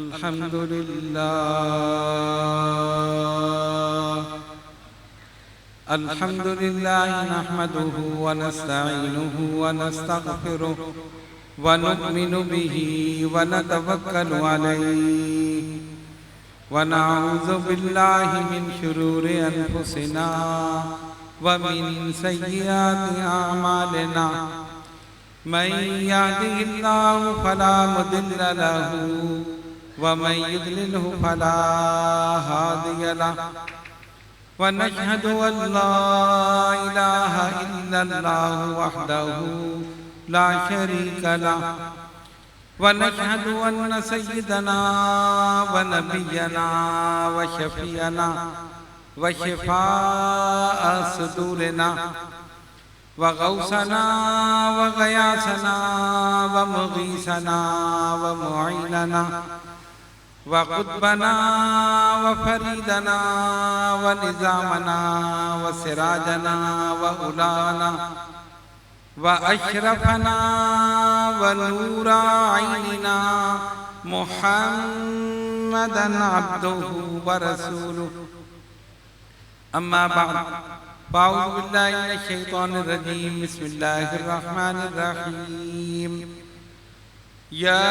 अल्हम्दुलिल्लाह नहमदुहु व नस्तईनुहु व नस्तगफिरुहु व नु'मिनु बिही व नतवक्कलु अलैहि व नऊज़ु बिल्लाहि मिन शुरूरि अनफुसिना व मिन सय्यिआति अअमालिना मन यहदिहिल्लाहु फला मुदिल्ल लहु व मन युद्लिलहु फला हादिय लहु व नशहदु अन ला इलाहा इल्लल्लाहु वहदहु ला शरीक लहु व नशहदु अन्न सय्यिदना व नबियना व शफीअना व शिफाअ सुदूरिना व गौसना व गयासना व मुगीसना व मुईनना व कुतबना व फरीदना व निजामना व सिराजना व उलाना व अशरफना व नूरा ऐनिना मुहम्मदन अब्दुहु व रसूलुहु अम्मा बाद फ़अऊज़ु बिल्लाहि मिनश शैतानिर रजीम बिस्मिल्लाहिर रहमानिर रहीम या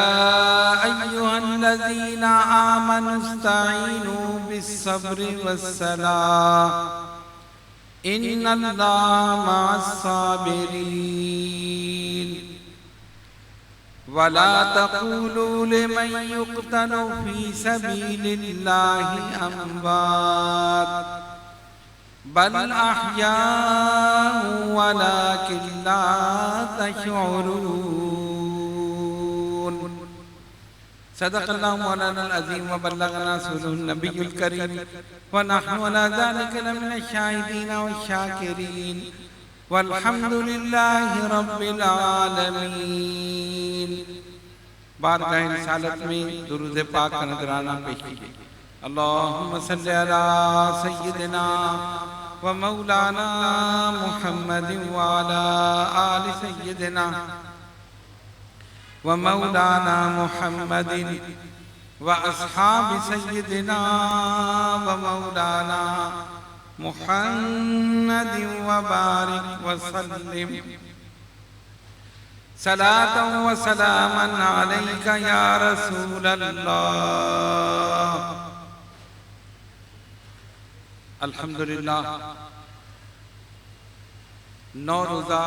अय्युहल्लज़ीना आमनुस्तईनु बिस्सब्रि वस्सलाह इन्नल्लाहा मअस्साबिरीन वला तक़ूलू लिमन युक़तलु फ़ी सबीलिल्लाहि अम्वात बल अहयाउ वलाकिन ला तशऊरून सदक़ल्लाहु मौलाना अज़ीम व बल्लगना रसूलुहुन नबियुल करीम व नहनु अला ज़ालिका लमिनश शाहिदीन व शाकिरीन वल्हम्दुलिल्लाहि रब्बिल आलमीन। बारगाह रिसालत में दुरूद पाक का नजराना पेश कीजिए। अल्लाहुम्मा सल्लि अला सय्यिदिना व मौलाना मुहम्मदिन व अला आलि सय्यिदिना व मौलाना मुहम्मदिन व अस्हाबि सय्यिदिना व मौलाना मुहम्मदिन व बारिक व सल्लिम सलातन व सलामन अलैका या रसूलल्लाह। अल्हम्दुलिल्लाह, 9 रोज़ा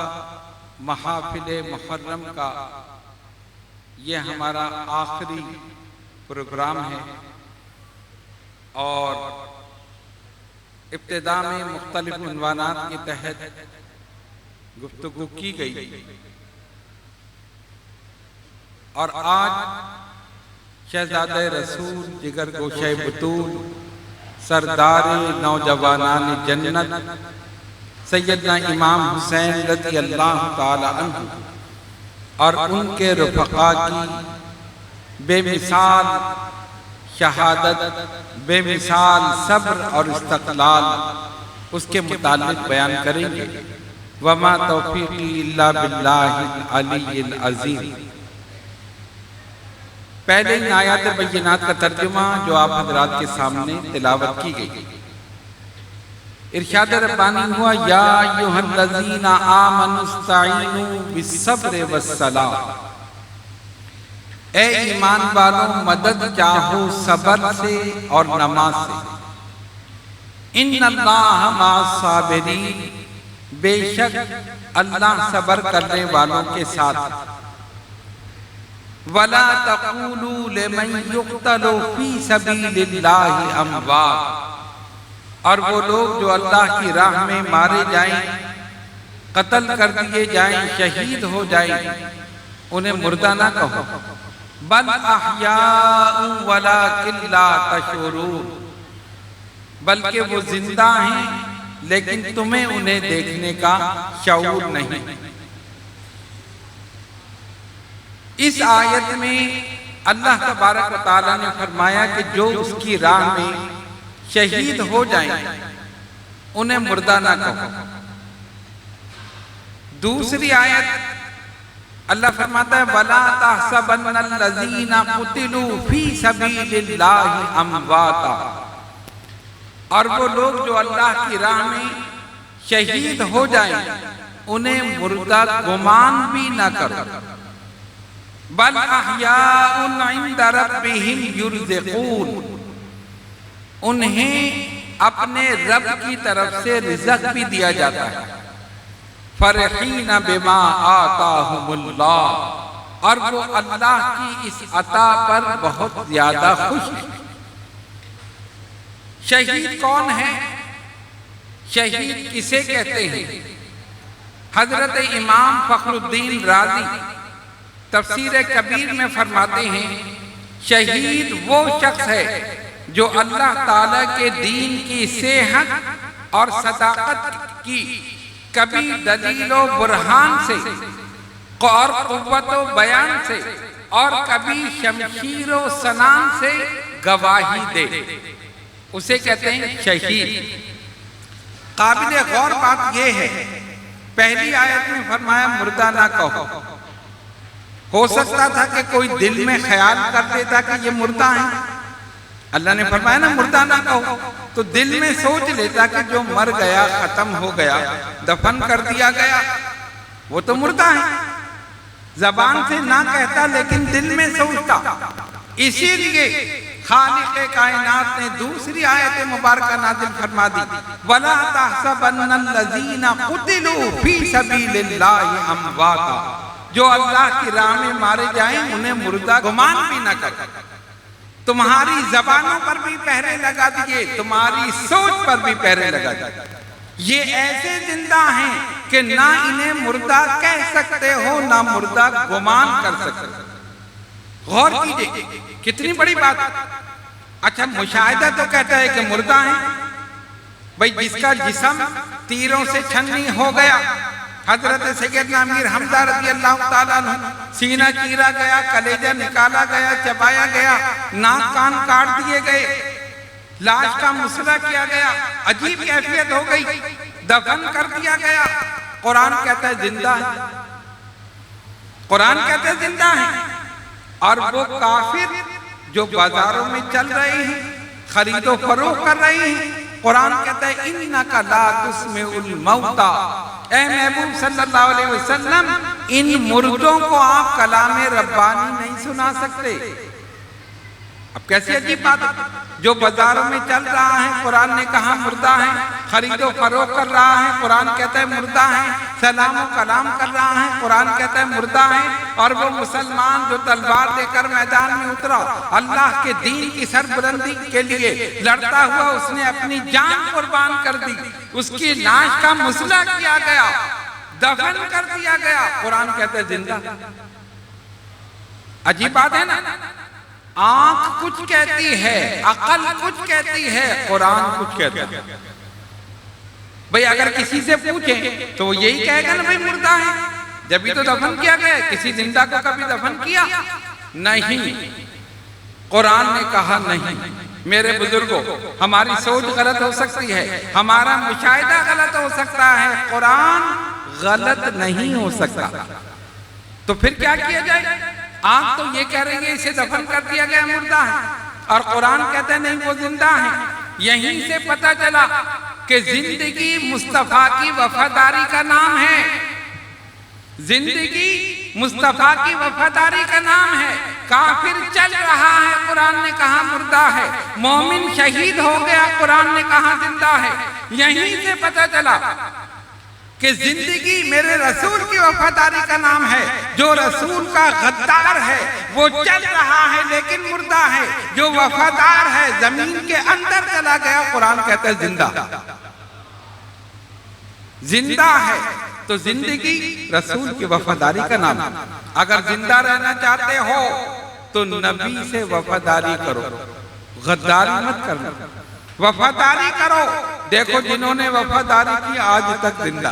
महफिल मुहर्रम का ये हमारा आखिरी प्रोग्राम है और इब्तिदा में मुख्तलिफ उन्वानात के तहत गुफ्तगू की गई और आज शहज़ादे रसूल जिगर गोशे बतूल सरदारे नौजवानान जन्नत सैयदना इमाम हुसैन रज़ियल्लाहु ताला अन्हु और उनके रुफ़क़ा की बेमिसाल शहादत, बेमिसाल सब्र और इस्तक़लाल उसके मुताल्लिक़ बयान करेंगे। वमा तौफ़ीक़ी इल्ला बिल्लाहिल अलिय्यिल अज़ीम। पहले इन आयात बय्यिनात का तर्जुमा जो आप हज़रात के सामने तिलावत की गई। इरशाद रब्बानी हुआ या अय्युहल्लज़ीना आमनुस्तईनु बिस्सब्रि वस्सलाह। ए ईमान वालों, मदद चाहो सब्र से और नमाज से। इन्नल्लाहा मअस्साबिरीन, बेशक अल्लाह सब्र करने वालों के साथ। वला तक़ूलू लिमन युक़तलु फ़ी सबीलिल्लाहि अम्वात, और वो लोग जो अल्लाह की राह में मारे जाएं, कत्ल कर दिए जाएं, शहीद हो जाएं, उन्हें मुर्दा ना कहो। बल अहयाउ वलाकिन ला तशऊरून, बल्कि वो जिंदा हैं लेकिन तुम्हें उन्हें देखने का शऊर नहीं। इस आयत में अल्लाह तबारक व तआला ने फरमाया कि जो उसकी राह में शहीद हो जाएं उन्हें मुर्दा ना कहो। दूसरी आयत अल्लाह फरमाता है वला तहसबन्नल्लज़ीना कुतिलू फी सबीलिल्लाहि अमवाता, और वो लोग जो अल्लाह की राह में शहीद हो जाएं उन्हें मुर्दा गुमान भी ना करो, बल अहयाउन इंदा रब्बिहिम युरज़क़ून, उन्हें अपने रब की तरफ से रिज़्क़ भी दिया जाता है। फरहीना बिमा आताहुमुल्लाह, और वो अल्लाह की इस अता पर बहुत ज्यादा खुश है। शहीद कौन है? शहीद किसे कहते हैं? हजरत इमाम फखरुद्दीन राजी तफसीर कबीर में फरमाते हैं शहीद वो शख्स है जो अल्लाह ताला के दीन की सेहत और सदाकत की कभी दलीलो बुरहान से और कुव्वतो बयान से और कभी शमशीरो सनाम से गवाही दे, उसे कहते हैं शहीद। काबिल गौर बात यह है, पहली आयत में फरमाया मुर्दा ना कहो। हो सकता था कि कोई दिल में ख्याल कर देता कि ये मुर्दा है, अल्लाह ने फरमाया ना मुर्दा ना कहो, तो दिल में सोच लेता कि जो मर गया, खत्म हो गया, दफन कर दिया गया, वो तो मुर्दा है। जबान से ना कहता लेकिन दिल में सोचता। इसीलिए खालिक़े कायनात ने दूसरी आयत मुबारक नाज़िल फरमा दी, वला तहसबन्नल्लज़ीना कुतिलू फी सबीलिल्लाहि अमवाता, जो अल्लाह की राह में मारे जाएं उन्हें मुर्दा गुमान भी न कर। तुम्हारी जबानों पर भी पहरे लगा दिए, तुम्हारी सोच पर भी पहरे लगा दिए। ये ऐसे जिंदा हैं कि ना इन्हें मुर्दा कह सकते हो ना मुर्दा गुमान कर सकते। गौर कीजिए कितनी बड़ी बात। अच्छा, मुशाहिदा तो कहता है कि मुर्दा है भाई, जिसका जिस्म तीरों से छन्नी हो गया, हजरत सैयदना अमीर हमजा रज़ी अल्लाह ताला अन्हु, सीना चीरा गया, कलेजा निकाला गया, चबाया गया, नाक कान काट दिए गए, लाश का मुसला किया गया, अजीब कैफियत हो गई, दफन कर दिया गया। कुरान कहता है जिंदा है, कुरान कहता है जिंदा है। और वो काफिर जो बाजारों में चल रहे हैं, खरीदो फरोख्त कर रहे हैं, कुरान कहता है इन्नका ला तुस्मिउल मौता, ऐ महबूब सल्लल्लाहु अलैहि वसल्लम, इन मुर्दों को आप कलाम रब्बानी नहीं सुना सकते। अब कैसी अजीब बात है, जो बाजारों में चल रहा है कुरान ने कहा मुर्दा है, खरीदो फरोख्त कर रहा है कुरान कहता है मुर्दा है, सलाम और कलाम कर रहा है कुरान कहता है मुर्दा है। और वो मुसलमान जो तलवार लेकर मैदान में उतरा, अल्लाह के दीन की सरबुलंदी के लिए लड़ता हुआ, उसने अपनी जान कुर्बान कर दी, उसकी लाश का मुसला किया गया, दफन कर दिया गया, कुरान कहता है जिंदा। अजीब बात है ना। आंख कुछ कहती है, अकल कुछ कहती है, कुरान कुछ कहता है। भाई अगर किसी से पूछें तो वो यही कहेगा ना भाई मुर्दा है, जब भी तो दफन किया गया। किसी जिंदा को कभी दफन किया नहीं। कुरान ने कहा नहीं। मेरे बुजुर्गों, हमारी सोच गलत हो सकती है, हमारा मुशाहिदा गलत हो सकता है, कुरान गलत नहीं हो सकता। तो फिर क्या किया जाए? आप तो ये कह रही है इसे दफन कर दिया गया, मुर्दा है, और कुरान कहता है नहीं वो जिंदा है। यहीं से पता चला कि जिंदगी मुस्तफा की वफादारी का नाम है, जिंदगी मुस्तफा की वफादारी का नाम है। काफिर चल रहा है, कुरान ने कहा मुर्दा है। मोमिन शहीद हो गया, कुरान ने कहा जिंदा है। यहीं से पता चला कि जिंदगी मेरे रसूल की वफादारी का नाम है। जो रसूल का गद्दार है वो चल रहा है लेकिन मुर्दा है, जो वफादार है जमीन के अंदर चला गया, कुरान कहता है जिंदा। जिंदा है तो जिंदगी रसूल की वफादारी का नाम है। अगर जिंदा रहना चाहते हो तो नबी से वफादारी करो, गद्दारी मत करना, वफादारी करो। देखो जिन्होंने वफादारी की आज तक जिंदा,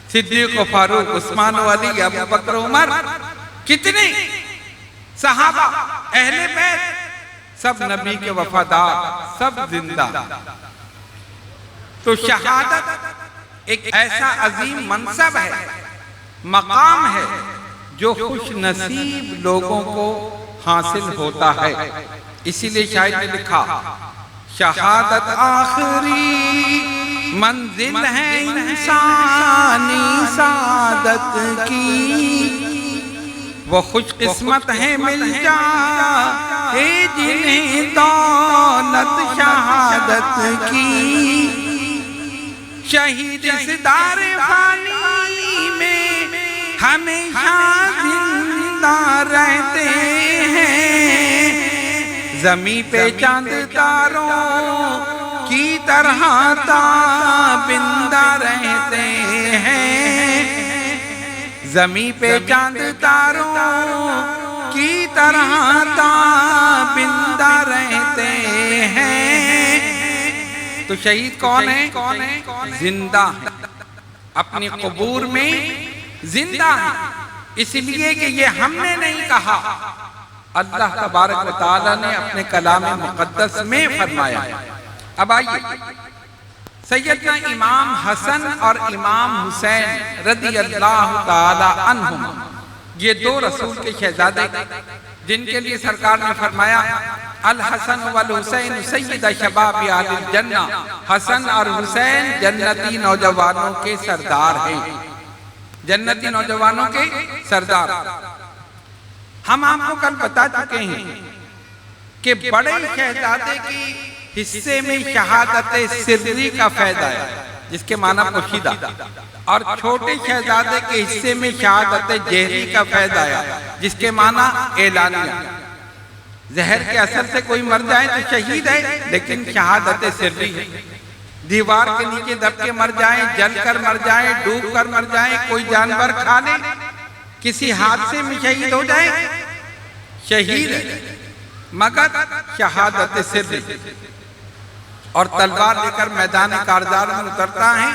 सिद्दीक, फारूक, उस्मान, अली, अबू बकर, उमर, कितने सहाबा, अहले बैत, सब नबी के वफादार, सब जिंदा। तो शहादत एक ऐसा अजीम मनसब है, मकाम है जो खुश नसीब लोगों को हासिल होता है। इसीलिए शायर ने लिखा, शहादत आखिरी मंजिल है इंसानी सादत की, वो खुश किस्मत है मिल जाए जिन्हें दौलत शहादत की। शहीद इस दार फानी में हमेशा जिंदा रहते हैं, ज़मीं पे चांद तारों की तरह ताबिंदा रहते हैं, ज़मीं पे चांद तारों की तरह ताबिंदा रहते हैं। तो शहीद कौन है? जिंदा है, अपनी कबूर में जिंदा है। इसलिए कि ये हमने नहीं कहा, अल्लाह तबारक व तआला ने अपने कलाम मुक़द्दस में फरमाया। अब आइए, सैयदना इमाम हसन और इमाम हुसैन रज़ी अल्लाह ताला अन्हुमा, ये दो रसूल के शहजादे, जिनके लिए सरकार ने फरमाया, अल हसन वल हुसैन सैयदा शबाबी अहलिल जन्ना, हसन और हुसैन जन्नती नौजवानों के सरदार हैं, जन्नती नौजवानों के सरदार। हम आपको कल बता चुके हैं कि बड़े शहजादे की हिस्से में शहादत सिर्री का फायदा है, जिसके माना पोशीदा, और छोटे शहजादे के हिस्से में शहादत जहरी का फायदा है, जिसके माना एलानिया। जहर के असर से कोई मर जाए तो शहीद है, लेकिन शहादत सिर्री है। दीवार के नीचे दब के मर जाए, जल कर मर जाए, डूब कर मर जाए, कोई जानवर खा ले, किसी हादसे में शहीद हो जाए, शहीद है, मगर शहादत सिर्री। और तलवार लेकर मैदान कारजार में उतरता है,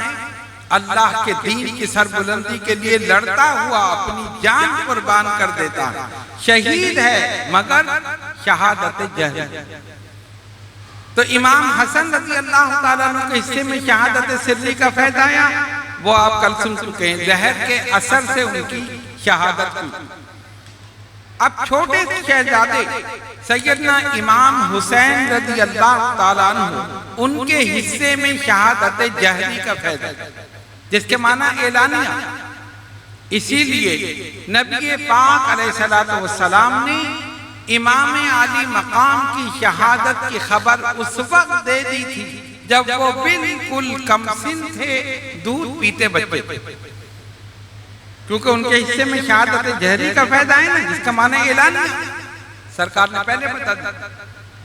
अल्लाह के दीन की सरबुलंदी के लिए लड़ता हुआ अपनी जान कुर्बान कर देता है, शहीद है, मगर शहादत जहर। तो इमाम हसन रज़ी अल्लाह ताला अन्हु के हिस्से में शहादत सिर्री का फायदा आया, वो आप कल सुन चुके हैं, जहर के असर से उनकी शहादत हुई। अब छोटे शहजादे सैयदना इमाम हुसैन रज़ी अल्लाह ताला अन्हु, उनके हिस्से में शहादत जहरी का फायदा, जिसके माना एलानिया। इसीलिए नबी पाक अलैहिस्सलातु वस्सलाम ने इमाम आली मकाम की शहादत की खबर उस वक्त दे दी थी जब वो बिल्कुल कमसिन थे, दूध पीते बच्चे, क्योंकि उनके हिस्से में शहादत जहरी का फायदा है ना, जिसका माना एलानिया, सरकार ने पहले बता दिया।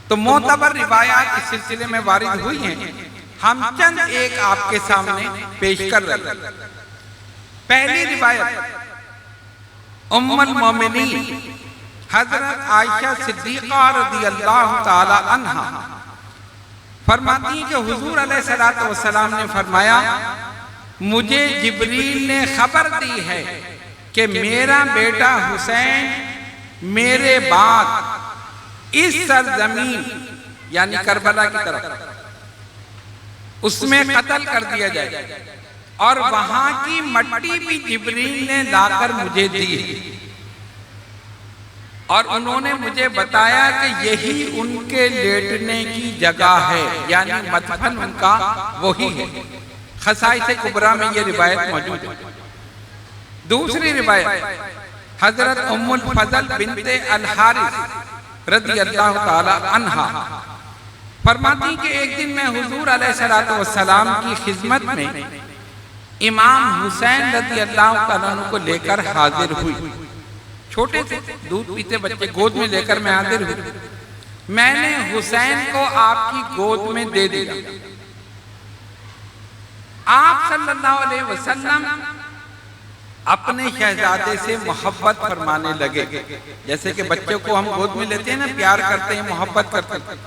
तो मोतबर रिवायात इस सिलसिले में वारिद हुई हैं, हम चंद एक आपके सामने पेश कर रहे हैं। पहली रिवायत उम्मुल मोमिनीन हजरत आयशा सिद्दीक़ा रज़ियल्लाहु ताला अन्हा फरमाती हैं कि हुजूर अलैहिस्सलातु वस्सलाम ने फरमाया, मुझे जिब्रील ने खबर दी है कि मेरा बेटा हुसैन मेरे बाद इस सरजमीन यानी करबला की तरफ उसमें कत्ल कर दिया जाए, और वहां की मट्टी भी जिब्रील ने लाकर मुझे दी, और उन्होंने मुझे बताया कि यही उनके लेटने की जगह है, यानी मदफन उनका वही है। खसाइस कुबरा में ये रिवायत मौजूद है। दूसरी रिवायत हजरत उम्मुल फजल बिनते अल हारिस रज़ियल्लाहु ताला अन्हा फरमाती कि एक दिन मैं हुजूर अलैहिस्सलातु वस्सलाम की खिदमत में इमाम हुसैन रज़ियल्लाहु ताला अन्हु को लेकर हाजिर हुई। छोटे से दूध पीते बच्चे गोद में लेकर मैं हाजिर हुई। मैंने हुसैन को आपकी गोद में दे दिया। आप सल्लल्लाहु अलैहि वसल्लम अपने शहजादे से मोहब्बत फरमाने लगे, जैसे कि बच्चों को हम गोद में लेते हैं ना, प्यार करते हैं, मोहब्बत करते हैं।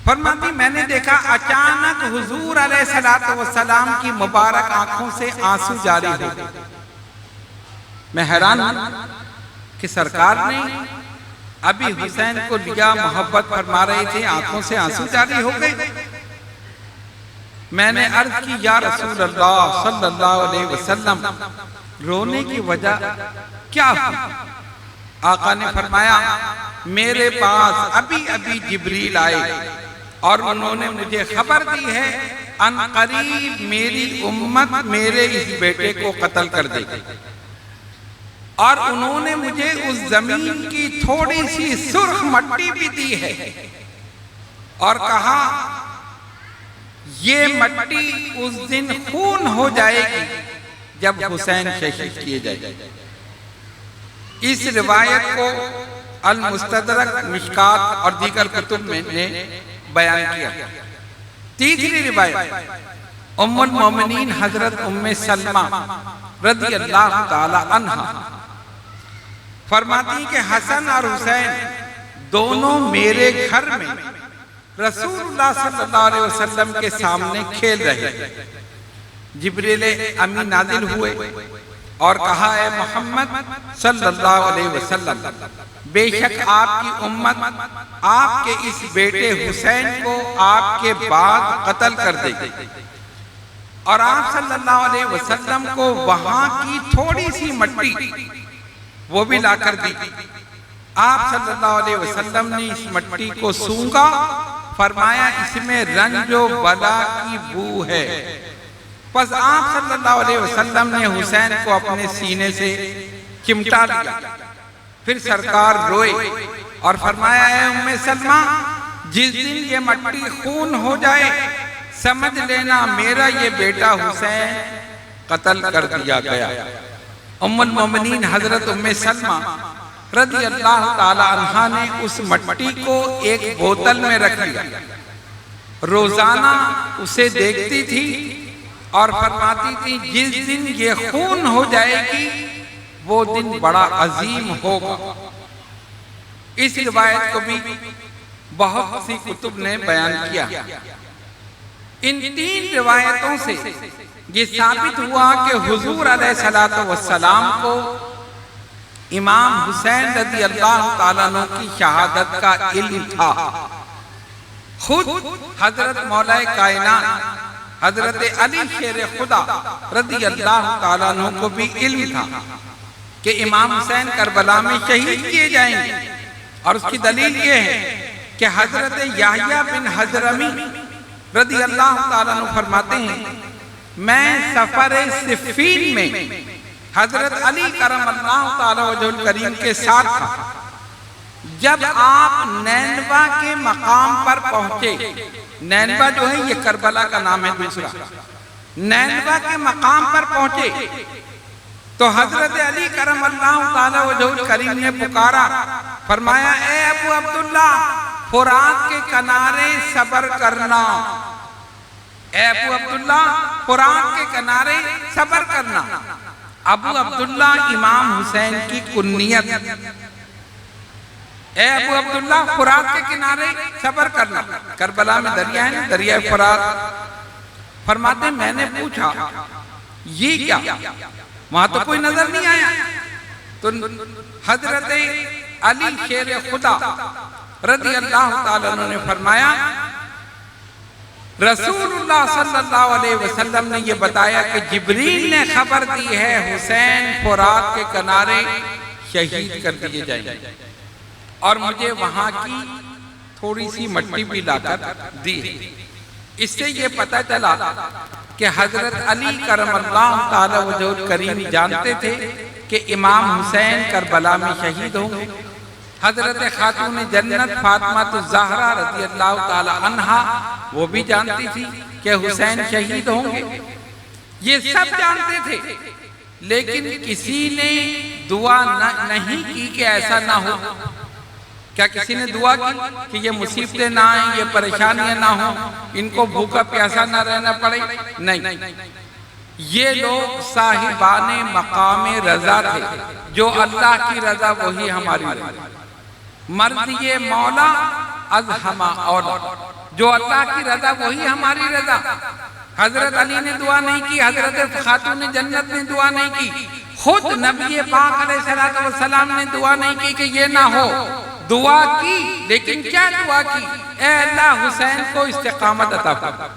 फरमाती मैंने देखा अचानक हुजूर अलैहिस्सलातु वस्सलाम की मुबारक आंखों से आंसू जारी हो गए। मैं हैरान हूं कि सरकार ने अभी हुसैन को लिया, मोहब्बत फरमा रहे थे, आंखों से आंसू जारी हो गए। मैंने अर्ज की, या रसूल अल्लाह सल्लल्लाहु अलैहि वसल्लम, रोने की वजह क्या हुई? आका ने फरमाया, मेरे पास अभी अभी जिब्रील आए और उन्होंने मुझे खबर दी है अनकरीब मेरी उम्मत मेरे इस बेटे को कत्ल कर देगी। और उन्होंने मुझे उस जमीन की थोड़ी सी सुर्ख मट्टी भी दी है और कहा ये मट्टी उस दिन खून हो जाएगी जब हुसैन शहीद किए जाएंगे। इस रिवायत को अल मुस्तदरक, मिशकात और दीगर कुतुब में ने बयान किया। तीसरी रिवायत उम्मुल मोमिनीन हजरत उम्मे सलमा रज़ी अल्लाह ताला अन्हा फरमाती कि हसन और हुसैन दोनों मेरे घर में रसूलुल्लाह सल्लल्लाहु अलैहि वसल्लम के सामने खेल रहे। जिब्रील अमीन नाजिल हुए और कहा, है मोहम्मद सल्लल्लाहु अलैहि वसल्लम, बेशक आपकी उम्मत आपके इस बेटे हुसैन को आपके बाद कत्ल कर देगी। और आप सल्लल्लाहु अलैहि वसल्लम को वहां की थोड़ी सी मट्टी वो भी ला कर दी। आप सल्लल्लाहु अलैहि वसल्लम ने इस मट्टी को सूंघा, फरमाया इसमें रंजो बला की बू है। बस आप सल्लल्लाहु अलैहि वसल्लम ने हुसैन को अपने सीने से चिमटा लिया। फिर सरकार रोए और फरमाया, है उम्मे सलमा, जिस दिन ये मट्टी खून हो जाए समझ लेना मेरा ये बेटा हुसैन कत्ल कर दिया गया। उम्मुल मोमिनीन हजरत उम्मे सलमा रज़ी अल्लाह ताला अन्हा ने उस मट्टी को एक बोतल में रख लिया। रोजाना उसे देखती थी और फरमाती थी, जिस दिन ये खून हो जाएगी वो दिन बड़ा अजीम होगा। इस रिवायत को भी बहुत सी कुतुब ने बयान किया। इन तीन रिवायतों से ये साबित हुआ कि हुजूर अलैहिस्सलातु वस्सलाम को इमाम हुसैन रज़ी अल्लाह ताला अन्हु की शहादत का इल्म था। खुद हजरत मौलाए कायनात हजरत अली शेर खुदा रज़ी अल्लाह ताला अन्हु को भी इल्म था कि इमाम हुसैन करबला में शहीद किए जाएंगे। और उसकी दलील ये है कि हजरत याह्या बिन हज़रमी रज़ी अल्लाह ताला अन्हु फरमाते हैं, मैं सफर सिफ़ीन में हजरत अली करमल्लाहु ताला वजहुल करीम के साथ था। जब आप नैनवा के मकाम पर पहुंचे, नैनवा जो है ये करबला का नाम है दूसरा, नैनवा के मकाम पर पहुंचे तो हजरत अली करमल्लाहु ताला वजहुल करीम ने पुकारा, फरमाया, ए अबू अब्दुल्ला, फुरात के किनारे सब्र करना। ए अबू अब्दुल्ला, फुरात के किनारे सब्र करना। अबू अब्दुल्ला इमाम हुसैन की कुन्नियत। ए अबू अब्दुल्ला, फुरात के किनारे सब्र करना। करबला में दरिया है ना, दरिया फुरात। फरमाते मैंने पूछा ये क्या, वहां तो कोई नजर नहीं आया। तो हजरत अली शेर खुदा रज़ी अल्लाह ताला अन्हु ने फरमाया, रसूलुल्लाह सल्लल्लाहु अलैहि वसल्लम ने ये बताया कि जिब्रील ने खबर दी है हुसैन फुरात के किनारे शहीद कर दिए जाएंगे। और मुझे वहां की थोड़ी सी मट्टी भी लाकर दी। इससे ये पता चला कि हजरत अली करमल्लाहु ताला वजहुल करीम जानते थे कि इमाम हुसैन करबला में शहीद होंगे। हजरत खातून जन्नत फातिमा ज़हरा रज़ी अल्लाह ताला अन्हा वो भी जानती थी कि हुसैन शहीद होंगे। ये सब जानते थे, लेकिन किसी ने दुआ नहीं की कि ऐसा ना हो। क्या किसी ने दुआ की कि ये मुसीबतें ना आए, ये परेशानियां ना हो, इनको भूखा प्यासा ना रहना पड़े? नहीं, ये लोग साहिबाने मकाम रजा थे। जो अल्लाह की रजा वही हमारी रजा। मर्द ये मौला अज हमा औला, जो अल्लाह की रजा वही हमारी रजा। हजरत अली ने दुआ नहीं की, हजरत खातून जन्नत ने दुआ नहीं की, खुद नबी पाक अलैहिस्सलातु वस्सलाम ने दुआ नहीं की कि ये ना हो। दुआ की, लेकिन क्या दुआ की? ए अल्लाह हुसैन को इस्तिकामत अता फरमा,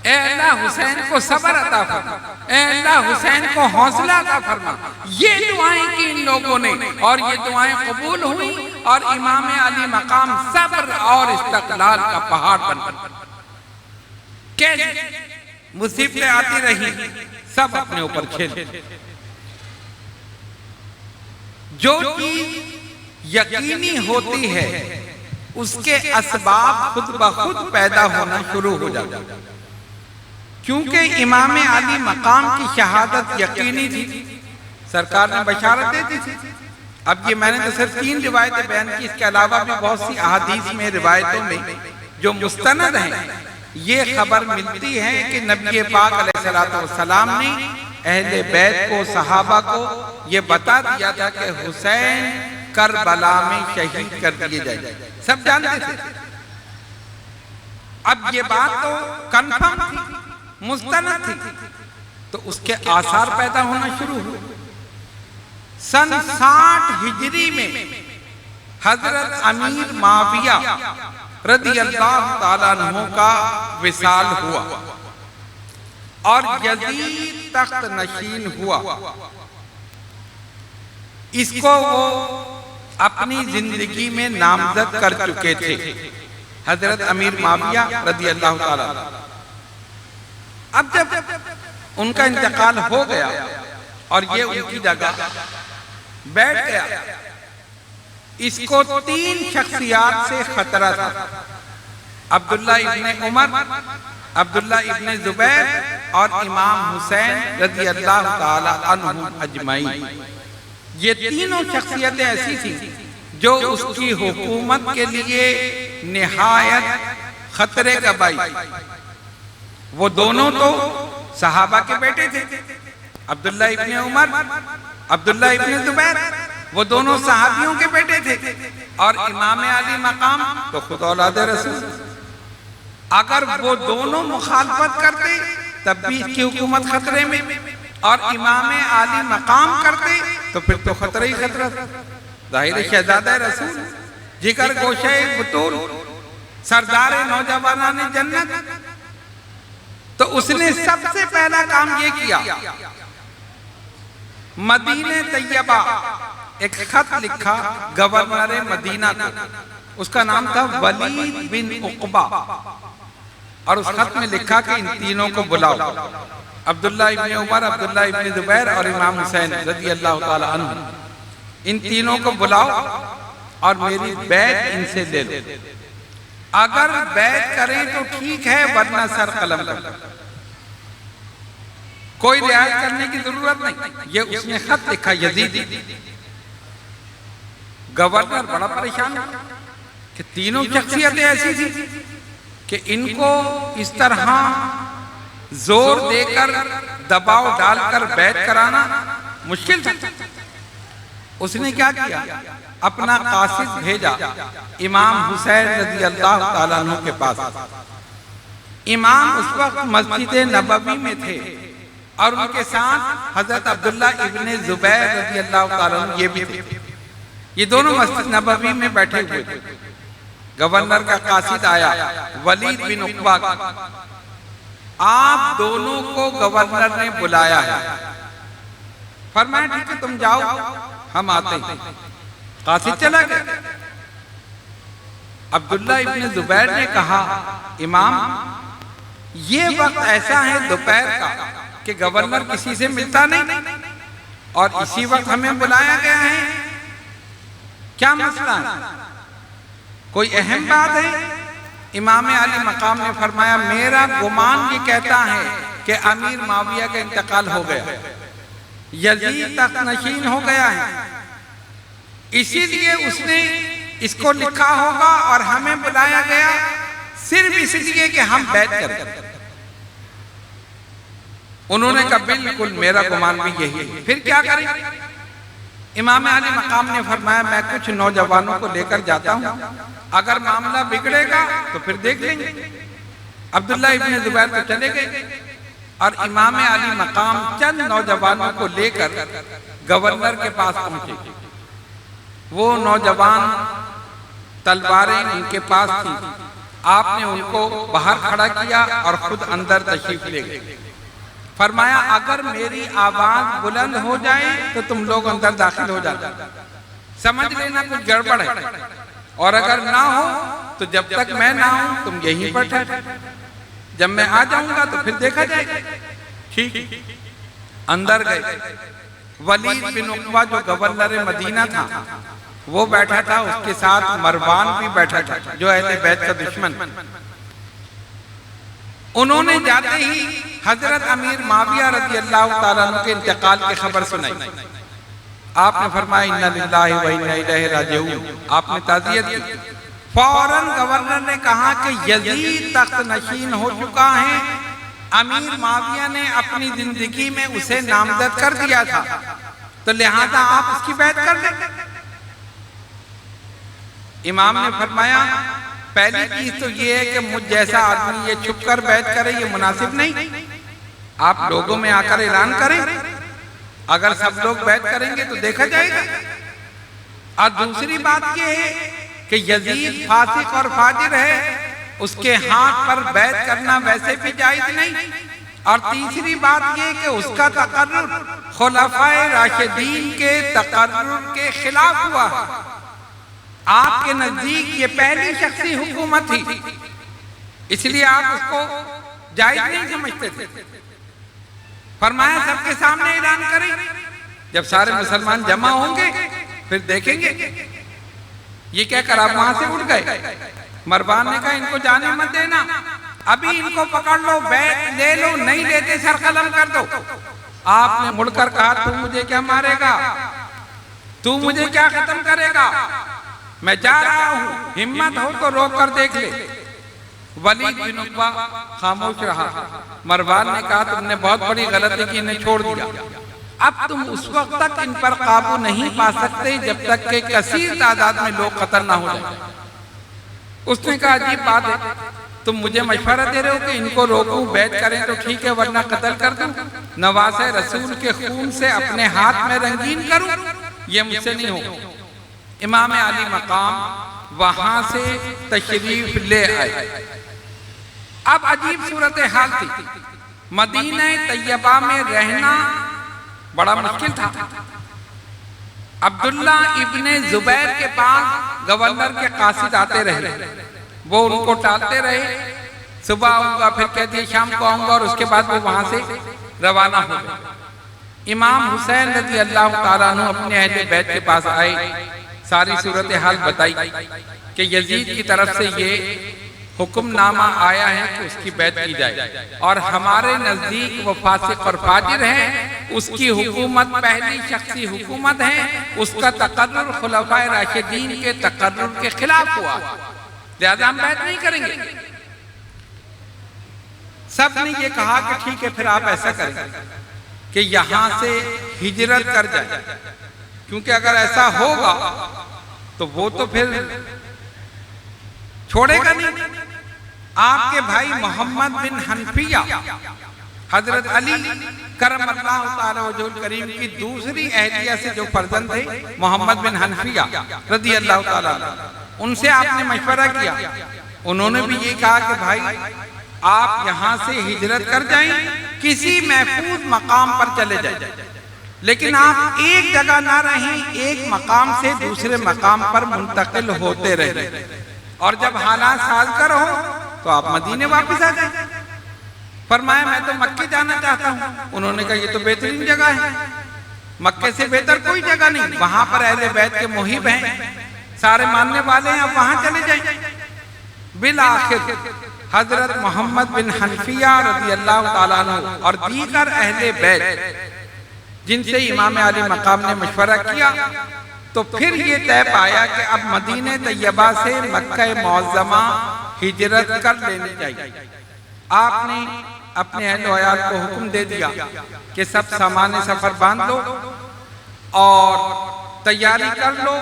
ए अल्लाह हुसैन को सब्र अता फरमा, ए अल्लाह हुसैन को हौसला अता फरमा। ये दुआएं की इन लोगों ने और ये दुआएं कबूल हुई और इमाम अली मकाम सब्र और इस्तक़लाल का पहाड़ बन गया। कैसे मुसीबतें आती रही, सब अपने ऊपर खेल। जो चीज यकीनी होती है उसके असबाब खुद ब खुद पैदा होना शुरू हो जाता है। क्योंकि इमाम अली मकाम की शहादत यकीनी थी, सरकार ने बशारत दे दी थी। अब ये मैंने तो सिर्फ 3 रिवायतें बयान की, इसके अलावा भी बहुत सी अहादीस में, रिवायतों में जो मुस्तनद हैं, ये खबर मिलती है कि नबी पाक अलैहिस्सलाम ने अहले बैत को, सहाबा को ये बता दिया था कि हुसैन करबला में शहीद कर दिए जाएंगे। सब जानते थे। अब ये बात तो कन्फर्म थी, मुस्तनद थी, तो उसके आसार पैदा होना शुरू हुए। सन 60 हिजरी में हजरत अमीर माविया रदियल्लाहु ताला अन्हु का विसाल हुआ और यजीद तख्त नशीन हुआ। इसको वो अपनी जिंदगी में नामजद कर चुके थे, हजरत अमीर माविया रदियल्लाहु ताला। अब जब उनका इंतकाल हो गया और ये उनकी जगह बैठ गया, इसको 3 शख्सियात से खतरा था। अब्दुल्ला इब्ने उमर, अब्दुल्ला इब्ने जुबैर और इमाम हुसैन रदियल्लाहु ताला अन्हु अजमाइन। ये तीनों शख्सियतें ऐसी थी जो उसकी हुकूमत के लिए निहायत खतरे का बाई। वो दोनों तो सहाबा के बेटे थे, अब्दुल्ला इब्ने उमर, अब्दुल्ला इब्ने जुबैर, वो दोनों सहाबियों के बेटे थे। और इमाम अली मकाम तो खुद औलाद रसूल। अगर वो दोनों मुखालफत करते तब भी इसकी हुकूमत खतरे में, और इमाम अली मकाम करते तो फिर तो खतरा ही खतरा था। जाहिर शहजादा रसूल, जिगर गोशे बुतूल, सरदार नौजवानाने जन्नत, तो उसने सबसे पहला काम ये किया, मदीने तैयबा एक खत लिखा गवर्नर मदीना को। उसका नाम था वलीद बिन उक़बा, और उस खत में लिखा कि इन तीनों को बुलाओ, अब्दुल्ला इब्ने उमर, अब्दुल्ला इब्ने जुबैर और इमाम हुसैन रज़ियल्लाहु ताला अन्हु, इन तीनों को बुलाओ और मेरी बैत इनसे ले लो। अगर बैत करें तो ठीक है, वरना सर कलम कर। कोई रियायत करने की जरूरत नहीं। ये उसने खत लिखा यजीद। गवर्नर बड़ा परेशान कि तीनों शख्सियतें ऐसी थी कि इनको इस तरह जोर देकर, दबाव डालकर बैत कराना मुश्किल था। उसने क्या किया, अपना कासिद भेजा इमाम हुसैन रज़ियल्लाहु ताला अन्हु के पास। इमाम उस वक्त मस्जिद नबवी में थे और उनके साथ हजरत अब्दुल्ला इब्ने जुबैर रज़ियल्लाहु ताला अन्हु ये भी थे। ये दोनों मस्जिद नबवी में बैठे हुए थे। गवर्नर का कासिद आया वलीद बिन उक़बा, आप दोनों को गवर्नर ने बुलाया है। फरमाया ठीक है, तुम जाओ, हम आते हैं। कासिद चला गया। अब्दुल्ला इब्ने जुबैर ने कहा, इमाम ये वक्त ऐसा है दोपहर का कि गवर्नर किसी से मिलता नहीं, और इसी वक्त हमें बुलाया गया है। क्या मसला है? कोई अहम बात है? इमाम अली मकाम ने फरमाया, मेरा गुमान ये कहता है कि अमीर माविया का इंतकाल हो गया, यजीद तख्त नशीन हो गया है, इसीलिए उसने इसको लिखा होगा और हमें बुलाया गया सिर्फ इसलिए कि हम बैत करें। उन्होंने कहा बिल्कुल मेरा गुमान भी यही है, फिर क्या करें? इमाम अली मकाम ने फरमाया, मैं कुछ नौजवानों को लेकर जाता हूं, अगर मामला बिगड़ेगा तो फिर देख लेंगे। अब्दुल्ला इब्ने जुबैर तो चले गए और इमाम अली मकाम चंद नौजवानों को लेकर गवर्नर के पास पहुंचे। वो नौजवान तलवारें उनके पास थी, आपने उनको बाहर खड़ा किया और खुद अंदर तशरीफ ले गए। फरमाया अगर मेरी आवाज बुलंद हो जाए तो तुम लोग अंदर दाखिल हो जाते, समझ लेना कुछ गड़बड़ है, और अगर ना हो तो जब तक मैं ना हूं तुम यहीं पर ठहरे, जब मैं आ जाऊंगा तो फिर देखा जाएगा। ठीक, अंदर गए। वलीद बिन उक़बा जो गवर्नर मदीना था वो बैठा था, उसके साथ मरवान भी बैठा था जो अहले बैत का दुश्मन। उन्होंने जाते ही हजरत अमीर माविया रज़ी अल्लाह ताला अन्हु के इंतकाल की खबर सुनाई। आपने फरमाया इन्ना लिल्लाहि व इन्ना इलैहि राजिऊन, आपने ताज़ियत की। फौरन गवर्नर ने कहा कि यजीद तख्त नशीन हो चुका है, अमीर माविया ने अपनी जिंदगी में उसे नामजद कर दिया था, तो लिहाजा आप उसकी बैत कर लें। इमाम ने फरमाया पहली चीज तो ये है कि मुझ जैसा आदमी ये छुप कर बैत करे, ये मुनासिब नहीं। आप लोगों में आकर ऐलान करें, अगर सब लोग बैत करेंगे तो देखा जाएगा। और दूसरी बात ये है कि यजीद फासिक और फाजिर है, उसके हाथ पर बैत करना वैसे भी जायज नहीं। और तीसरी बात ये कि उसका तकर्रुर खुलफाए राशिदीन के तकर्रुर के खिलाफ हुआ। आपके नजदीक ये पहली शख्सी हुकूमत थी, इसलिए आप उसको जायज नहीं समझते थे। फरमाया सबके सामने ऐलान करें, जब सारे मुसलमान जमा होंगे फिर देखेंगे। ये कहकर आप वहां से उठ गए। मरवान ने कहा इनको जाने मत देना, अभी इनको पकड़ लो, बैठ ले लो, नहीं लेते सर कलम कर दो। आपने मुड़कर कहा तू मुझे क्या मारेगा, तू मुझे क्या खत्म करेगा, मैं जा रहा हूं, हिम्मत हो तो रोक कर देख ले। वलीद बिन उक़बा खामोश रहा। मरवान ने कहा तुमने बहुत बड़ी गलती की, इन्हें छोड़ दिया। अब तुम उस वक्त तक इन पर काबू नहीं पा सकते जब तक के कसीर तादाद में लोग कत्ल ना हो जाए। उसने कहा अजीब बात है, तुम मुझे मशवरा दे रहे हो कि इनको रोकूं, बैत करें तो ठीक है, वरना कत्ल कर दूं, नवासे रसूल के खून से अपने हाथ में रंगीन करूं, ये मुझसे नहीं हो। इमाम अली मकाम वहां से तशरीफ ले आए। अब अजीब सूरत हाल थी, मदीना तैयबा में रहना बड़ा मुश्किल था। अब्दुल्ला इब्ने जुबैर के पास गवर्नर के कासिद आते रहे, वो उनको टालते रहे, सुबह आऊंगा, फिर कहती शाम को आऊंगा, और उसके बाद वो वहां से रवाना हो गए। इमाम हुसैन रज़ी अल्लाह ताला अन्हु अपने अहले बैत के पास आए, सारी सूरत हाल बताई कि यजीद की तरफ से ये हुक्मनामा आया है कि उसकी बैत की जाए, और हमारे नजदीक वो फासिक और फाजिर है, उसकी हुकूमत पहली शख्सी हुकूमत है, उसका तकर्रुर खुलफाए राशिदीन के तकर्रुर के खिलाफ हुआ, लिहाजा हम बैत नहीं करेंगे। सब ने ये कहा कि ठीक है, फिर आप ऐसा करें कि यहां से हिजरत कर जाए, क्योंकि अगर ऐसा होगा तो वो तो फिर छोड़ेगा नहीं। आपके भाई मोहम्मद बिन हनफिया हजरत अली करमल्लाहु ताला वजहुल करीम की दूसरी अहलिया से जो फर्जंद थे मोहम्मद बिन हनफिया रज़ी अल्लाह ताला, उनसे आपने मशवरा किया। उन्होंने भी ये कहा कि भाई आप यहाँ से हिजरत कर जाएं, किसी महफूज मकाम पर चले जाएं, लेकिन आप एक जगह ना रहें, एक मकाम से दूसरे मकाम पर मुंतकिल होते रहें, और जब हालात साज़गार हो तो आप मदीने वापस आ जाएं। फरमाया मैं तो मक्के जाना चाहता हूँ। उन्होंने कहा ये तो बेहतरीन जगह है, मक्के से बेहतर कोई जगह नहीं, वहां पर अहले बैत के मुहिब हैं, सारे मानने वाले हैं, आप वहां चले जाएं। बिल आखिर हजरत मोहम्मद बिन हनफिया रज़ी अल्लाह ताला अन्हु और दीगर अहले बैत जिनसे इमाम अली मकाम ने मशवरा किया, तो फिर ये तय पाया कि अब मदीने तैयबा से मक्का मुअज़्ज़मा हिजरत कर लेनी चाहिए। आपने अपने अहल वयाल को हुक्म दे दिया कि सब सामान सफर बांध लो और तैयारी कर लो।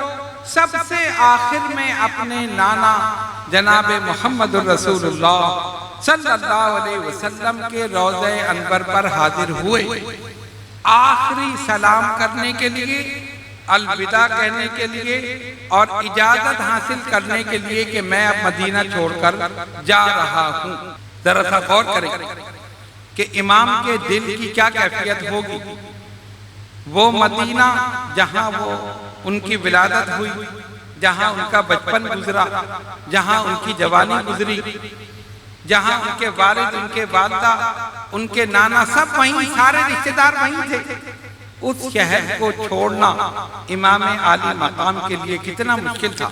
सबसे आखिर में अपने नाना जनाब मोहम्मद रसूलुल्लाह सल्लल्लाहु अलैहि वसल्लम के रोज़े अनवर पर हाजिर हुए, आखिरी सलाम करने के लिए अलविदा कहने के लिए और इजाजत हासिल करने के लिए कि मैं अब मदीना छोड़कर जा रहा हूँ। जरा सा गौर करें कि इमाम के दिल की क्या कैफियत होगी। वो मदीना जहाँ वो उनकी विलादत हुई, जहाँ उनका बचपन गुजरा, जहाँ उनकी जवानी गुजरी, जहाँ उनके वालिद, उनके वालिदा, उनके नाना सब वहीं, सारे रिश्तेदार वहीं थे। उस शहर को छोड़ना इमाम आली मकाम के लिए कितना मुश्किल था,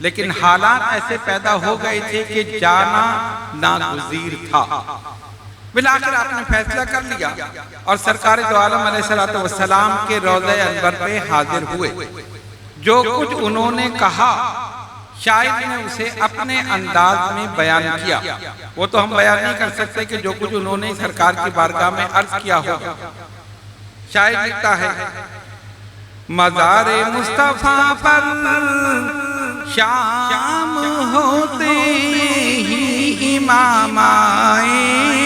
लेकिन हालात ऐसे पैदा हो गए थे कि जाना नागुज़ीर था। बिलाकर आपने फैसला कर लिया और सरकार दो आलम अलैहिस्सलातु वस्सलाम के रोज़े अनवर पे हाजिर हुए। जो कुछ उन्होंने कहा शायद ने उसे अपने अंदाज में बयान किया। वो तो हम बयान नहीं कर सकते कि जो कुछ उन्होंने सरकार की बारगाह में अर्ज किया हो। शायद लिखता है, मज़ारे मुस्तफा पर शाम होते ही इमाम आए,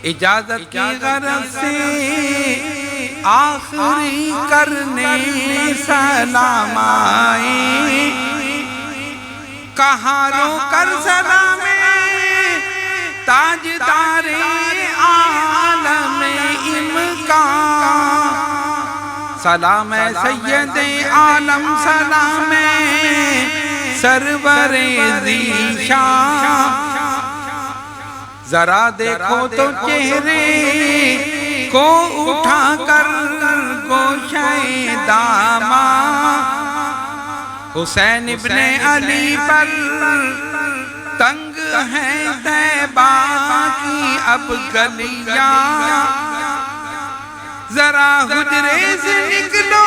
इजाजत की गरज से आखिरी करने सलाम आए। कहाँ रोकर सलामे ताजदारे आलम इमकान, सलाम सैयदे आलम, सलाम सरवरे ज़ीशान। जरा देखो तो चेहरे को उठाकर गोशाए दामा, हुसैन इब्ने अली पर तंग है तैबा की अब गलियां। जरा हुजरे से निकलो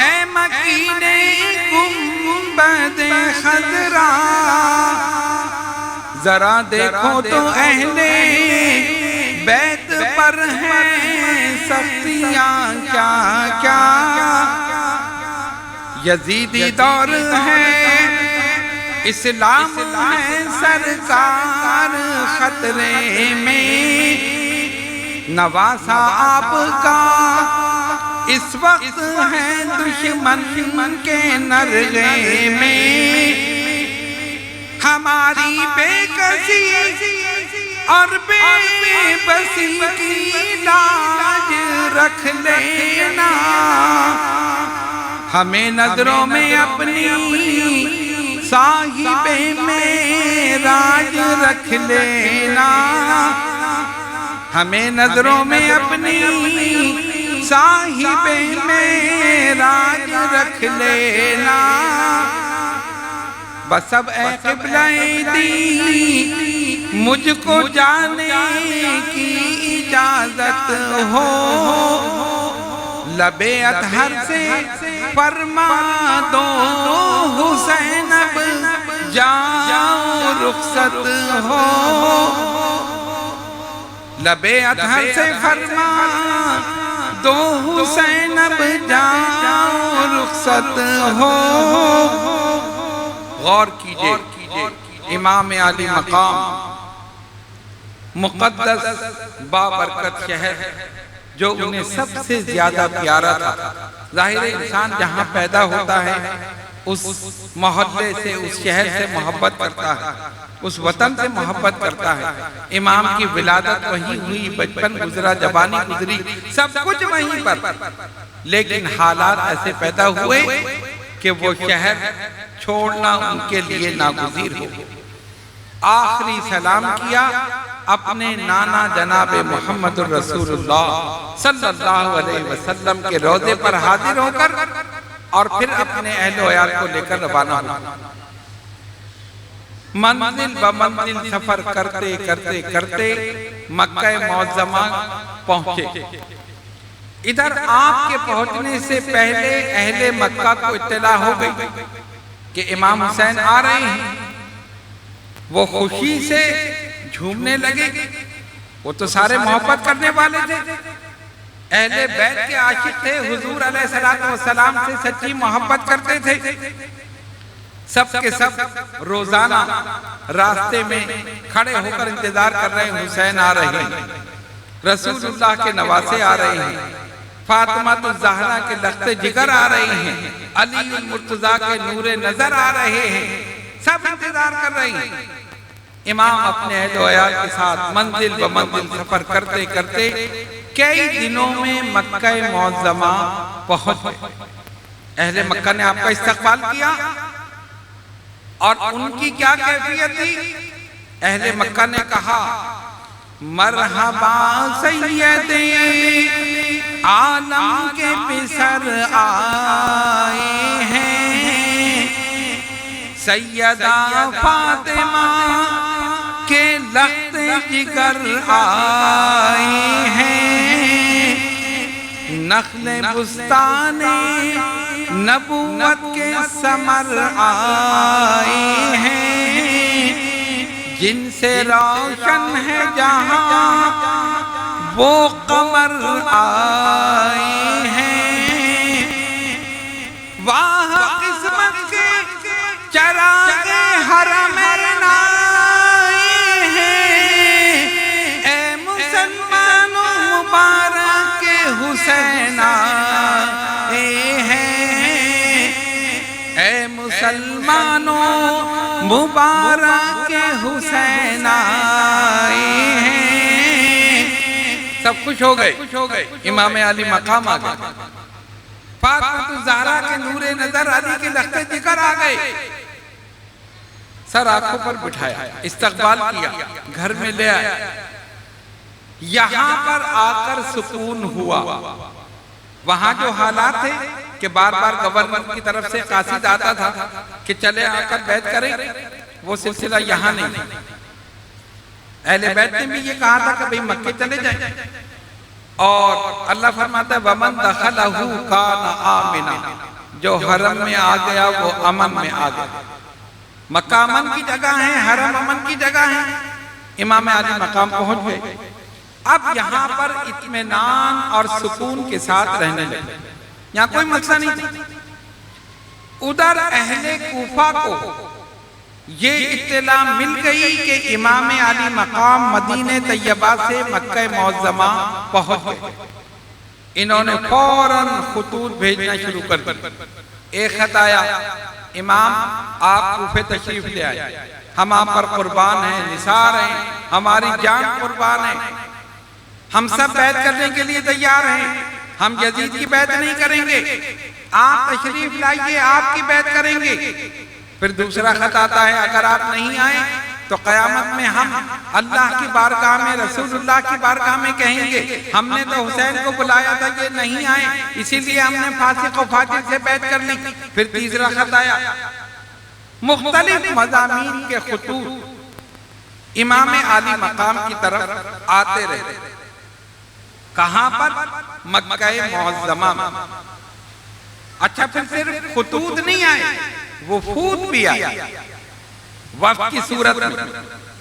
ऐ मकीने गुंबद खजरा, जरा देखो तो अहले बैत पर हैं सख्तियां क्या क्या। यजीदी दौर है, इस्लाम है सरकार खतरे में, नवासा आपका इस वक्त है दुश्मन के नरगे में। हमारी बेकसी और बेबसी की लाज रख लेना, हमें नजरों में अपनी साहिबे में राज रख लेना, हमें नजरों में अपनी साहिबे में राज रख लेना। बस अब ऐ क़िबला-ए दी मुझको जाने की इजाजत हो, लबे अतहर से फरमा दो हुसैन अब जाओ रुखसत हो, लबे अतहर से फरमा दो हुसैन अब जाओ रुखसत हो। गौर कीजिए, इमाम आली मकाम मुक़द्दस बाबरकत शहर जो उन्हें सबसे ज्यादा प्यारा था। जाहिर है इंसान जहाँ पैदा होता है उस मोहल्ले से, उस शहर से मोहब्बत करता है, उस वतन से मोहब्बत करता है। इमाम की विलादत वहीं हुई, बचपन गुजरा, जवानी गुजरी, सब कुछ वहीं पर, लेकिन हालात ऐसे पैदा हुए कि वो शहर छोड़ना उनके लिए नागुज़ीर हो। आखिरी सलाम किया अपने नाना जनाबे मोहम्मद रसूलुल्लाह सल्लल्लाहु अलैहि वसल्लम के रोज़े पर हाजिर होकर और फिर अपने अहले वयाल को लेकर रवाना हुआ। मंजिल ब मंजिल सफर करते करते करते मक्का मुअज़्ज़मा पहुंचे। इधर आपके पहुंचने से पहले अहले मक्का को इत्तला हो गई कि इमाम हुसैन आ रहे हैं। वो खुशी से झूमने लगे। वो तो सारे मोहब्बत करने वाले थे, अहले बैत के आशिक थे, हुजूर अलैहिस्सलातु वस्सलाम से सच्ची मोहब्बत करते थे। सब के सब रोजाना रास्ते में खड़े होकर इंतजार कर रहे हैं, हुसैन आ रहे हैं, रसूलुल्लाह के नवासे आ रहे हैं। फातिमा तो ज़हरा के लख्ते जिगर आ रहे हैं, अली मुर्तज़ा के नूरे नजर आ रहे हैं, सब इंतजार कर रहे हैं। इमाम अपने अहल वयाल के साथ मंजिल ब मंजिल सफर करते करते कई दिनों में मक्का मुअज़्ज़मा पहुंच गए। अहले मक्का ने आपका इस्तकबाल किया और उनकी क्या कैफियत थी? अहले मक्का ने कहा, मरहबा सैयदे आलम के पिसर आए हैं, सैयदा फातिमा के लख्ते जिगर आए हैं, नखले बुस्ताने नबूवत के समर आए हैं, जिनसे रोशन है जहां वो कमर आए हैं, वाह किस्मत के चरागे हरम आए हैं, ए मुसलमानों मुबारक के हुसैन आए हैं, ए मुसलमानों मुबारक के हुसैन आए हैं। सब खुश हो गए। इमाम अली मकाम आ गए। फातिमा ज़हरा के नूरे नजर अली के लख्ते जिगर आ गए। सर आंखों पर बिठाया, इस्तकबाल किया, घर में ले आया। यहां पर आकर सुकून हुआ। वहां जो हालात थे कि बार बार गवर्नर की तरफ से कासिद आता था कि चले आकर बैत करें, वो सिलसिला यहाँ नहीं। अहले बैत ने भी ये कहा था कि भाई मक्के चले जाएं, और अल्लाह फरमाता है वमन दखलहु कान आमिना, जो हरम में आ गया वो अमन में आ गया। मक्का अमन की जगह है, हरम अमन की जगह है। इमाम अली मकाम पहुंच गए। अब यहाँ पर इत्मीनान और सुकून के साथ रहने लगे। यहाँ कोई मसला नहीं था। उधर अहले कूफा को ये इत्तला मिल गई कि इमाम अली मकाम मदीने तैयबा से मक्का मुअज़्ज़मा पहुंच गए। इन्होंने फौरन खुतूत भेजना शुरू कर दिया। एक खत आया, इमाम आप कूफे तशरीफ ले आए, हम आप पर कुर्बान हैं, निसार हैं, हमारी जान कुर्बान है, हम सब बैत करने के लिए तैयार हैं, हम यजीद की बैत नहीं करेंगे, आप तशरीफ लाइए, आपकी बैत करेंगे। फिर दूसरा खत आता है, अगर आप नहीं आए तो कयामत में हम अल्लाह की बारगाह में, रसूलुल्लाह की बारगाह में कहेंगे हमने तो हुसैन को बुलाया था, ये नहीं आए, इसीलिए हमने फासिक और फाजिर से बैत कर ली। फिर तीसरा खत आया। मुख्तलिफ मज़ामीन के खुतूत इमाम अली मकाम की तरफ आते रहे। कहां पर? मक्का मुअज़्ज़मा में। अच्छा, फिर सिर्फ खुतूत नहीं आए, वफूद भी आए वफ़द की सूरत में।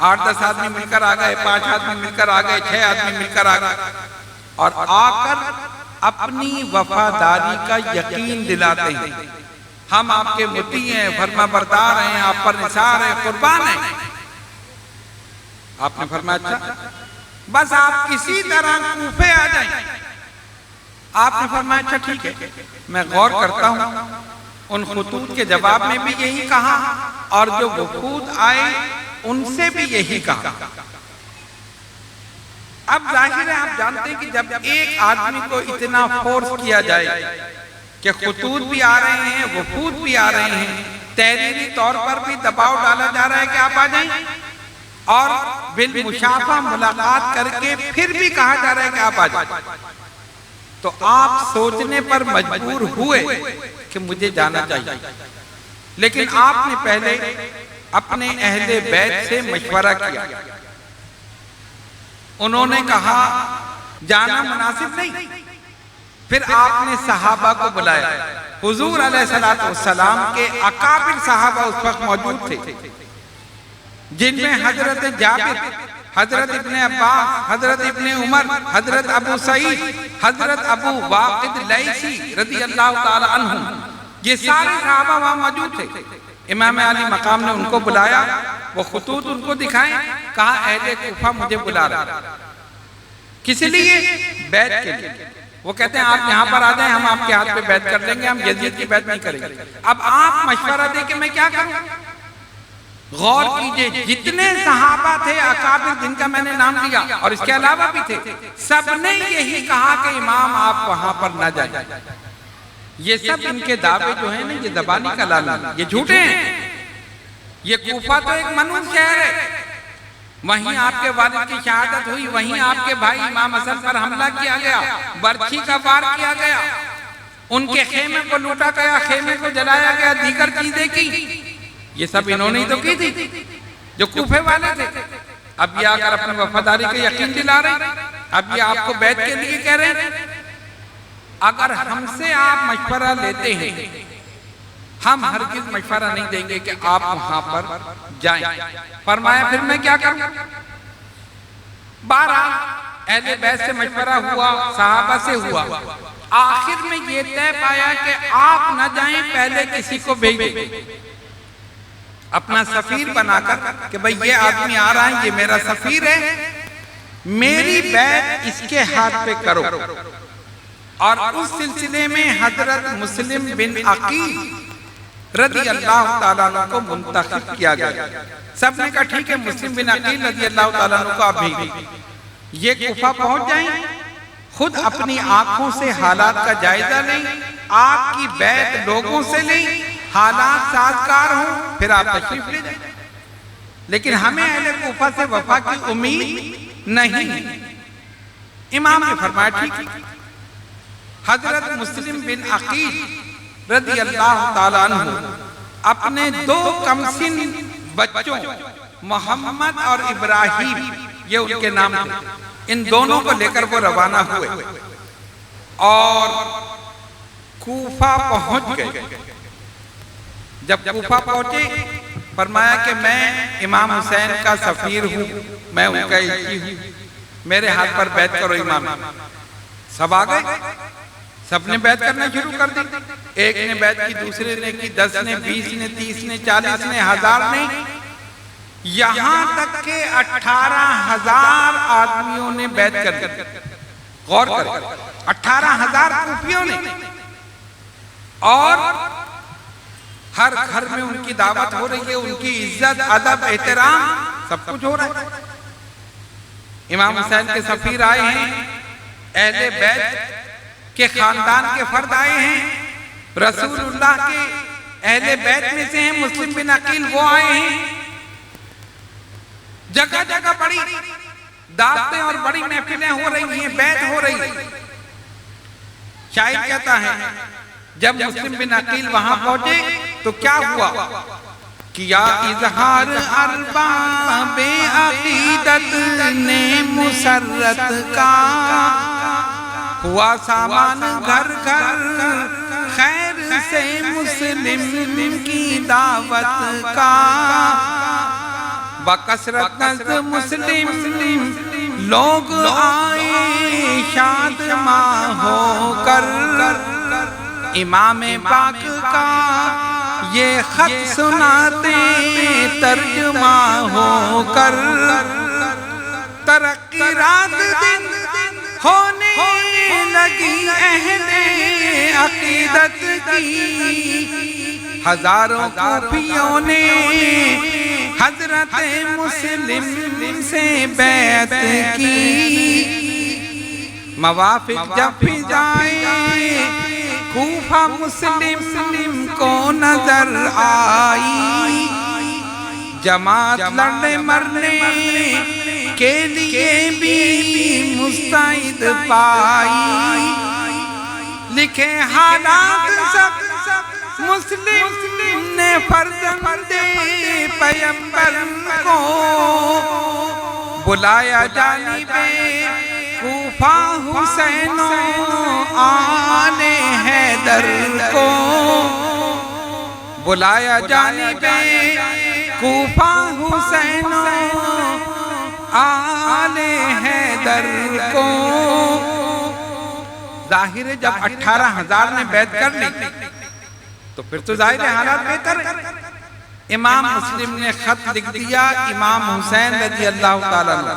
8-10 आदमी मिलकर आ गए, 5 आदमी मिलकर आ गए, 6 आदमी मिलकर आ गए, और आकर अपनी वफादारी का यकीन दिलाते हैं। हम आपके मुती हैं, फरमा बरदार हैं, आप पर निसार हैं, कुर्बान हैं। आपने फरमाया अच्छा, बस आप किसी तरह कूफे आ जाएं। आपने फरमाया अच्छा ठीक है, मैं गौर करता हूं। उन खुतूत के जवाब में भी यही कहा, और जो वफूद आए उनसे भी यही कहा। अब जाहिर है आप जानते हैं कि जब एक आदमी को इतना फोर्स किया जाए कि खुतूत भी आ रहे हैं, वफूद भी आ रहे हैं, तहरीरी तौर पर भी दबाव डाला जा रहा है कि आप आ जाएं, और बिल मुशाफा मुलाकात करके फिर भी कहा जा रहा है कि आप आ जाएं, तो आप सोचने पर मजबूर हुए कि मुझे जाना चाहिए। लेकिन आपने पहले अपने अहले बैत से मशवरा किया। उन्होंने कहा जाना मुनासिब नहीं। फिर आपने सहाबा को बुलाया। हुजूर अलैहिस्सलातु वस्सलाम के अकाबिर सहाबा उस वक्त मौजूद थे, जिनमें हजरत जाबिर, हजरत इब्ने अब्बास, हजरत इब्ने उमर, हजरत अबू सईद, हजरत अबू वाक़िद लैसी रज़ियल्लाहु ताला अन्हु, ये सारे सहाबा वहां मौजूद थे। इमाम अली मकाम ने उनको बुलाया, वो खुतूत उनको दिखाए, कहा अहले कूफा मुझे बुला रहा। किस लिए? बैत के लिए। वो कहते हैं आप यहाँ पर आ जाएं, हम आपके हाथ पे बैत कर देंगे, हम यजीद की बैत नहीं करेंगे। अब आप मशवरा दे के मैं क्या करूं? गौर कीजिए, जितने सहाबा थे अकाबिर जिनका मैंने नाम लिया और इसके अलावा भी थे, सबने यही कहा कि इमाम आप वहां पर न जाए। ये सब इनके दावे जो है ना, ये ज़बानी कलाम, ये झूठे हैं। ये कूफा तो एक मनूर शहर है, वहीं आपके वालिद की शहादत हुई, वहीं आपके भाई इमाम हसन पर हमला किया गया, बर्छी का वार किया गया, उनके खेमे को लूटा गया, खेमे को जलाया गया, दीगर चीजें की। ये सब इन्होंने ही तो की थी जो कूफे वाले थे। अब ये आकर अपनी वफादारी का यकीन दिला रहे, अब ये आपको बैत के लिए कह रहे हैं। अगर हमसे आप मशवरा लेते हैं, हम हरगिज़ मशवरा नहीं देंगे कि आप वहां पर जाएं। फरमाया फिर मैं क्या करूं? 12 अहले बैत से मशवरा हुआ, सहाबा से हुआ, आखिर में ये तय पाया कि आप न जाएं, पहले किसी को भेजें अपना सफीर बनाकर कि भाई ये आदमी आ रहा है, ये मेरा सफीर है, मेरी बैत इसके हाथ पे करो। और उस सिलसिले में हजरत मुस्लिम बिन अकील रज़ी अल्लाह ताला अन्हु को मुंतखब किया गया। सबने कहा ठीक है, मुस्लिम बिन अकील रज़ी अल्लाह ताला अन्हु को आप भेजिए, ये कूफा पहुंच जाएं, खुद अपनी आंखों से हालात का जायजा लें, आपकी बैत लोगों से लें, हालात साजगार हों, फिर आप तशरीफ ले जाएं। लेकिन हमें अहले कूफा से वफा की उम्मीद नहीं। इमाम ने फरमाया ठीक है। हजरत मुस्लिम बिन अकील रज़ी अल्लाह ताला अन्हु अपने 2 कमसिन बच्चों मोहम्मद और इब्राहिम, ये उनके नाम थे, इन दोनों को लेकर वो रवाना हुए और कूफा पहुंच गए। जब कूफा पहुंचे, फरमाया कि मैं इमाम हुसैन का सफीर हूँ, मैं उनका इल्ची हूँ, मेरे हाथ पर बैत करो इमाम। सब आ गए, सबने बैत करना शुरू कर दी। एक ने बैत की, दूसरे ने की, 10 ने, 20 ने, 30 ने, 40 ने, 1000 ने, यहां तक के 18,000 आदमियों ने बैत कर दी। गौर करें, 18,000 कूफियों ने। और हर घर में उनकी दावत हो रही है, उनकी इज्जत, अदब, एहतराम सब कुछ हो रहा है। इमाम हुसैन के सफीर आए हैं, अहले बैत के खानदान के फर्द आए हैं, रसूलुल्लाह के अहले बैत में से हैं मुस्लिम बिन अकील, वो आए हैं। जगह जगह बड़ी दावतें और बड़ी महफिलें हो रही हैं, बैत हो रही है। शायद कहता है जब मुस्लिम बिन अकील वहां पहुंचे तो क्या हुआ? किया इजहार अरबाबे अकीदत ने मुसर्रत का, हुआ सामान घर घर खैर से मुस्लिम की दावत का। बकसरत नज़्द मुस्लिम लोग आए शादमा होकर, इमाम पाक का ये खत सुनाते तर्जुमा होकर। तरक्की रात दिन होने लगी अहले अकीदत की, हजारों कूफियों ने हजरत मुस्लिम से बैत की। मवाफिक जब भी जाए कूफा मुस्लिम को नजर आई, जमात लड़ने मरने के लिए भी मुस्तैद पाई। लिखे हालात सब मुस्लिम ने फर्जंदे पैगंबर को, बुलाया जानिबे कूफा हुसैनो आले हैदर को, बुलाया जानिबे कूफा हुसैनो आले हैदर को। जाहिर है जब 18,000 ने बैत कर ली तो फिर तो जाहिर है हालात बेहतर है। इमाम मुस्लिम ने खत लिख दिया, इमाम हुसैन रज़ी अल्लाह ताला अन्हु,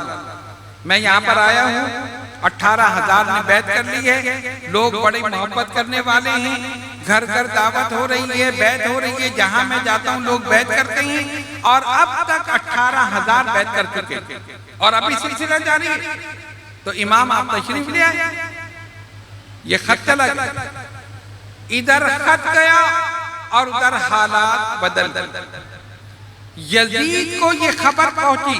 मैं यहाँ पर आया हूँ 18,000 ने बैत कर ली है। लोग बड़े मोहब्बत करने वाले हैं, घर घर दावत हो रही है, बैत हो रही है, जहां मैं जाता हूं लोग बैत करते हैं और अब तक 18,000 बैत कर चुके और अभी सिलसिला जारी है। तो इमाम आप तशरीफ ले आए, ये खत चला गया, इधर खत गया और उधर हालात बदल गए। यजीद को ये खबर पहुंची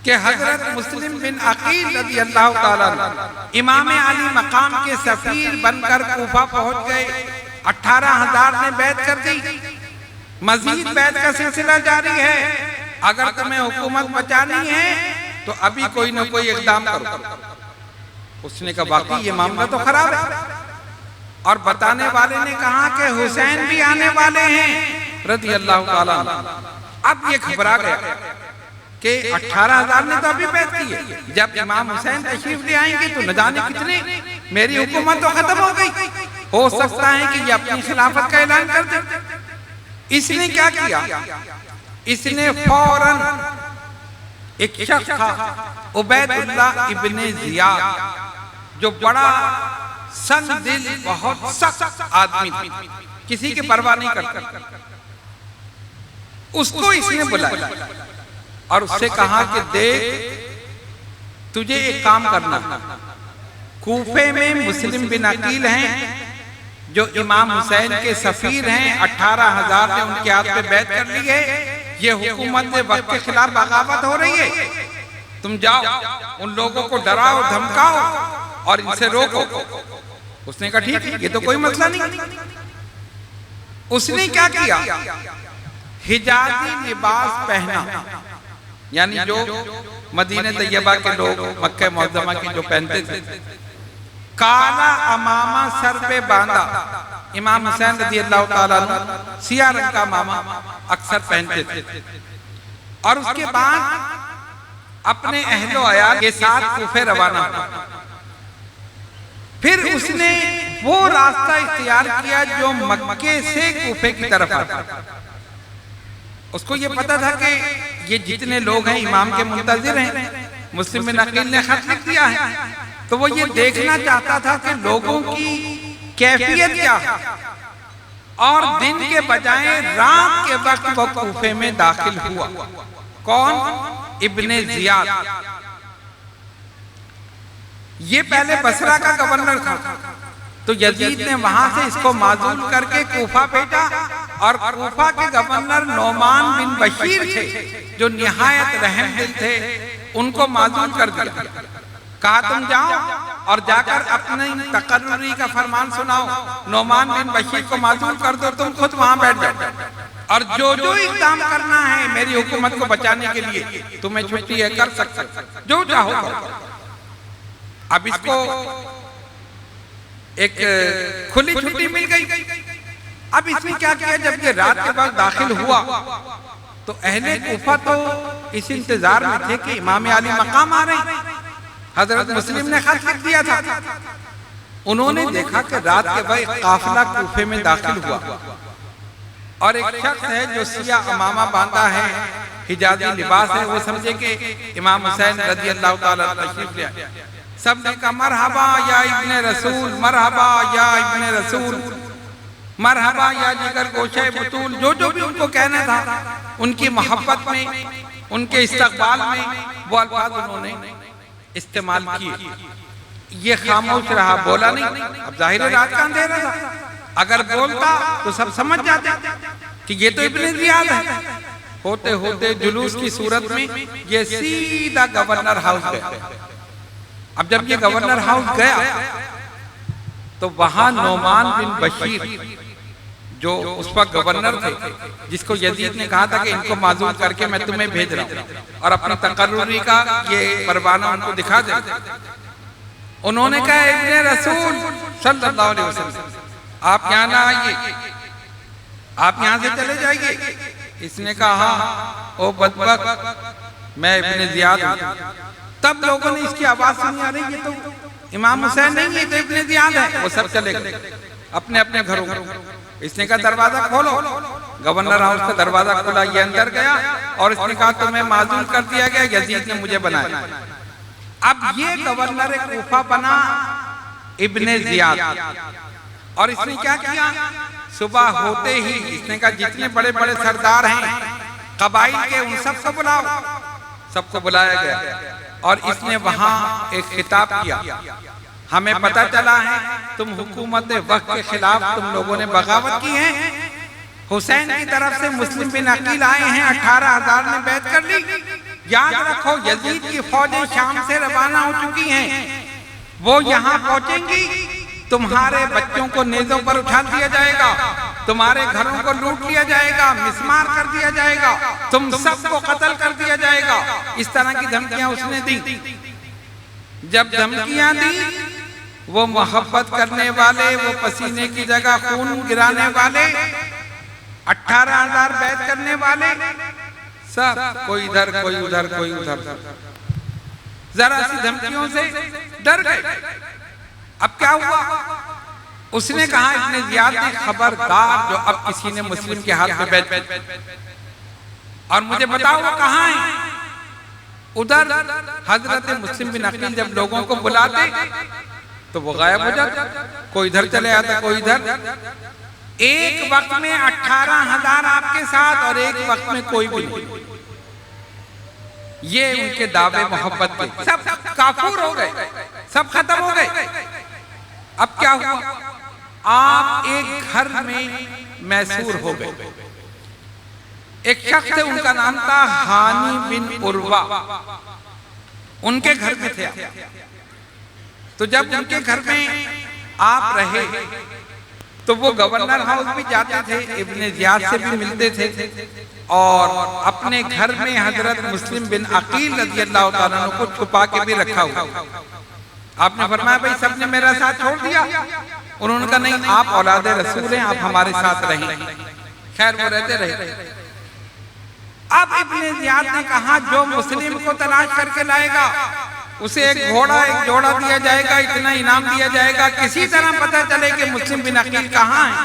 कि हजरत मुस्लिम बिन अकील रज़ी अल्लाह ताला इमाम अली मकाम के सफीर बनकर कूफा पहुंच गए। 18,000 ने बैत कर दी, मजीद बैत का सिलसिला जारी है। अगर तुम्हें हुकूमत बचानी है तो अभी कोई न कोई इक़दाम करो। उसने कहा वाकई ये मामला तो खराब है। और बताने वाले ने कहा कि हुसैन भी आने वाले हैं रज़ी अल्लाह ताला। अब ये घबरा गया कि 18,000 ने तो अभी बैत की है, जब इमाम हुसैन तशरीफ ले आएंगे तो न जाने कितने, मेरी हुकूमत तो खत्म हो गई, हो सकता है कि ये अपनी खिलाफत का ऐलान कर दे। इसने क्या किया, इसने फौरन एक शख्स था उबैदुल्लाह इब्ने जियाद जो बड़ा संग दिल बहुत सख्त आदमी था, किसी की परवाह नहीं करता, उसको इसने बुलाया और उससे कहा कि देख तुझे एक काम करना, कूफे में मुस्लिम बिन अकील हैं जो इमाम हुसैन के सफीर हैं, 18,000 ने उनके हाथ पे बैत कर ली है, ये हुकूमत के वक्त के खिलाफ बगावत हो रही है, तुम जाओ उन लोगों को डराओ धमकाओ और इनसे रोको। उसने कहा ठीक है, ये तो कोई मसला नहीं। उसने क्या किया, हिजाजी लिबास पहना, यानी जो मदीने तैयबा के लोग मक्के मुअज़्ज़मा की जो पहनते थे, काला अमामा सर पे बांधा। इमाम हुसैन रज़ी अल्लाह ताला अन्हु सिया रंग का अमामा अक्सर पहनते थे और उसके बाद अपने अहलो अयाल के साथ कूफे रवाना। फिर उसने वो रास्ता इख्तियार किया जो मक्के से कूफे की तरफ आता। उसको ये पता था कि ये जितने लोग हैं इमाम के मुंतजिर हैं, मुस्लिम बिन अकील ने खत लिख दिया है, तो वो ये देखना चाहता था कि लोगों की कैफियत क्या है। और दिन के बजाय रात के वक्त वो कूफे में दाखिल हुआ। कौन? इब्ने जियाद। ये पहले बसरा का गवर्नर था, तो यजीद ने वहां से इसको माजूल करके कूफा भेजा और कूफा के गवर्नर नोमान बिन बशीर थे जो निहायत रहमदिल थे, उनको माजूल कर दिया। कहा तुम जाओ और जाकर अपनी तकर्रुरी का फरमान सुनाओ, नोमान बिन बशीर को माजूल कर दो, तुम खुद वहां बैठ जाओ और जो जो इक़दाम करना है मेरी हुकूमत को बचाने के लिए तुम्हें छुट्टी है, कर सकते, जो चाहो करो। अब इसको एक खुली छुट्टी मिल गई। अब इसने क्या किया, जब ये रात के वक्त दाखिल हुआ तो अहले कूफा तो इस इंतजार में थे कि इमाम अली मकाम आ रहे। हजरत मुस्लिम ने खत लिख दिया था। उन्होंने देखा कि रात के वक्त काफिला कूफे में दाखिल हुआ और एक शख्स है जो सिया अमामा बांधा है, हिजाजी लिबास है, वो समझे कि इमाम हुसैन रज़ी अल्लाह ताला तशरीफ ले आए। सबने कहा मरहबा या इब्ने रसूल, मरहबा या इब्ने रसूल, मरहबा या जिगर गोशे बतूल, जो जो भी उनको कहना था उनकी मोहब्बत में, उनके इस्तकबाल में वो अल्फाज उन्होंने इस्तेमाल किए। ये खामोश रहा, बोला नहीं। अब जाहिर है रात का अंधेरा था, अगर बोलता तो सब समझ जाते कि ये तो इब्ने जियाद है। होते होते जुलूस की सूरत में ये सीधा गवर्नर हाउस गया। अब जब ये गवर्नर हाउस गया तो वहां नोमान बिन बशीर जो उस वक्त गवर्नर थे, जिसको यजीद ने कहा था कि इनको माजूल करके मैं तुम्हें भेज रहा हूं और अपनी तकर्रुरी का ये परवाना उनको दिखा दे। उन्होंने कहा इब्ने रसूल सल्लल्लाहु अलैहि वसल्लम आप यहाँ ना आइए, आप यहाँ से चले जाइए। इसने कहा ओ बदबख्त मैं इब्ने जियाद हूं। तब लोगों ने इसकी आवाज सुनी, आ रही ये तो इमाम हुसैन नहीं, ये तो इब्ने जियाद है। वो सब चले गए अपने अपने घरों में। इसने कहा दरवाजा खोलो। गवर्नर हाउस का दरवाजा खोला, ये अंदर गया और इसने कहा तुम्हें माजूल कर दिया गया, यजीद ने मुझे बनाया। अब ये गवर्नर कूफा बना इब्ने जियाद, और इसने क्या किया, सुबह होते ही इसने कहा जितने बड़े बड़े सरदार हैं कबाइल के उन सबको बुलाओ। सबको बुलाया गया और इसने वहां एक खिताब किया, हमें पता चला है तुम हुकूमत वक्त के खिलाफ तुम लोगों ने बगावत की है, हुसैन की तरफ से मुस्लिम बिन अकील आए हैं, 18,000 ने बैत कर ली। याद रखो यजीद की फौजें शाम से रवाना हो चुकी हैं, वो यहाँ पहुंचेंगी, तुम्हारे बच्चों को नेज़ों पर उठा दिया जाएगा, तुम्हारे घरों को लूट लिया जाएगा, मिसमार कर दिया जाएगा, तुम सबको कत्ल कर दिया जाएगा। इस तरह की धमकियां उसने दी। जब धमकियां दी, वो मोहब्बत करने वाले, वो पसीने की जगह खून गिराने वाले, 18,000 बैत करने वाले, सब कोई इधर कोई उधर कोई उधर, जरा सी धमकियों से डर गए। अब क्या हुआ, उसने कहा इब्ने जियाद ने, खबरदार जो अब किसी ने मुस्लिम के हाथ में बैत, और मुझे बताओ वो कहाँ है। उधर हजरत मुस्लिम बिन अकील जब लोगों को बुलाते तो वो गायब हो जाता, कोई इधर चले आता कोई इधर। एक वक्त में 18,000 आपके साथ और एक वक्त में कोई भी नहीं। ये उनके दावे मोहब्बत के सब काफूर हो गए, सब खत्म हो गए। अब क्या हुआ, आप एक घर में मैसूर हो गए। एक शख्स थे, उनका नाम था हानी बिन उर्वा, उनके घर में थे। तो जब उनके घर में आप रहे तो वो गवर्नर हाउस भी जाते थे, इब्ने जियाद से भी मिलते थे, और अपने घर में हजरत मुस्लिम बिन अकील रज़ी अल्लाह तआला अन्हु को छुपा के भी रखा हुआ। आपने फरमाया भाई सबने मेरा साथ छोड़ दिया, उन्होंने कहा नहीं, आप औलादे रसूल हैं, आप हमारे साथ रहें। खैर वो रहते रहे। अब इब्ने जियाद ने कहा जो मुस्लिम को तलाश करके लाएगा उसे एक घोड़ा एक जोड़ा दिया जाएगा, इतना इनाम दिया जाएगा, किसी तरह पता चले कि मुस्लिम बिन अकील कहाँ है।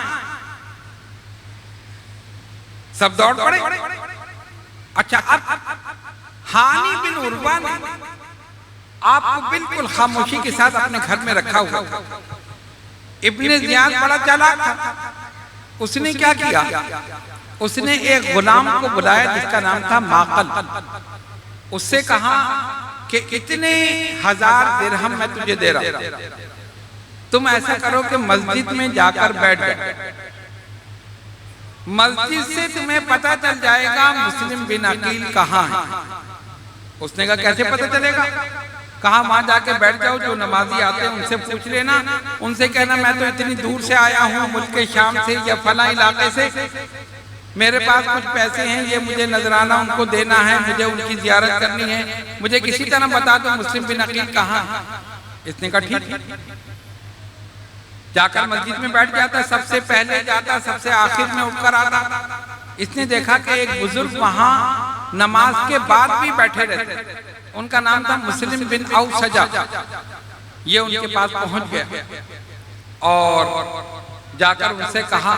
सब दौड़ पड़े। अच्छा, अब हानी बिन उर्वा ने आपको बिल्कुल खामोशी के साथ अपने घर में रखा हुआ। इब्ने जियाद बड़ा चालाक था, उसने क्या किया, उसने एक गुलाम को बुलाया जिसका नाम था माकल। उससे कहा कि इतने 1000 दिरहम मैं तुझे दे रहा हूं, तुम ऐसा करो कि मस्जिद में जाकर बैठ जाओ, मस्जिद से तुम्हें पता चल जाएगा मुस्लिम बिन अकील कहाँ है। उसने कहा कैसे पता चलेगा, कहा वहां जाके बैठ जाओ, जो नमाजी आते हैं उनसे पूछ लेना, उनसे कहना मैं तो इतनी दूर से आया हूँ मुल्क शाम से या फला इलाके से, मेरे पास कुछ पैसे हैं, ये मुझे नजराना उनको देना है, मुझे उनकी जियारत करनी है, मुझे किसी तरह बता दो मुस्लिम बिन अकील कहाँ है। इसने कहा ठीक। जाकर मस्जिद में बैठ जाता, सबसे पहले जाता, सबसे आखिर में उठकर आता। इसने देखा कि एक बुजुर्ग वहां नमाज के बाद भी बैठे रहते, उनका नाम था मुस्लिम बिन औसजा। ये उनके पास पहुंच गया और जाकर उनसे कहा,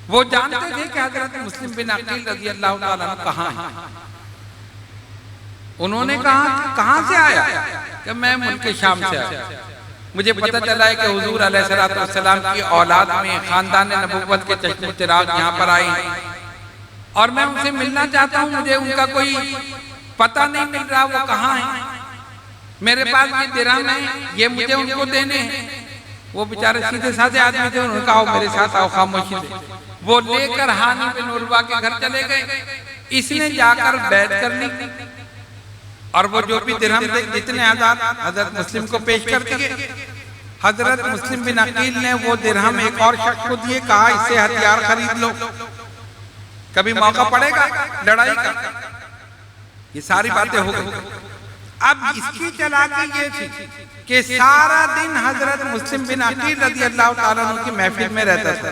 वो जानते थे कि हजरत मुस्लिम बिन अकील रज़ी अल्लाह तआला अन्हु कहाँ है। उन्होंने कहा कहाँ से आया, कि मैं मुल्क शाम से आया, मुझे पता चला है कि हुजूर अलैहिस्सलातु वस्सलाम की औलाद में खानदान नबुव्वत के चश्मे चिराग यहाँ पर आए और मैं उनसे मिलना चाहता हूँ, मुझे उनका कोई पता नहीं मिल रहा, वो कहाँ है। मेरे पास ये दिरहम है, ये मुझे उनको देने हैं। वो बेचारे सीधे साधे आदमी थे, उन्होंने कहा मेरे साथ आओ खामोशी से। वो लेकर हानी बिन उर्वा के घर चले गए। इसने जाकर बैत कर ली और वो जो भी दिरहम थे जितने आजाद हजरत मुस्लिम को पेश कर दिए। हजरत मुस्लिम बिन अकील ने वो दिरहम एक और शख्स को दिए, कहा इससे हथियार खरीद लो, कभी मौका पड़ेगा लड़ाई का। ये सारी बातें हो गई। अब इसकी चालाकी ये थी कि सारा दिन हजरत मुस्लिम बिन अकील रज़ी अल्लाह तआला अन्हु की महफिल में रहता था,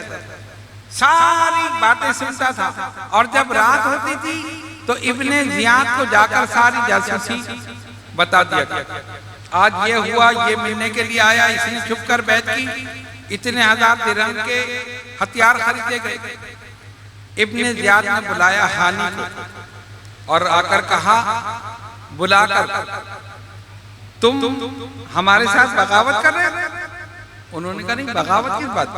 सारी बातें सुनता था, और जब रात होती थी तो इब्ने जियाद को जाकर सारी जासूसी बता दिया गया। आज ये हुआ, ये मिलने के लिए आया, इसने छुप कर बैत की, इतने 1000 दिरहम के हथियार खरीदे गए। इब्ने जियाद ने बुलाया हानी को और आकर कहा, बुलाकर तुम हमारे साथ बगावत कर रहे हो? उन्होंने कहा नहीं, बगावत किस बात,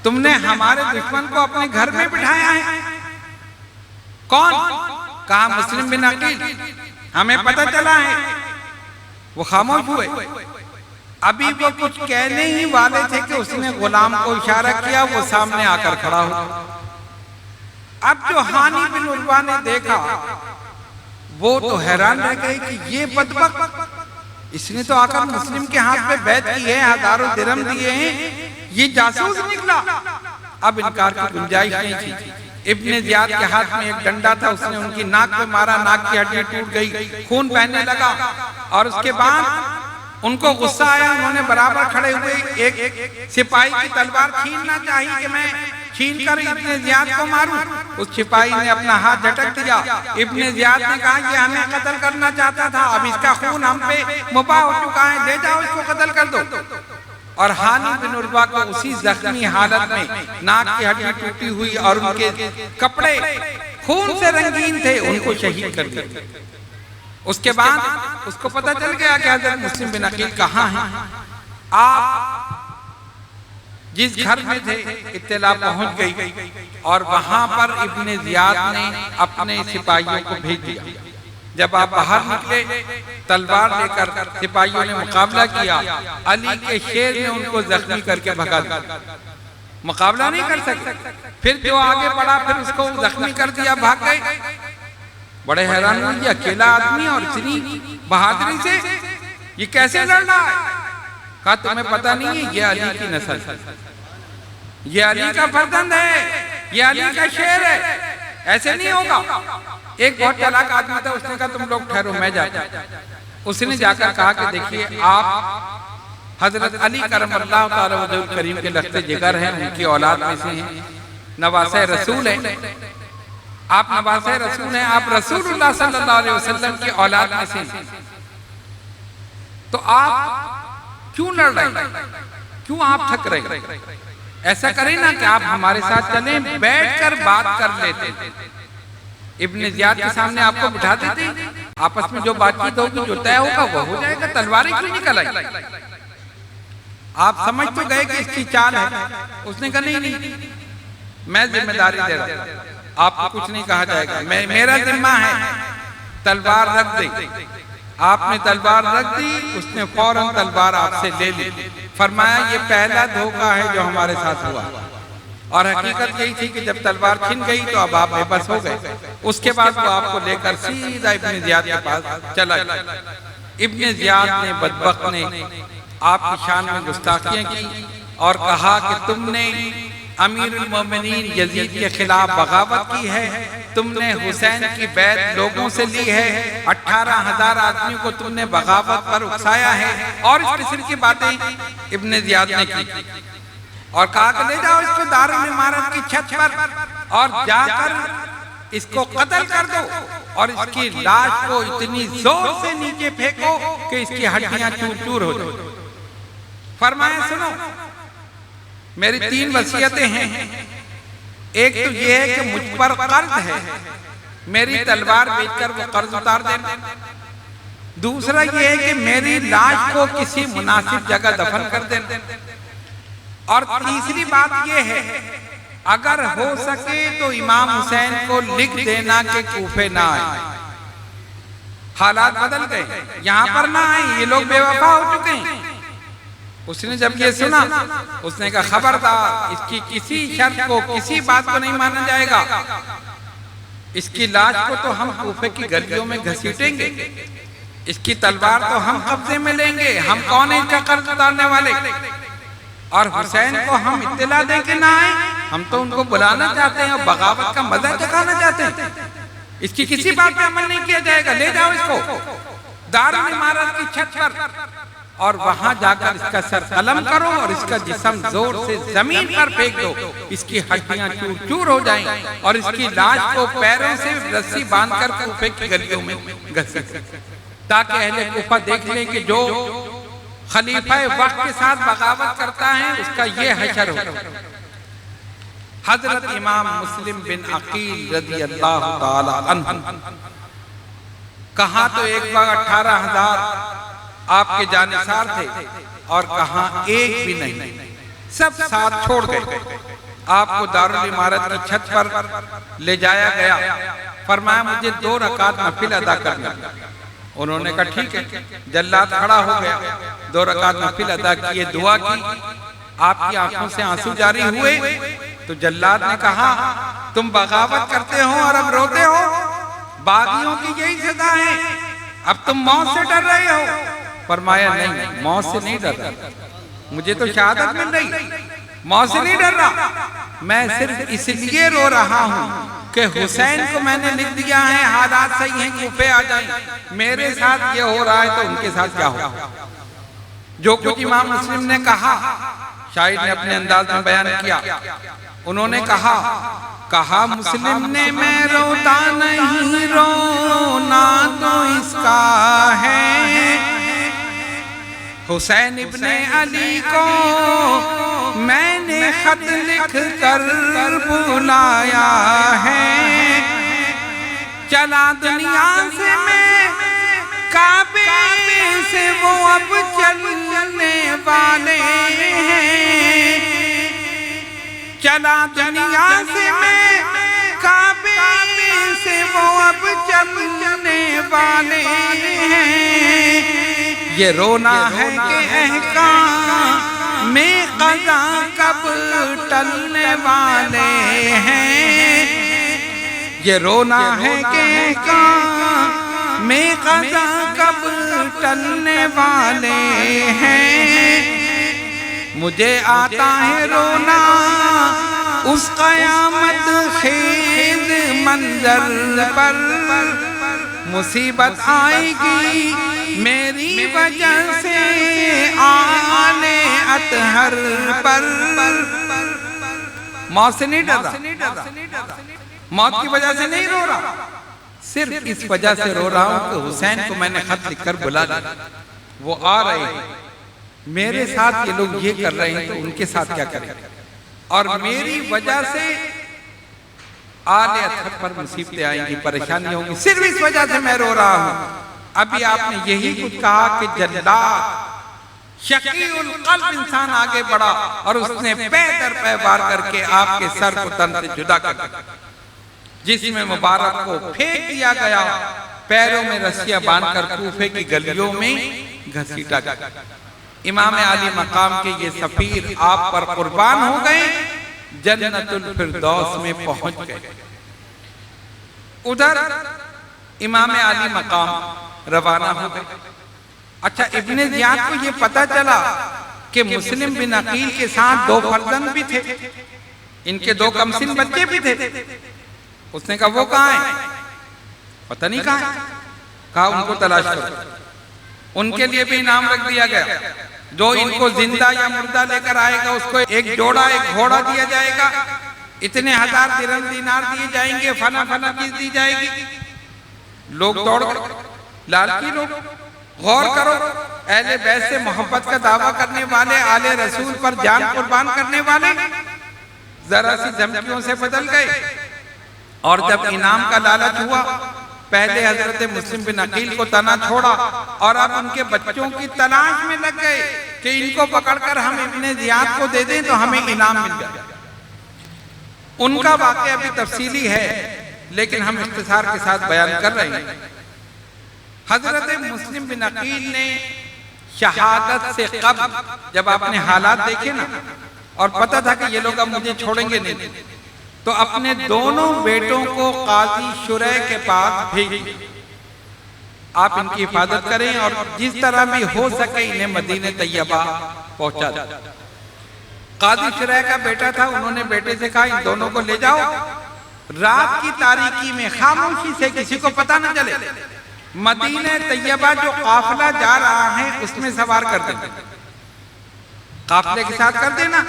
तुमने हमारे दुश्मन को अपने घर में बिठाया है। कौन? कहा मुस्लिम बिन अकील, हमें पता चला है। वो खामोश हुए। अभी वो कुछ कहने ही वाले थे कि उसने गुलाम को इशारा किया, वो सामने आकर खड़ा हुआ। अब जो हानी बिन उर्वा ने देखा वो तो हैरान रह गए कि ये बदबख्त, इसने तो आकर मुस्लिम के हाथ में बैत की है, हजारों दिरहम दिए हैं, ये जासूस निकला। अब इनकार की गुंजाइश नहीं थी। इब्ने जियाद के हाथ में एक डंडा था, उसने उनकी नाक पे मारा, नाक की हड्डी टूट गई, खून बहने लगा। और उसके बाद उनको गुस्सा आया, उन्होंने बराबर खड़े हुए एक सिपाही की तलवार छीनना चाहिए कि मैं छीन कर इब्ने जियाद को मारूं। उस सिपाही ने अपना हाथ झटक दिया। इब्ने जियाद ने कहा कि हमें कत्ल करना चाहता था, अब इसका खून हम पे मुबा हो चुका है, ले जाओ इसको कत्ल कर दो। और हानी बिन उर्वा को उसी जख्मी हालत में, नाक की हड्डी टूटी हुई और उनके कपड़े खून से रंगीन थे, उनको शहीद कर दिया। उसके बाद उसको पता चल गया कि हजरत मुस्लिम बिन अकील कहाँ हैं। आप जिस घर में थे इत्तला पहुंच गई और वहां पर इब्ने जियाद ने अपने सिपाहियों को भेज दिया। जब आप बाहर निकले तलवार लेकर, सिपाहियों ने मुकाबला किया, अली के शेर ने उनको जख्मी करके भगा दिया। मुकाबला नहीं कर सकते। फिर जो आगे बढ़ा फिर उसको जख्मी कर दिया, भाग गए। बड़े हैरान हुए, ये अकेला आदमी और इतनी बहादुरी से ये कैसे लड़ रहा है। कहा तुम्हें पता नहीं है, ये अली की नस्ल है, ये अली का फर्जंद है, ये अली का शेर है, ऐसे नहीं होगा। एक बहुत चालाक आदमी था, उसने कहा तुम लोग ठहरो मैं जाता। उसने जाकर कहा कि देखिए आप हजरत अली करमल्लाहु ताला वजहुल करीम के लख्ते जिगर हैं, उनकी औलाद में से हैं, नवासे रसूल हैं, आप नवासे रसूल हैं, आप रसूलुल्लाह सल्लल्लाहु अलैहि वसल्लम की औलाद में से हैं, तो आप क्यों लड़ रहे हैं, क्यों आप थक रहे? ऐसा करें ना कि आप हमारे साथ चलें, बैठकर बात कर लेते। इब्ने जियाद के सामने आपको बिठा देते, आपस में जो बातचीत होगी, जो तय होगा वो हो जाएगा। तलवारें क्यों निकल आई? आप समझ तो गए कि इसकी चाल है। उसने कहा नहीं, मैं जिम्मेदारी दे रहा हूं, आपको कुछ नहीं कहा जाएगा, मेरा जिम्मा है, तलवार रख दे। आपने तलवार रख दी, उसने फौरन तलवार आपसे ले ली। फरमाया ये पहला धोखा है जो हमारे साथ हुआ। और हकीकत यही थी कि जब तलवार छिन गई तो अब आप बेबस हो गए। उसके बाद वो आपको लेकर सीधा इब्ने जियाद के पास चला गया। इब्ने जियाद ने, बदबख्त ने, आपकी शान में गुस्ताखियां की और कहा कि तुमने अमीरुल मोमिनीन यजीद के खिलाफ बगावत की है, तुमने हुसैन की बैत लोगों से ली है, 18,000 आदमियों को तुमने बगावत पर उकसाया है। और इस किस्म की बातें इब्ने जियाद ने की और कहा कि ले जाओ इसको दारुल इमारत की छत पर और जाकर इसको कत्ल कर दो और इसकी लाश को इतनी जोर से नीचे फेंको कि इसकी हड्डियां चूर चूर हो जाए। फरमाया सुनो, मेरी 3 वसीयतें हैं। एक तो ये है कि मुझ पर कर्ज है, मेरी तलवार बेचकर वो कर्ज उतार देना। दूसरा ये है कि मेरी लाश को किसी मुनासिब जगह दफन कर देना। और तीसरी बात ये है, अगर हो सके तो इमाम हुसैन को लिख देना कि कूफे ना आए। हालात बदल गए, यहाँ पर ना आए, ये लोग बेवफा हो चुके हैं। उसने जब ये सुना उसने कहा खबरदार, इसकी किसी शर्त को, किसी बात को नहीं माना जाएगा। इसकी लाश को तो हम कूफे की गलियों में घसीटेंगे, इसकी तलवार तो हम कब्जे में लेंगे, हम कौन है इसका कर्ज उतारने वाले। और हुसैन को हम इत्तला दे के ना आए, हम तो उनको बुलाना चाहते हैं और बगावत का मजा चखाना चाहते हैं। इसकी किसी बात पे अमल नहीं किया जाएगा, ले जाओ इसको दारुल इमारत की छत पर और वहां जाकर इसका सर कलम करो और इसका जिस्म जोर से जमीन पर फेंक दो, इसकी हड्डियां चूर चूर हो जाएं और इसकी लाश को पैरों से रस्सी बांधकर कूफे की गलियों में घसीट, ताकि अहले कूफा देख लें कि जो खलीफा वक्त के साथ बगावत करता है उसका ये हशर हो। हजरत इमाम मुस्लिम बिन अकील रज़ियल्लाहु ताला अन्हु, कहा तो एक बार 18,000 आपके जानिसार थे और कहा एक भी नहीं, सब साथ छोड़ गए। आपको दारुल इमारत की छत पर ले जाया गया, फरमाया मुझे 2 रकात नफिल अदा करना। उन्होंने कहा ठीक है। जल्लाद खड़ा हो गया, 2 रकात नफिल अदा किए, दुआ की, आपकी आंखों से आंसू जारी हुए। तो जल्लाद ने कहा तुम बगावत करते हो और अब रोते हो, बागियों की यही सजा है, अब तुम मौत से डर रहे हो। फरमाया नहीं, मौत से नहीं डर रहा, मुझे तो शहादत मिल रही, मौत से नहीं डर रहा। मैं सिर्फ इसलिए रो रहा हूँ कि हुसैन को मैंने लिख दिया है, हालात सही हैं, कूफे आ जाएं, मेरे साथ ये हो रहा है तो उनके साथ क्या हो। जो कुछ इमाम मुस्लिम ने कहा, शायद ने अपने अंदाज में बयान किया। उन्होंने कहा मुस्लिम ने मैं रोता नहीं, रोना तो इसका है, हुसैन इब्ने अली को मैंने खत लिख कर बुलाया है। चला दुनिया से मैं काबे से वो अब चलने वाले हैं, चला दुनिया से मैं काबे से वो अब चलने वाले हैं। ये रोना है कि अहकाम में क़ज़ा कब टलने वाले हैं, ये रोना है कि अहकाम में क़ज़ा कब टलने वाले हैं। मुझे आता है रोना उस क़यामत खेज़ मंज़र पर, मुसीबत आएगी मेरी वजह से आले अतहर पर। मौत से नहीं डर रहा, मौत की वजह से नहीं रो रहा, सिर्फ इस वजह से रो रहा हूं कि हुसैन को मैंने खत लिखकर बुला लिया, वो आ रहे हैं, मेरे साथ ये लोग ये कर रहे हैं तो उनके साथ क्या करें, और मेरी वजह से आले अतहर पर मुसीबतें आएंगी, परेशानी होंगी, सिर्फ इस वजह से मैं रो रहा हूं। अभी आपने यही कुछ कहा कि जल्लाद शकीउल क़ल्ब इंसान आगे बढ़ा और उसने पैर दर पैर वार करके आपके सर को तन से जुदा कर दिया, जिसमें मुबारक को फेंक दिया गया, पैरों में रस्सियां बांधकर कूफे की गलियों में घसीटा गया। इमाम आली मकाम के ये सफीर आप पर कुर्बान हो गए, जन्नतुल फिरदौस में पहुंच गए। उधर इमाम आली मकाम रवाना हो गए। अच्छा, इब्ने ज़ियाद को ये पता चला कि मुस्लिम बिन अकील के साथ 2 फर्जंद भी थे, इनके 2 कमसिन बच्चे भी थे। उसने कहा वो कहाँ है, पता नहीं कहाँ है, कहा उनको तलाश करो। उनके लिए भी इनाम रख दिया गया, जो इनको जिंदा या मुर्दा लेकर आएगा उसको एक जोड़ा, एक घोड़ा दिया जाएगा, इतने 1000 दिरहम दीनार दिए जाएंगे, फला फला चीज दी जाएगी। लोग दौड़ गए, लालची लोग। गौर करो, अहले बैत से मोहब्बत का दावा करने वाले, आले रसूल पर जान कुर्बान करने वाले जरा सी धमकियों से बदल गए, और जब इनाम का लालच हुआ, पहले हजरत मुस्लिम बिन अकील को तना छोड़ा और अब उनके बच्चों की तलाश में लग गए कि इनको पकड़कर हम इब्ने ज़ियाद को दे दें तो हमें इनाम मिल जाए। उनका वाक़या भी तफसीली है, लेकिन हम इख्तिसार के साथ बयान कर रहे हैं। हजरत मुस्लिम बिन अकील ने शहादत से कब्ल, जब आपने हालात देखे ना और पता था कि ये लोग अब मुझे छोड़ेंगे नहीं, तो अपने दोनों बेटों को काजी शुरै के पास भेज, आप इनकी हिफाजत करें और जिस तरह भी हो सके इन्हें मदीने तैयबा पहुंचा दें। काजी शुरै का बेटा था, उन्होंने बेटे से कहा इन दोनों को ले जाओ, रात की तारीकी में खामोशी से, किसी को पता न चले, मदीने तैयबा जो काफिला जा रहा है उसमें सवार कर देना, काफिले के साथ कर देना।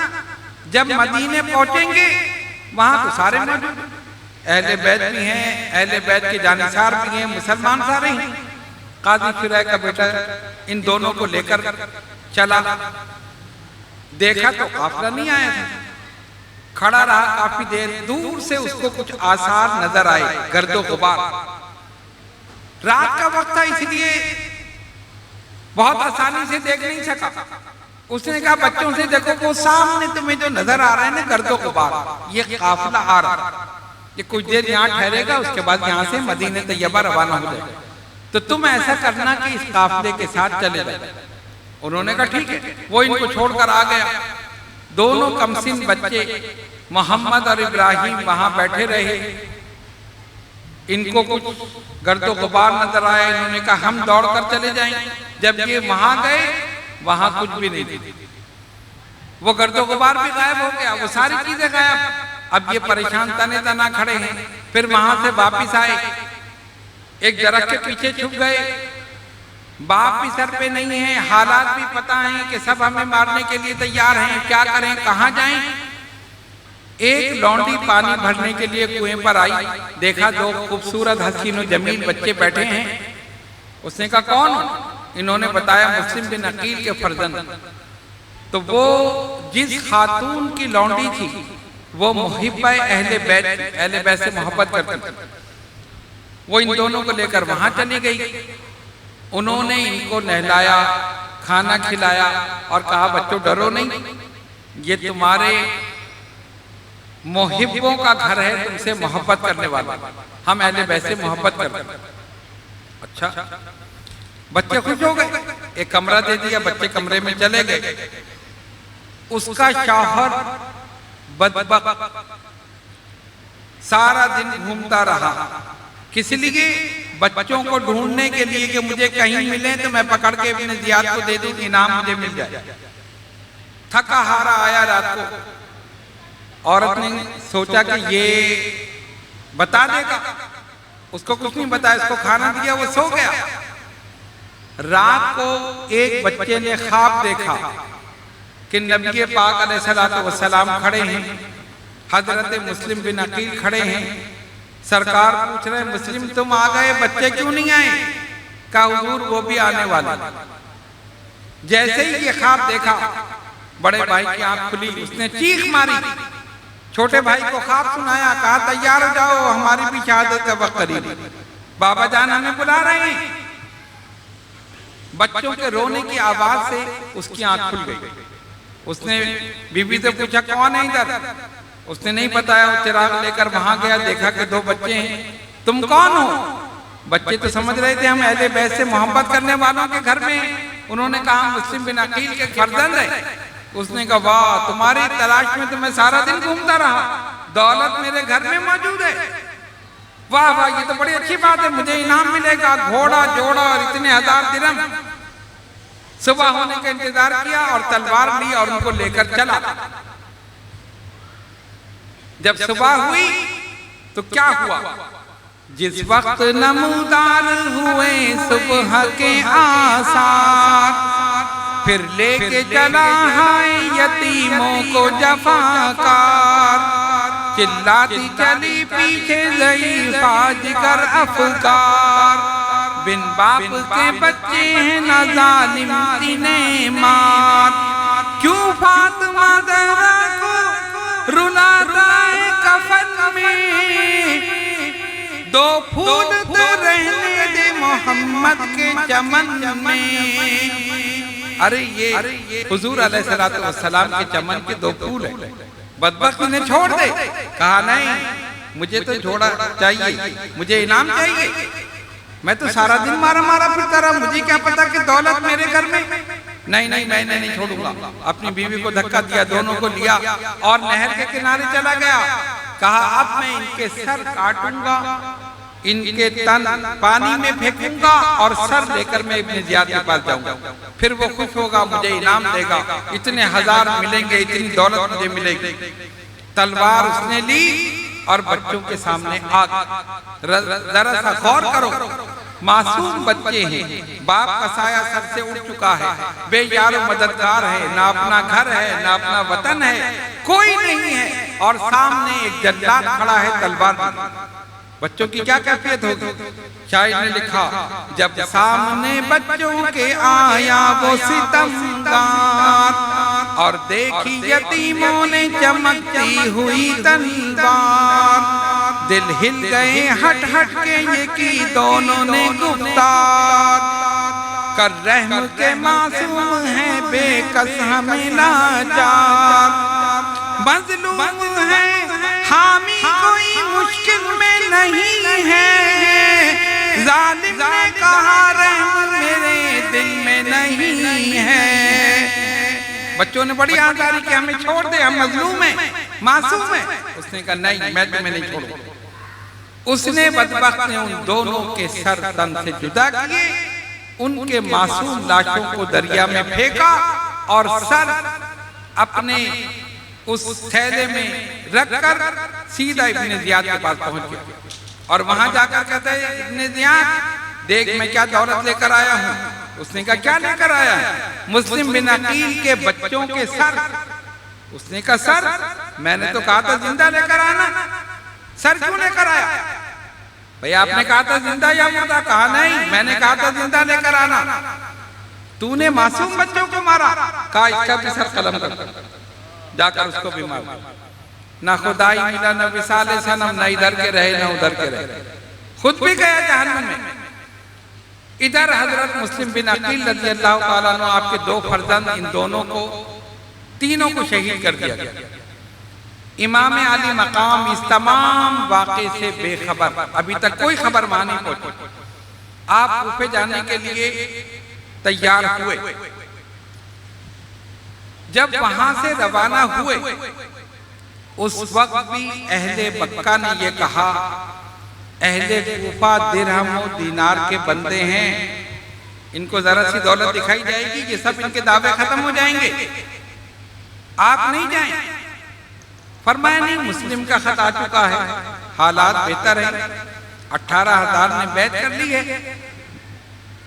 जब मदीने पहुंचेंगे वहां तो सारे मौजूद, अहले बैत भी हैं, अहले बैत के जानिसार भी हैं, मुसलमान सारे हैं। काजी शुरै का बेटा इन दोनों को लेकर चला, देखा तो काफिला नहीं आया था, खड़ा रहा काफी देर, दूर से उसको कुछ आसार नजर आए, गर्दो गुबार। रात का वक्त था, इसलिए बहुत आसानी से देख नहीं सका। उसने कहा बच्चों से देखो वो सामने तुम्हें जो नजर आ रहा है ना गर्दो गुबार, ये काफिला आ रहा, ये कुछ देर यहाँ ठहरेगा, उसके बाद यहाँ से मदीने तैयबा रवाना हो जाएगा, तो तुम ऐसा करना कि इस काफिले के साथ चले जाओ। उन्होंने कहा ठीक है। वो इनको छोड़कर आ गया। दोनों कमसिन बच्चे मोहम्मद और इब्राहिम वहां बैठे रहे। इनको कुछ गर्दो गुबार नजर आया। इन्होंने कहा हम दौड़कर चले जाएं। जब ये वहां गए वहां कुछ भी नहीं थी, वो गर्दो गुबार भी गायब हो गया, वो सारी चीजें गायब। अब ये परेशान तने तना खड़े हैं। फिर वहां से वापिस आए, एक दरख्त के पीछे छुप गए। बाप भी सर पे नहीं है, हालात भी पता है कि सब हमें मारने के लिए तैयार हैं, क्या करें, कहां जाएं। एक लौंडी पानी भरने के लिए कुएं पर आई, देखा दो खूबसूरत हसीन जमील बच्चे बैठे हैं। उसने कहा कौन? इन्होंने बताया मुस्लिम बिन अकील के फर्जंद। तो वो जिस खातून की लौंडी थी वो मुहिब्बा अहले बैत से मोहब्बत करती थी। वो इन दोनों को लेकर वहां चली गई। उन्होंने इनको नहलाया, खाना खिलाया और कहा बच्चों डरो नहीं, ये तुम्हारे मोहिब्बों का घर है, तुमसे मोहब्बत करने वाला, हम अहले बैत से मोहब्बत करते हैं। अच्छा, बच्चे खुश हो गए, एक कमरा दे दिया, बच्चे कमरे में चले गए। उसका शौहर बदबख्त सारा दिन घूमता रहा, किस लिए? बच्चों को ढूंढने के लिए कि मुझे कहीं मिले तो मैं पकड़ के अपने जियाद को दे दूं, इनाम मुझे मिल जाए। थका हारा आया रात को। औरत ने सोचा कि ये बता देगा, उसको कुछ नहीं बताया, इसको खाना दिया, वो सो गया। रात को एक बच्चे ने ख्वाब देखा कि नबी पाक अलैहिस्सलातु वस्सलाम खड़े हैं, हजरत मुस्लिम बिन अकील खड़े हैं। सरकार पूछ रहे मुस्लिम तुम आ गए, बच्चे क्यों नहीं आए? कहा हुजूर वो भी आने वाले। जैसे ही ये ख्वाब देखा बड़े भाई की आंख खुली, उसने चीख मारी, छोटे भाई को ख्वाब सुनाया, कहा तैयार हो जाओ, हमारी भी शहादत का वक्त करीब, बाबा जान हमें बुला रहे हैं। बच्चों के रोने की आवाज से उसकी आंख खुल गई। उसने बीवी से पूछा कौन है इधर? उसने नहीं बताया। वो चिराग लेकर वहां गया, देखा कि दो बच्चे हैं। तुम कौन हो? बच्चे तो समझ रहे थे हम अहले बैत से मोहब्बत करने वालों के घर में। उन्होंने कहा मुस्लिम बिन अकील के फर्जंद है। उसने कहा वाह, तुम्हारी तलाश में तो मैं सारा दिन घूमता रहा, दौलत मेरे घर में मौजूद है। वाह वाह, ये तो बड़ी अच्छी बात है, मुझे इनाम मिलेगा, घोड़ा जोड़ा और इतने 1000 दिरहम। सुबह होने का इंतजार किया और तलवार ली और उनको लेकर चला। जब सुबह हुई तो क्या हुआ? जिस वक्त नमूदार हुए सुबह के आसार, फिर लेके चला है यतीमों को जफाकार। चिल्लाती चली पीछे ज़ईफ़ा जिगर अफ़गार, बिन बाप के बच्चे हैं ना ज़ालिम तिन्हें मार। क्यों फातिमा ज़हरा को रुलाता है कफन में, दो फूल तो रहने दे मोहम्मद के चमन में। अरे ये हुजूर अलैहिस्सलातु वस्सलाम के चमन के दो फूल हैं, बदबख्त इन्हें छोड़ दे। कहा नहीं, मुझे तो जोड़ा चाहिए, मुझे इनाम चाहिए। मैं तो सारा दिन मारा मारा फिरता रहा, मुझे क्या पता कि दौलत मेरे घर में। नहीं नहीं, मैंने नहीं छोड़ूंगा। अपनी बीवी को धक्का दिया, दोनों को लिया और नहर के किनारे चला गया। कहा अब मैं इनके सर काटूंगा, इनके तन पानी में फेंकूंगा और सर लेकर मैं इब्न जियाद के पास जाऊंगा। फिर वो खुश होगा, मुझे इनाम देगा, इतने 1000 मिलेंगे, इतनी दौलत मुझे मिलेगी। तलवार उसने ली और बच्चों के सामने आग। जरा सा गौर करो, मासूम बच्चे हैं, बाप का साया सर से उड़ चुका है, बेयारो मददगार है, ना अपना घर है ना अपना वतन है, कोई नहीं है, और सामने एक जल्लाद खड़ा है तलवार। बच्चों की क्या कैफियत होगी? शायर ने लिखा, जब सामने बच्चों के आया वो सितमगार, और देखी यतीमों ने चमकती हुई तलवार, दिल हिल गए हट हट के ये की दोनों ने गुफ्तार। कर रहम के मासूम है बेकस हमें लाचार। मज़लूम है हामी कोई मुश्किल में नहीं है, जालिम ने कहा रहम मेरे दिल में नहीं है। बच्चों ने बड़ी आज़ारी कि हमें छोड़ दे, हम मजलूम हैं, मासूम हैं। उसने कहा नहीं, मैं तुम्हें नहीं छोड़ूंगा। उसने बदबख्त ने उन दोनों के सर तन से जुदा किए, उनके मासूम लाशों को दरिया में फेंका और सर अपने उस थैले में रखकर सीधा इब्ने ज़ियाद के पास पहुंच गया और वहां जाकर कहते हैं इब्ने ज़ियाद देख मैं क्या दौलत लेकर आया हूं। उसने कहा क्या लेकर आया है? मुस्लिम बिन अकील के बच्चों के सर। उसने कहा सर? मैंने तो कहा था जिंदा लेकर आना, सर क्यों लेकर आया? भैया आपने कहा था जिंदा या मुर्दा? कहा नहीं, मैंने कहा था जिंदा लेकर आना। तूने मासूम बच्चों को मारा? कहा इसका भी सर कलम कर, जाकर उसको भी मार। ना खुदाई मिला, ना विसाले सनम, ना इधर के रहे ना उधर के रहे, खुद भी गया जहन्नम में। इधर हजरत मुस्लिम बिन अकील रज़ी अल्लाह ताला अन्हु आपके दो फर्जंद, इन दोनों को तीनों को शहीद कर दिया गया। इमाम आली मकाम इस तमाम वाक़े से बेखबर, अभी तक कोई खबर वहां नहीं पहुंची। आप कूफे जाने के लिए तैयार हुए। जब वहां से रवाना हुए उस वक्त भी अहले मक्का ने यह कहा, अहले कूफा दिरहम और दीनार के बंदे हैं, इनको जरा सी दौलत दिखाई जाएगी कि सब इनके दावे खत्म हो जाएंगे, आप नहीं जाएं। फरमाया नहीं, मुस्लिम का खत आ चुका है, हालात बेहतर है, 18,000 ने बैत कर ली है।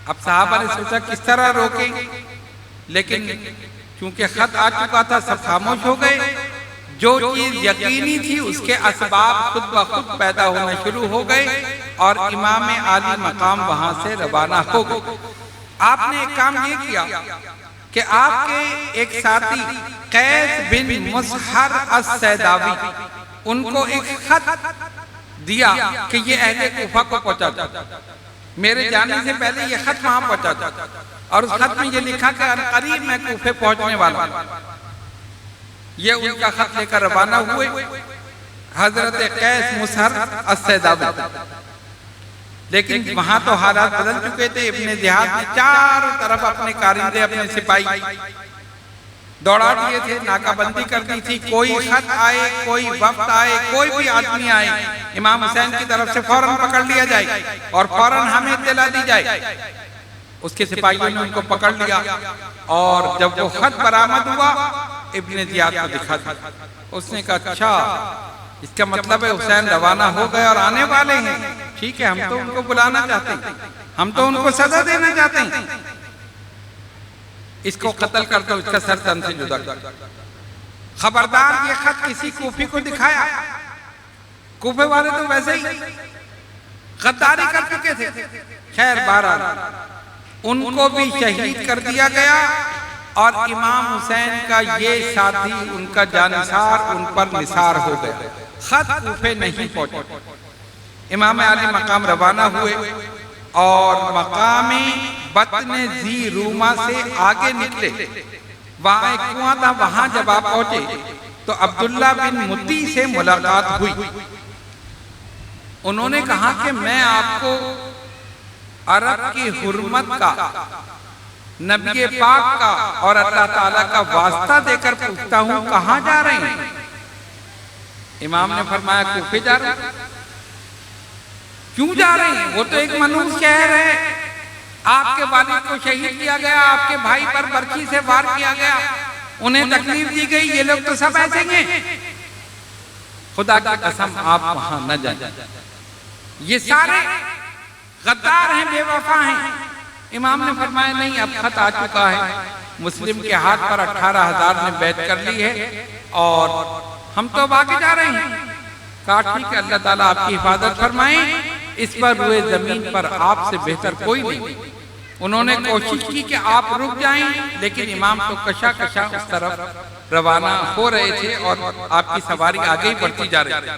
अब साहबा ने सोचा किस तरह रोके, लेकिन क्योंकि खत आ चुका था सब खामोश हो गए। जो चीज यकीनी थी उसके असबाब खुद ब खुद पैदा होना शुरू हो गए और इमाम आली मकाम वहां से रवाना हो गए। आपने एक काम ये किया कि आपके एक साथी कैस बिन मुसहर अस-सैदावी, उनको एक खत दिया कि ये अहले कूफा को पहुंचा दो। मेरे जाने से पहले ये खत वहां पहुंचा दो और उस खत में ये लिखा कि अनकरीब मैं कूफे पहुंचने वाला हूं। ये उनका खत लेकर रवाना हुए हजरत कैस मुसहर अस-सैदावी। लेकिन वहां तो हालात बदल चुके थे। इब्ने ज़ियाद ने चारों तरफ अपने कारिंदे, अपने सिपाही दौड़ा दिए थे, नाकाबंदी कर दी थी। कोई खत आए, कोई वफ्द आए, कोई भी आदमी आए, इमाम हुसैन की तरफ से फौरन पकड़ लिया जाए और फौरन हमें इत्तला दी जाए। उसके सिपाहियों ने उनको पकड़ लिया और जब वो खत बरामद हुआ इब्ने ज़ियाद को दिखा दिया। उसने कहा अच्छा, इसका मतलब है हुसैन रवाना हो गए और आने वाले हैं। ठीक है, हम तो उनको बुलाना चाहते हैं, हम तो उनको सजा देना चाहते हैं, इसको कत्ल कर दो, इसका सर तन से जुदा कर। खबरदार, ये खत किसी कूफी को दिखाया। कूफे वाले तो वैसे ही गद्दारी कर चुके थे। खैर बहरहाल उनको भी शहीद कर दिया गया और इमाम हुसैन का ये साथी, उनका जानिसार उन पर निसार हो गया। खत कूफे नहीं पहुंचे। इमाम आली मकाम रवाना हुए और मकाम बत्न ज़ी रूमा से आगे निकले। वहां एक कुआं था, वहां जब आप पहुंचे तो अब्दुल्ला बिन मुती से मुलाकात हुई। उन्होंने कहा कि मैं आपको अरब की हुर्मत का, नबी पाक का और अल्लाह ताला का वास्ता देकर पूछता हूं कहां जा रहे हैं? इमाम ने फरमाया कूफे जा रहे हैं। क्यों जा रहे हैं? वो तो एक मनूस शहर है, आपके वालिद को शहीद किया गया, आपके भाई पर बर्छी से वार किया गया, उन्हें तकलीफ दी गई, ये लोग तो सब ऐसे हैं। खुदा की कसम आप वहां न जाएं, ये सारे गद्दार हैं, बेवफा हैं। इमाम ने फरमाया नहीं, अब खत आ चुका है, मुस्लिम के हाथ पर 18,000 ने बैत कर ली है और हम तो आगे जा रहे हैं। कहा ठीक है, अल्लाह ताला आपकी हिफाजत फरमाए, इस पर रुए जमीन पर आपसे बेहतर कोई नहीं। उन्होंने कोशिश की कि आप रुक जाएं, लेकिन इमाम तो कशा कशा उस तरफ रवाना हो रहे थे और आपकी सवारी आगे ही बढ़ती जा रही थी।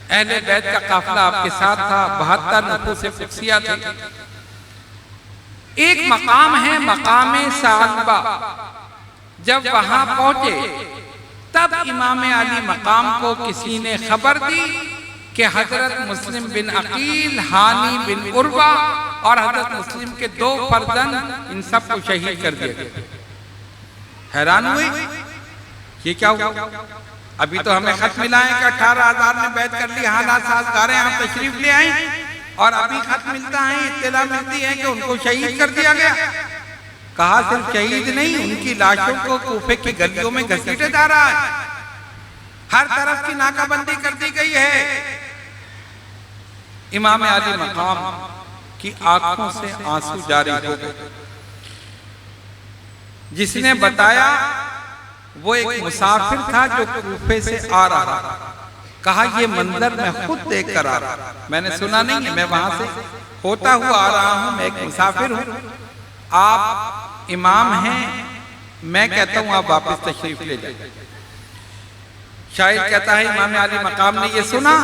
अहले बैत का काफिला आपके साथ था, 72 नफूस से फुक्सिया थे। एक मकाम है मकामे सालबा। जब वहां पहुंचे तब इमाम अली मकाम को किसी ने खबर दी कि हजरत मुस्लिम बिन अकील, हानी बिन उर्वा और हजरत मुस्लिम के 2 फर्जंद इन सब को शहीद कर दिया गया। हैरान हुए ये क्या हुआ? अभी तो हमें खत मिला है कि 18,000 ने बैत कर ली, हालात साजगार हैं, हम तशरीफ ले आए और अभी खत मिलता है, इत्तला मिलती है कि उनको शहीद कर दिया गया। कहा सिर्फ शहीद नहीं, उनकी लाशों को कूफे की गलियों में घसीटा जा रहा है, हर तरफ की नाकाबंदी कर दी गई है। इमाम अली मकाम की आंखों से आंसू जारी हो गए। जिसने बताया वो एक मुसाफिर था जो कूफे से आ रहा। कहा ये मंजर मैं खुद देख कर आ रहा, मैंने सुना नहीं है, मैं वहां से होता हुआ आ रहा हूं, मैं एक मुसाफिर हूं, आप इमाम हैं, मैं कहता हूं आप वापस तशरीफ ले जाइए। शायद कहता है इमाम अली मकाम ने ये सुना,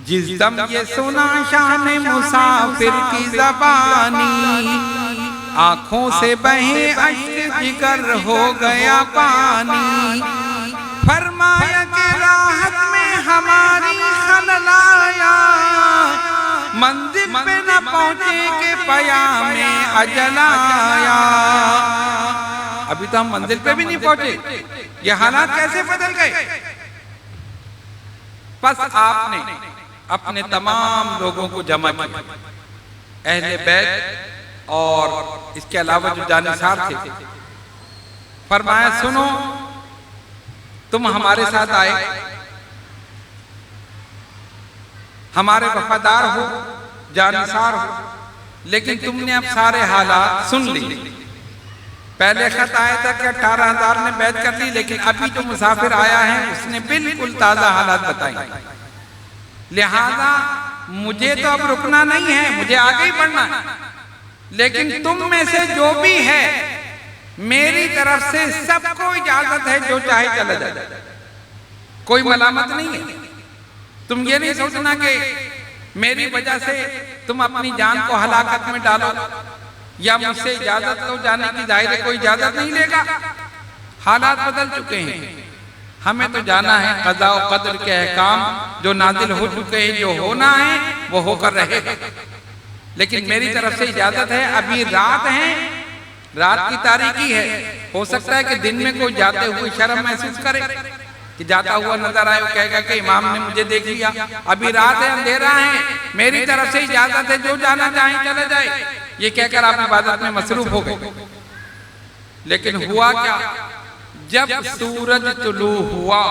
जिस दम ये सुना शान मुसाफिर की ज़बानी, आंखों से बहे अश्क जिगर हो गया पानी, फरमाया कि राहत में हमारी खलल आया, मंजिल पे न पहुंचे के पयामे अजल आया। अभी तो हम मंजिल पे भी नहीं पहुंचे, ये हालात कैसे बदल गए? बस आपने अपने तमाम लोगों को जमा किया, अहले बैत और इसके अलावा जो जानिसार थे, फरमाया सुनो तुम हमारे साथ आए, हमारे वफादार हो, जानिसार हो, लेकिन तुमने अब सारे हालात सुन ली। पहले खत आया था कि 18,000 ने बैत कर ली, लेकिन अभी जो मुसाफिर आया है उसने बिल्कुल ताजा हालात बताए। लिहाजा मुझे तो अब रुकना नहीं है, मुझे आगे ही बढ़ना है, लेकिन तुम में से जो भी है मेरी तरफ से सबको इजाजत है जो चाहे चला जाए, कोई मलामत नहीं है। तुम ये नहीं सोचना कि मेरी वजह से तुम अपनी जान को हलाकत में डालो या मुझसे इजाजत लो जाने की, जाहिर है कोई इजाजत नहीं लेगा, हालात बदल चुके हैं। हमें तो जाना है क़ज़ा और क़दर के अहकाम जो नाजिल हो चुके हैं, जो होना है वो होकर रहेगा। लेकिन मेरी तरफ से इजाजत है, अभी रात है, रात की तारीकी है, हो सकता है कि दिन में कोई जाते हुए शर्म महसूस करे कि जाता हुआ नजर आए, वो कहेगा कि इमाम ने मुझे देख लिया। अभी रात है, अंधेरा है, मेरी तरफ से इजाजत है, जो जाना चाहे चले जाए। ये कहकर आप इबादत में मसरूफ हो गए। लेकिन हुआ क्या? जब सूरज तुलू हुआ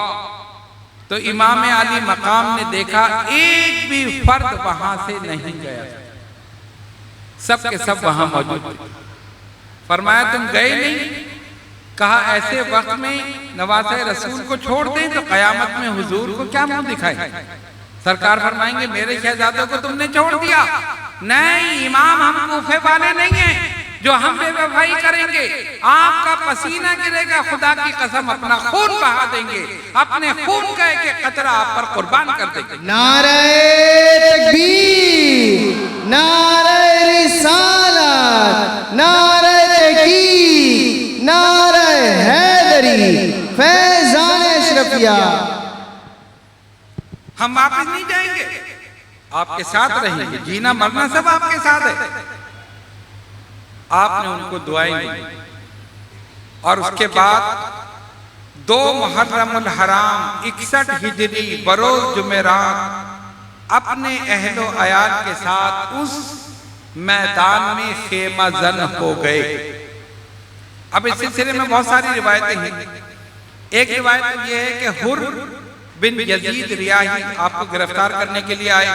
तो इमाम अली मकाम ने देखा एक भी फर्द वहां से नहीं गया, सब के सब वहां मौजूद थे। फरमाया तुम गए नहीं? कहा ऐसे वक्त में नवासे रसूल को छोड़ दें तो कयामत में हुजूर को क्या मुंह दिखाए? सरकार फरमाएंगे मेरे शहजादों को तुमने छोड़ दिया। नहीं, इमाम हम कूफे वाले नहीं हैं जो हम बेवफाई करेंगे, आपका पसीना गिरेगा, खुदा की कसम अपना खून बहा देंगे, अपने खून का एक कतरा आप पर कुर्बान कर देंगे। नारे तकबीर, नारे रिसालत, नारे तहकीक, नारे हैदरी, फैज़ान अशरफिया। हम वापस नहीं जाएंगे, आपके साथ रहेंगे, जीना मरना सब आपके साथ है। आपने उनको दुआएं दी और उसके बाद 2 मुहर्रमुल हराम 61 हिजरी बरोज जुमेरात अपने अहलो अयाल के साथ उस मैदान में खेमा जन हो गए। अब इस सिलसिले में बहुत सारी रिवायतें हैं। एक रिवायत यह है कि हुर बिन यजीद रियाही आपको गिरफ्तार करने के लिए आए।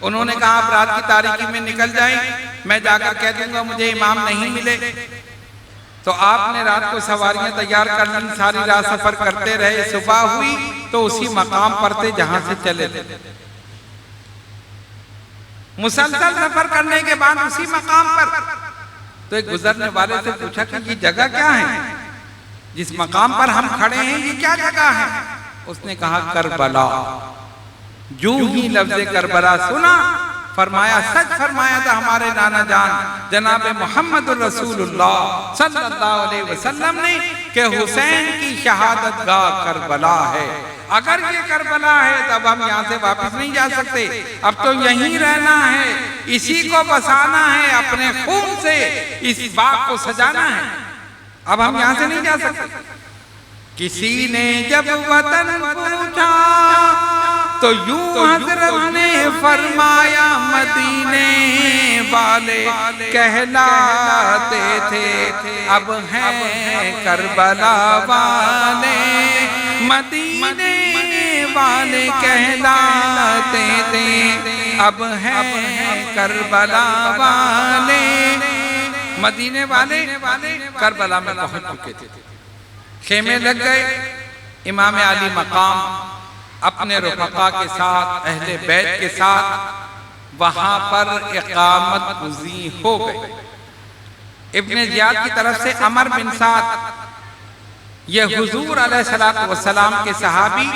उन्होंने कहा आप रात की तारीकी में निकल जाएं, मैं जाकर कह दूंगा मुझे इमाम नहीं मिले। तो आपने रात को सवारियां तैयार कर ली, सारी रात सफर करते रहे। सुबह हुई तो उसी मकाम पर थे जहां से चले थे। मुसलसल सफर करने के बाद उसी मकाम पर तो एक गुजरने वाले से पूछा कि ये जगह क्या है, जिस मकाम पर हम खड़े हैं ये क्या जगह है? उसने कहा करबला। जो ही लफ्ज़ करबला सुना फरमाया, सच फरमाया था हमारे नाना जान जनाब मोहम्मद रसूलुल्लाह सल्लल्लाहु अलैहि वसल्लम ने कि हुसैन की शहादत गाह करबला है। अगर ये करबला है तब हम यहाँ से वापस नहीं जा सकते, अब तो यहीं रहना है, इसी को बसाना है, अपने खून से इस बाग को सजाना है, अब हम यहाँ से नहीं जा सकते। किसी ने जब वतन पूछा तो यूं हजरत ने फरमाया, मदीने वाले कहलाते थे, अब हैं करबला वाले। मदीने वाले कहलाते थे, अब हैं करबला वाले। मदीने वाले करबला में पहुंच चुके थे, खेमे लग गए। इमाम अली मकाम अपने रुफ़क़ा के साथ, अहले बैत के साथ वहां पर इक़ामत गुज़ी हो गए। इब्ने ज़ियाद की तरफ से अमर बिन साद, ये हुजूर अलैहिस्सलातु वस्सलाम के सहाबी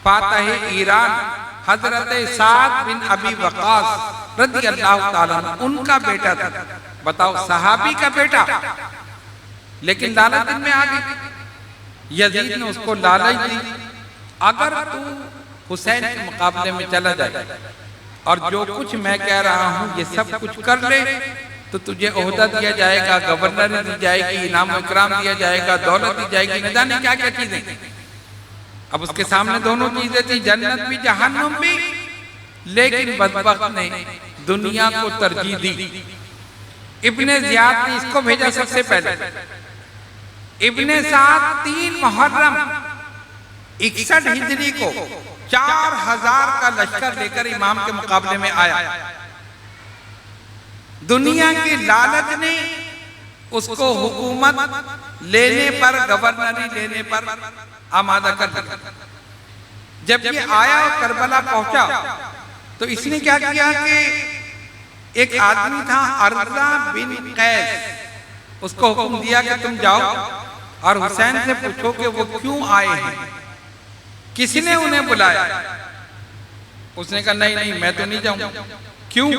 फातिह ईरान हजरत साद बिन अबी वक़ास रज़ियल्लाहु ताला अन्हु, उनका बेटा था। बताओ, सहाबी का बेटा, लेकिन लालच दिल में आ गई। यजीद ने उसको लालच दी, अगर तू हुसैन के मुकाबले में चला जाए और जो कुछ मैं कह रहा हूँ ये सब कुछ कर ले, तो तुझे ओहदा दिया जाएगा, गवर्नर दी जाएगी, इनाम इकराम दिया जाएगा, दौलत दी जाएगी, न जाने क्या क्या चीजें। अब उसके सामने दोनों चीजें थी, जन्नत भी जहन्नुम भी, लेकिन बदबख्त ने दुनिया को तरजीह दी। इब्ने ज़ियाद ने इसको भेजा सबसे पहले। इब्ने साद 3 मुहर्रम 61 हिजरी को 4000 का लश्कर लेकर इमाम के मुकाबले में आया। दुनिया की लालच ने उसको हुकूमत लेने पर, गवर्नरी लेने पर आमादा कर दिया। जब ये आया और करबला पहुंचा तो इसने क्या किया कि एक आदमी था अर्जा बिन कैस, उसको हुक्म दिया कि तुम जाओ और हुसैन से पूछो कि वो क्यों आए हैं, किसने उन्हें बुलाया। उसने कहा नहीं नहीं मैं तो नहीं जाऊंगा। क्यों?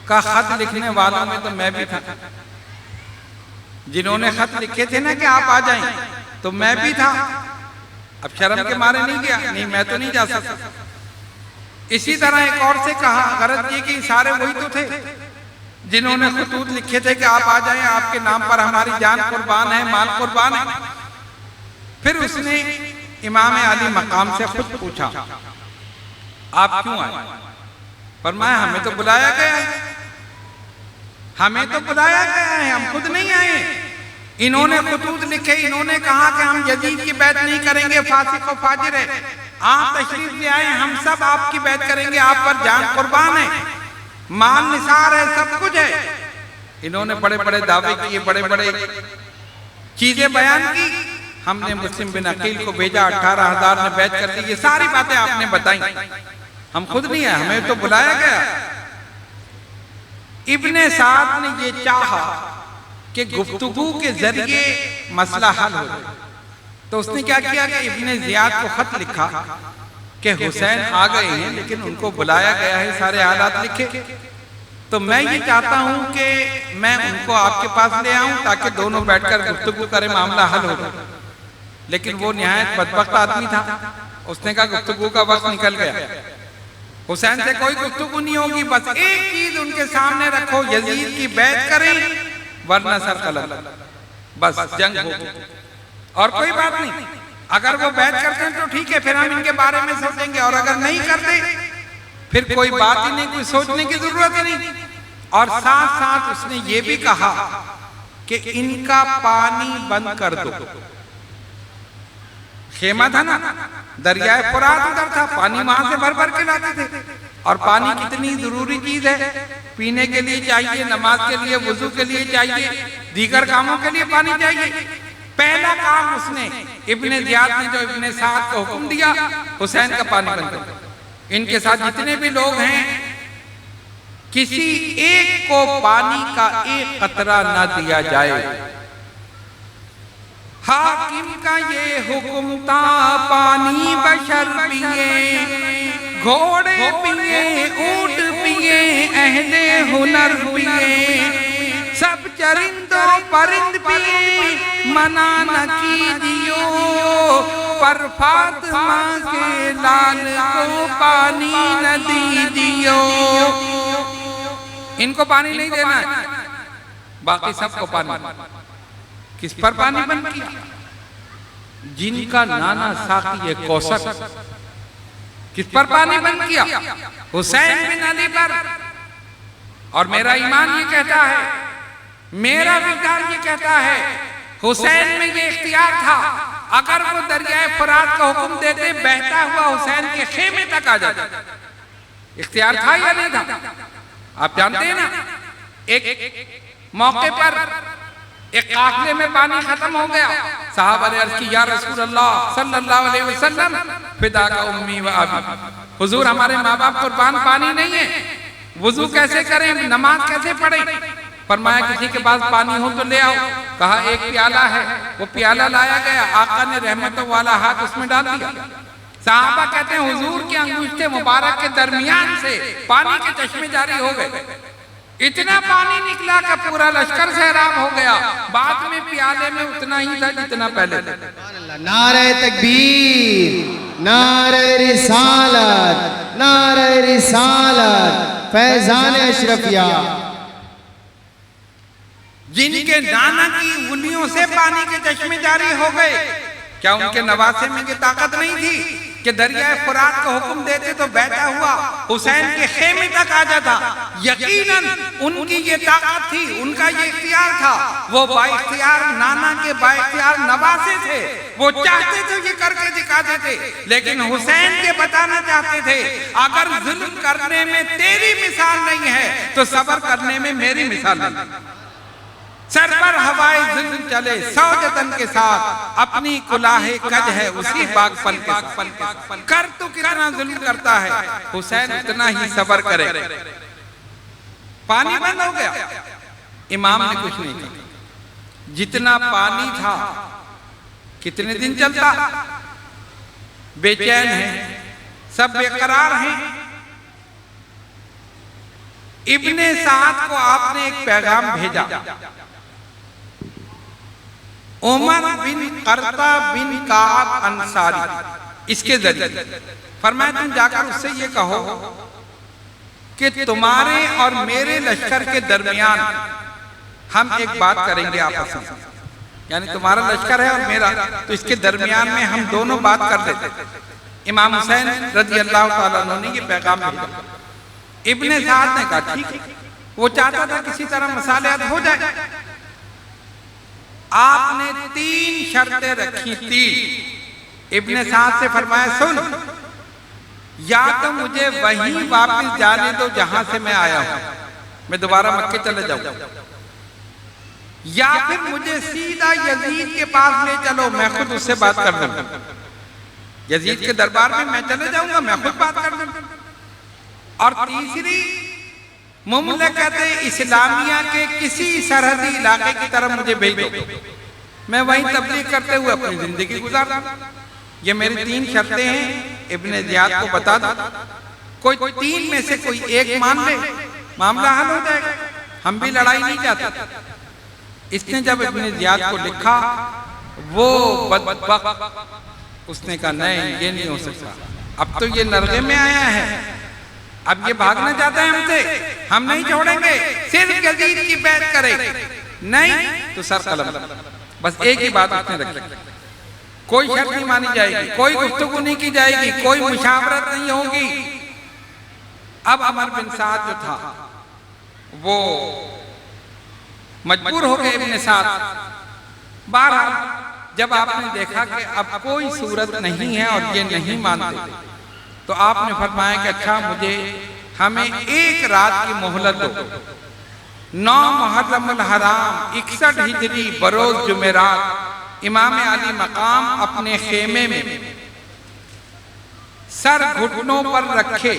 का खत लिखने वालों में तो मैं भी था, जिन्होंने खत लिखे थे ना कि आप आ जाएं, तो मैं भी था। अब शर्म के मारे नहीं गया, नहीं मैं तो नहीं जा सकता। इसी तरह एक और से कहा, गरज ये कि सारे वही तो थे जिन्होंने खतूत लिखे थे कि आप आ जाएं, आपके नाम पर हमारी जान कुर्बान है, माल कुर्बान है। फिर उसने इमाम अली मकाम से खुद पूछा, आप क्यों आए? फरमाया हमें तो बुलाया गया है, हमें तो बुलाया गया है, हम खुद नहीं आए। इन्होंने खतूत लिखे, इन्होंने कहा कि हम यजीद की बैत नहीं करेंगे, फासिक और फाजिर है, आप तशरीफ ले आए, हम सब आपकी बैत करेंगे, आप पर जान कुर्बान है, माल निसार है, सब कुछ है। इन्होंने बड़े बड़े दावे किए, बड़े बड़े चीजें बयान की। हमने मुस्लिम बिन अकील को भेजा, 18,000 ने बैत कर ली। ये सारी बातें आपने बताई, हम खुद नहीं है, हमें तो बुलाया गया। इब्ने साद ने ये चाहा कि गुफ्तगू के जरिए मसला हल हो जाए, तो उसने क्या किया कि इब्ने ज़ियाद को खत लिखा कि हुसैन आ गए हैं लेकिन उनको बुलाया गया है, सारे हालात लिखे। तो मैं ये चाहता हूं कि मैं उनको आपके पास ले आऊं ताकि दोनों बैठकर गुफ्तगू करें, मामला हल हो जाए। लेकिन वो निहायत बदबख्त आदमी था, उसने कहा गुफ्तगू का वक्त निकल गया, हुसैन से कोई गुफ्तगू नहीं होगी, बस एक चीज उनके सामने रखो, यजीद की बैत करें वरना सर कलम, बस जंग होगी और कोई बात नहीं। अगर वो बैत करते हैं तो ठीक है, फिर हम इनके बारे में सोचेंगे, और अगर नहीं करते फिर कोई बात ही नहीं, कोई सोचने की जरूरत ही नहीं। और साथ साथ उसने ये भी कहा कि इनका पानी बंद कर दो। खेमा था ना, दरियाए फुरात उधर था, पानी वहां से भर भर के लाते थे। और पानी कितनी जरूरी चीज है, पीने के लिए चाहिए, नमाज के लिए, वुजू के लिए चाहिए, दीगर कामों के लिए पानी चाहिए। पहला काम उसने इब्ने ज़ियाद ने जो इब्ने साद को हुक्म दिया, हुसैन का पानी बंद कर दो। इनके साथ जितने भी लोग हैं, किसी एक को पानी का एक कतरा ना दिया जाए। हाकिम का ये हुक्म था, पानी बशर पिए, घोड़े पिए, ऊंट पिए, अहले हुनर पिए, सब चरिंदों परिंद पिए, मना न कीजियो, पर फातिमा के लाल को पानी न दीजियो। इनको पानी नहीं देना है, बाकी सबको पानी। किस पर पानी बंद किया? जिनका नाना साकी कौसर। किस पर पानी बंद किया? हुसैन बिन अली पर। और मेरा ईमान ये कहता है, मेरा विचार ये कहता है, हुसैन में ये इख्तियार था, अगर वो दरियाए फरात का हुक्म देते बहता हुआ हुसैन के खेमे तक आ जाता। इख्तियार था या नहीं था? आप जानते हैं ना, एक मौके पर एक काफले में पानी खत्म हो गया। साहबा ने अर्ज की, या रसूल अल्लाह सल्लल्लाहु अलैहि वसल्लम, फिदा का उम्मी व अबी, हुजूर हमारे माँ बाप कुर्बान, पानी नहीं है, वुजू कैसे करें, नमाज कैसे पढ़ें? फरमाया किसी के पास पानी हो तो ले आओ। कहा एक प्याला है, वो प्याला लाया गया, आका ने रहमतों वाला हाथ उसमें डाल दिया। साहबा कहते हैं हुजूर के अंगूठे मुबारक के दरमियान से पानी के चश्मे जारी हो गए। इतना पानी निकला कि पूरा लश्कर सहराम हो गया। बाद में प्याले में उतना ही था जितना पहले था। नारे तकबीर, नारे रिसालत, नारे रिसालत, फैजान अशरफिया। जिनके नाना की उंगलियों से पानी के चश्मे जारी हो गए, क्या उनके नवासे में ये ताकत नहीं थी कि दरियाए फुरात का हुक्म देते तो बहता हुआ हुसैन के खेमे तक आ जाता? यकीनन उनकी ये ताकत थी, उनका ये इख्तियार था। वो बाइख्तियार नाना के बाइख्तियार नवासे थे, वो चाहते थे ये करके दिखाते थे, लेकिन हुसैन के बताना चाहते थे, अगर जुल्म करने में तेरी मिसाल नहीं है तो सब्र करने में मेरी मिसाल नहीं। सर पर हवाए जुल्म चले सौजतन के साथ, अपनी कुलाहे कज है उसी बागपन के साथ। कर तो कितना जुल्म करता है, हुसैन उतना ही सब्र करे। पानी बंद हो गया, इमाम ने कुछ नहीं कहा। जितना पानी था कितने दिन चलता? बेचैन है, सब बेकरार हैं। इब्ने साद को आपने एक पैगाम भेजा, उमर बिन करता बिन काब अंसारी, इसके जरिए फरमाया तुम जाकर उससे ये कहो कि तुम्हारे और मेरे लश्कर के दरमियान हम एक बात करेंगे आपस में, यानी तुम्हारा लश्कर है और मेरा, तो इसके दरमियान में हम दोनों बात कर लेते। इमाम हुसैन रज़ी अल्लाह ताला अन्हु ने ये पैगाम भेजा। इब्ने साद ने कहा ठीक है, वो चाहता था किसी तरह मसालेहत हो जाए। आपने 3 शर्तें रखी थी। इब्ने साद से फरमाया सुन, या तो मुझे वहीं वापस जाने दो जहां से मैं आया हूं, मैं दोबारा मक्के चले जाऊं, या फिर मुझे सीधा यजीद के पास ले चलो, मैं खुद उससे बात कर लूंगा। यजीद के दरबार में मैं चले जाऊंगा, मैं खुद बात कर लूंगा। और तीसरी, मुमलकत इस्लामिया के किसी सरहदी इलाके की तरफ मुझे भेज दो, मैं वहीं तबलीग करते हुए अपनी जिंदगी गुजार दूं। ये मेरी 3 शर्तें हैं। इब्ने ज़ियाद को बता दो, कोई 3 में से कोई एक मान ले, मामला हल हो जाएगा, हम भी लड़ाई नहीं चाहते। इसने जब इब्ने ज़ियाद को लिखा, वो बदबख्त उसने कहा नहीं ये नहीं हो सकता, अब तो ये नरगे में आया है, अब ये भागना चाहता है हमसे, हम नहीं छोड़ेंगे, सिर्फ यजीद की बैत करे, नहीं तो सर कलम। बस एक ही बात उसने रखी, कोई शर्त नहीं मानी जाएगी, कोई गुफ्तगू नहीं की जाएगी, कोई मुशावरत नहीं होगी। अब अमर बिन साद जो था वो मजबूर हो गए इब्ने साद। बहरहाल जब आपने देखा कि अब कोई सूरत नहीं है और ये नहीं मानते, तो आपने फरमाया कि अच्छा मुझे हमें 1 रात की मोहलत दो। 9 मुहर्रमुल हराम 61 हिजरी बरोज जुमेरात इमाम अली मकाम अपने खेमे में सर घुटनों पर रखे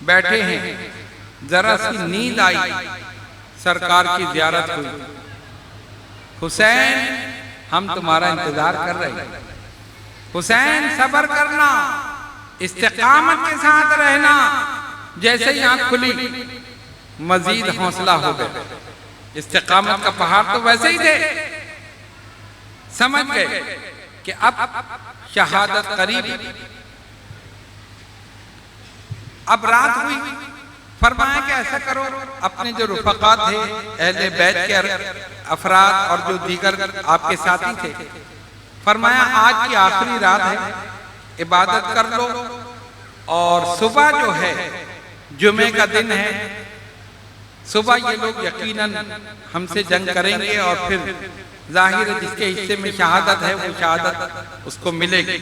बैठे हैं। जरा सी नींद आई, सरकार की ज़ियारत हुई। हुसैन हम तुम्हारा इंतजार कर रहे हैं, हुसैन सब्र करना, इस्तिकामत के साथ रहना, जैसे ही आंख खुली मजीद हौसला हो गया। इस्तिकामत का पहाड़ तो वैसे ही थे, समझ गए कि अब शहादत करीब। अब रात हुई, फरमाया कि ऐसा करो, अपने जो रुफकात थे अहले बैत के अफराद और जो दीगर आपके साथी थे, फरमाया आज की आखिरी रात है, इबादत कर लो और सुबह जो है जुमे का दिन है, सुबह ये लोग यकीनन हमसे जंग करेंगे और फिर जाहिर है जिसके हिस्से में शहादत है वो शहादत उसको मिलेगी।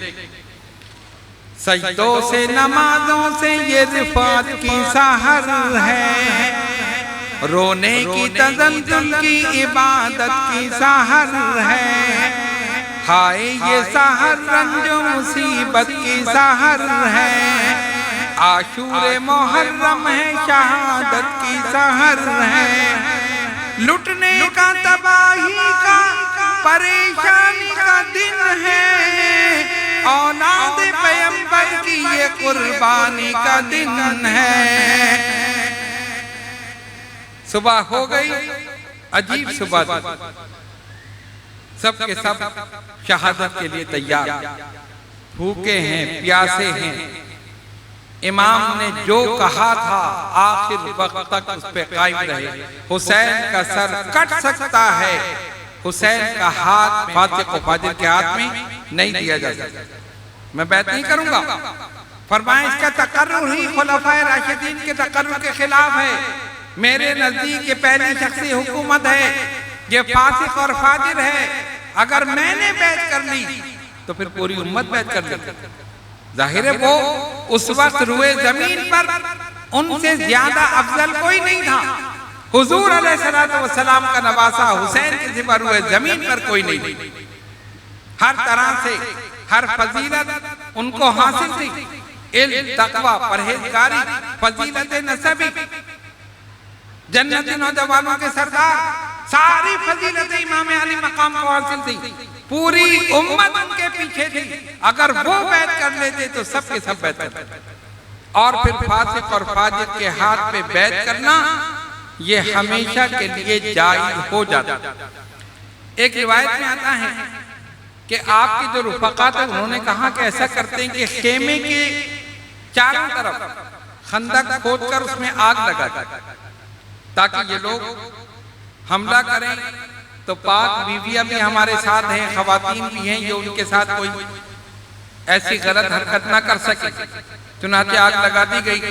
सजदों से नमाजों से ये रिफात की सहर है, रोने की तज़ल्लुल की इबादत की सहर है, हाय ये सहर रंजो मुसीबत की सहर है, आशूरे मुहर्रम है शहादत की सहर है, लुटने का तबाही का परेशानी का दिन है, औलाद पैगंबर की ये कुर्बानी का दिन है। सुबह हो गई, अजीब सुबह थी, सब के सब शहादत के लिए तैयार, भूखे हैं, प्यासे हैं। इमाम ने जो कहा था आखिर वक्त तक उस पे कायम रहे। हुसैन का सर कट सकता है, हुसैन का हाथ फातिह को फाजिल के हाथ में नहीं दिया जा सकता। मैं बैत नहीं करूंगा। फरमाया इसका तकर्रुर ही खुलफाए राशिदीन के तकर्रुर के खिलाफ है। मेरे नजदीक ये पहली शख्सी हुकूमत है, ये फासिक और फाजिर है। अगर मैंने बैत कर ली तो फिर पूरी उम्मत बैत कर ली। जाहिर है वो उस वक्त रुए जमीन पर उनसे ज्यादा अफजल कोई नहीं था। हुजूर अलैहिस्सलातु वस्सलाम का नवासा हुसैन के सिवा रुए जमीन पर कोई नहीं। हर तरह से हर फजीलत उनको हासिल थी, इल्म, तकवा, परहेजगारी, फजीलत नसबी, जन्नती नौजवानों के सरदार, सारी फजीलतें इमाम अली मकाम को हासिल थी। पूरी उम्मत उनके पीछे थी। अगर वो बैत कर लेते तो सब के सब बैत करते। और फिर फासिक और फाजिर के हाथ पे बैत करना ये हमेशा के लिए जायज हो जाता। एक रिवायत में आता है कि आपके जो रुफका थे उन्होंने कहा कि ऐसा करते हैं कि खेमे के चारों तरफ खंदक खोदकर उसमें आग लगा दें ताकि ये लोग हमला करें तो पाक बीवियां भी हमारे साथ हैं, खवातीन भी हैं जो उनके साथ कोई ऐसी गलत हरकत ना कर सके। चुनाचे आग लगा दी गई।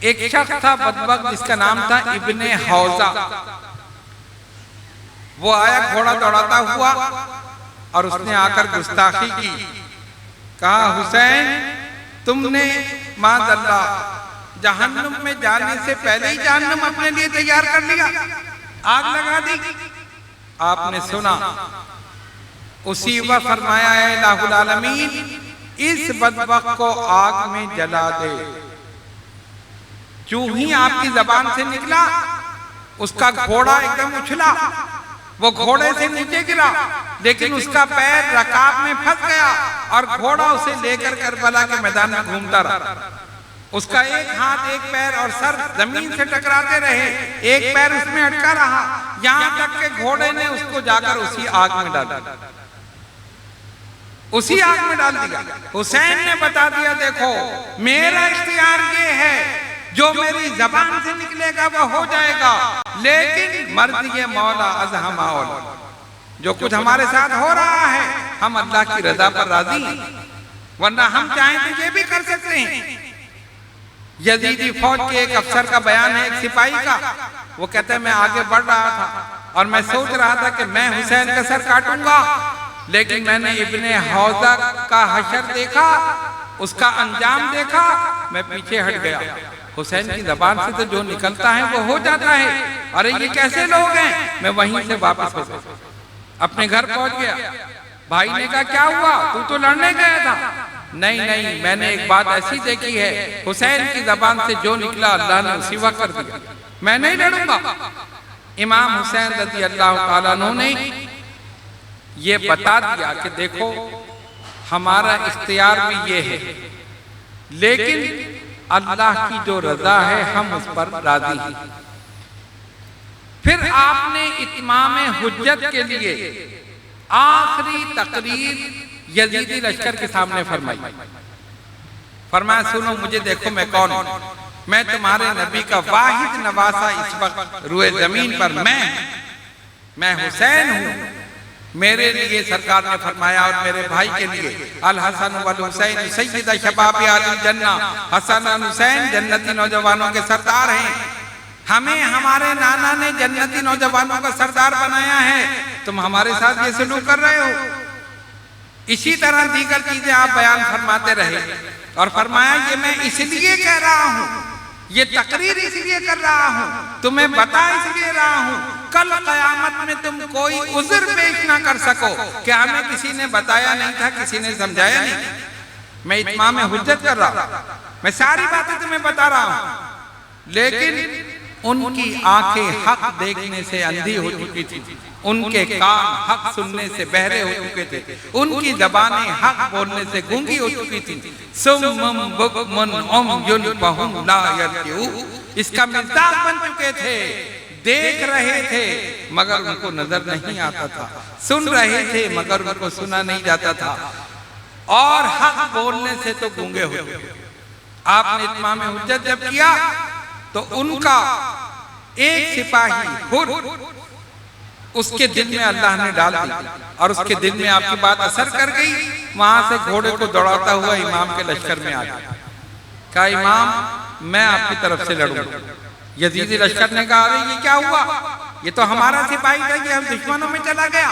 एक शख्स था बदबख्त जिसका नाम था इब्ने हौजा। वो आया घोड़ा दौड़ाता हुआ और उसने आकर गुस्ताखी की। कहा हुसैन तुमने माज़अल्लाह जहन्नुम में जाने से पहले ही जहन्नुम अपने लिए तैयार कर लिया, आग लगा दी। आपने सुना, उसी वक्त फरमाया है इलाहुल आलमीन इस बदबख्त को आग में जला दे। जो ही आपकी जबान से निकला उसका घोड़ा एकदम उछला, वो घोड़े से नीचे गिरा लेकिन उसका पैर रकाब में फंस गया और घोड़ा उसे लेकर करबला के मैदान में घूमता रहा। उसका एक हाथ, एक पैर और सर जमीन से टकराते रहे, एक पैर उसमें अटका रहा, यहाँ तक के घोड़े ने उसको जाकर उसी आग में डाल दिया। उसी आग में डाल दिया। हुसैन ने बता दिया देखो मेरा इख्तियार ये है, जो मेरी जबान से निकलेगा वो हो जाएगा, लेकिन मर्जी ये मौला अज़ मौला, जो कुछ हमारे साथ हो रहा है हम अल्लाह की रजा पर राजी हैं, वरना हम चाहें तो ये भी कर सकते हैं। यजीदी फौज के एक अफसर का बयान है, एक सिपाही का। वो कहते हैं मैं आगे बढ़ रहा था और मैं सोच रहा था कि मैं हुसैन का सर काटूंगा, लेकिन मैंने इब्ने हौजा का हशर देखा, उसका अंजाम देखा, मैं पीछे हट गया। हुसैन की जबान से तो जो निकलता है वो हो जाता है। अरे ये कैसे लोग हैं? मैं वहीं से वापस हो गया, अपने घर पहुंच गया। भाई ने कहा क्या हुआ, तू तो लड़ने गया था। नहीं नहीं, मैंने एक बात ऐसी देखी है, हुसैन की जबान से जो निकला अल्लाह ने उसी वक्त कर दिया, मैं नहीं लड़ूंगा। इमाम हुसैन रज़ी अल्लाह ताला अन्हु ने ये बता दिया कि देखो हमारा इख्तियार भी ये है, लेकिन अल्लाह की जो रजा है हम उस पर राजी हैं। फिर आपने इत्माम हुज्जत के लिए आखिरी तकरीर यजीदी लश्कर के सामने फरमाई। फरमाया सुनो मुझे देखो मैं कौन हूं, मैं तुम्हारे नबी का वाहिद नवासा इस वक्त रुए जमीन पर मैं हुसैन हूं। मेरे लिए सरकार ने फरमाया और मेरे भाई के लिए अल हसन वल हुसैन सय्यद शबाब अहल जन्ना, हसन और हुसैन जन्नती नौजवानों के सरदार हैं। हमें हमारे नाना ने जन्नती नौजवानों का सरदार बनाया है, तुम हमारे साथ ये सलूक कर रहे हो। इसी तरह दीगर चीजें आप बयान फरमाते रहे और फरमाया ये मैं इसलिए कह रहा हूं, ये तकरीर इसलिए कर रहा हूं, तुम्हें बता इसलिए रहा हूं, कल कयामत में तुम कोई उज़्र पेश ना कर सको कि हमें किसी ने बताया नहीं था, किसी ने समझाया नहीं। मैं इत्माम हुज्जत कर रहा हूं, मैं सारी बातें तुम्हें बता रहा हूं। लेकिन उनकी आंखें हक देखने से अंधी हो चुकी थी, उनके कान हक सुनने से बहरे हो चुके थे, उनकी ज़बानें हक बोलने से गूंगी हो चुकी थी। सुम्मुम बुकमुन उम्युन फहुम ला यरजिऊ, इसका मिज़ाज बन चुके थे, देख रहे थे मगर उनको नजर नहीं आता था, सुन रहे थे मगर उनको सुना नहीं जाता था, और हक बोलने से तो गूंगे हो गए। आपने इत्माम हुज्जत जब किया तो उनका एक सिपाही हुर उसके दिल में अल्लाह ने डाल दी और उसके दिल में आपकी बात असर कर गई। वहां से घोड़े को दौड़ाता हुआ इमाम के लश्कर में आ गया। कहा इमाम मैं आपकी तरफ से लड़ूंगा। यजीदी लश्कर ने कहा अरे ये क्या हुआ, ये तो हमारा सिपाही था, ये हम दुश्मनों में चला गया।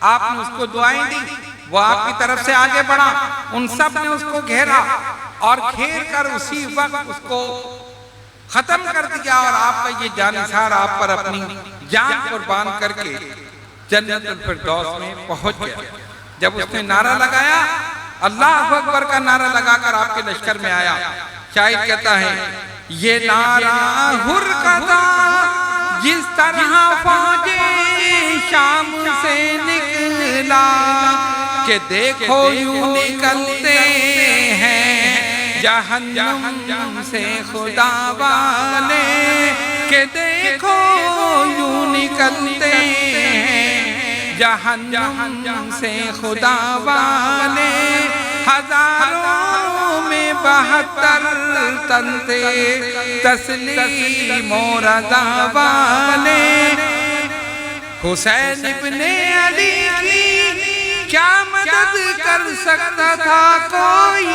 आपने उसको दुआएं दी, वो आपकी तरफ से आगे बढ़ा, उन सब ने उसको घेरा और घेर कर उसी वक्त उसको खत्म कर दिया और आपका ये जानिसार आप पर अपनी जान कुर्बान करके जन्नतुल फिरदौस में पहुंच गया। जब उसने नारा लगाया, अल्लाह अकबर का नारा लगाकर आपके लश्कर में आया, शायद कहता है ये नारा हुर का था जिस तरह फौजे शाम से निकला कि देखो यूं निकलते हैं जहन्नम से खुदा वाले, के देखो यूं निकलते हैं जहन्नम से खुदा वाले। हजारों में 72 तंते तस्लीम और रज़ा वाले। हुसैन इब्ने अली की क्या मदद कर सकता था कोई?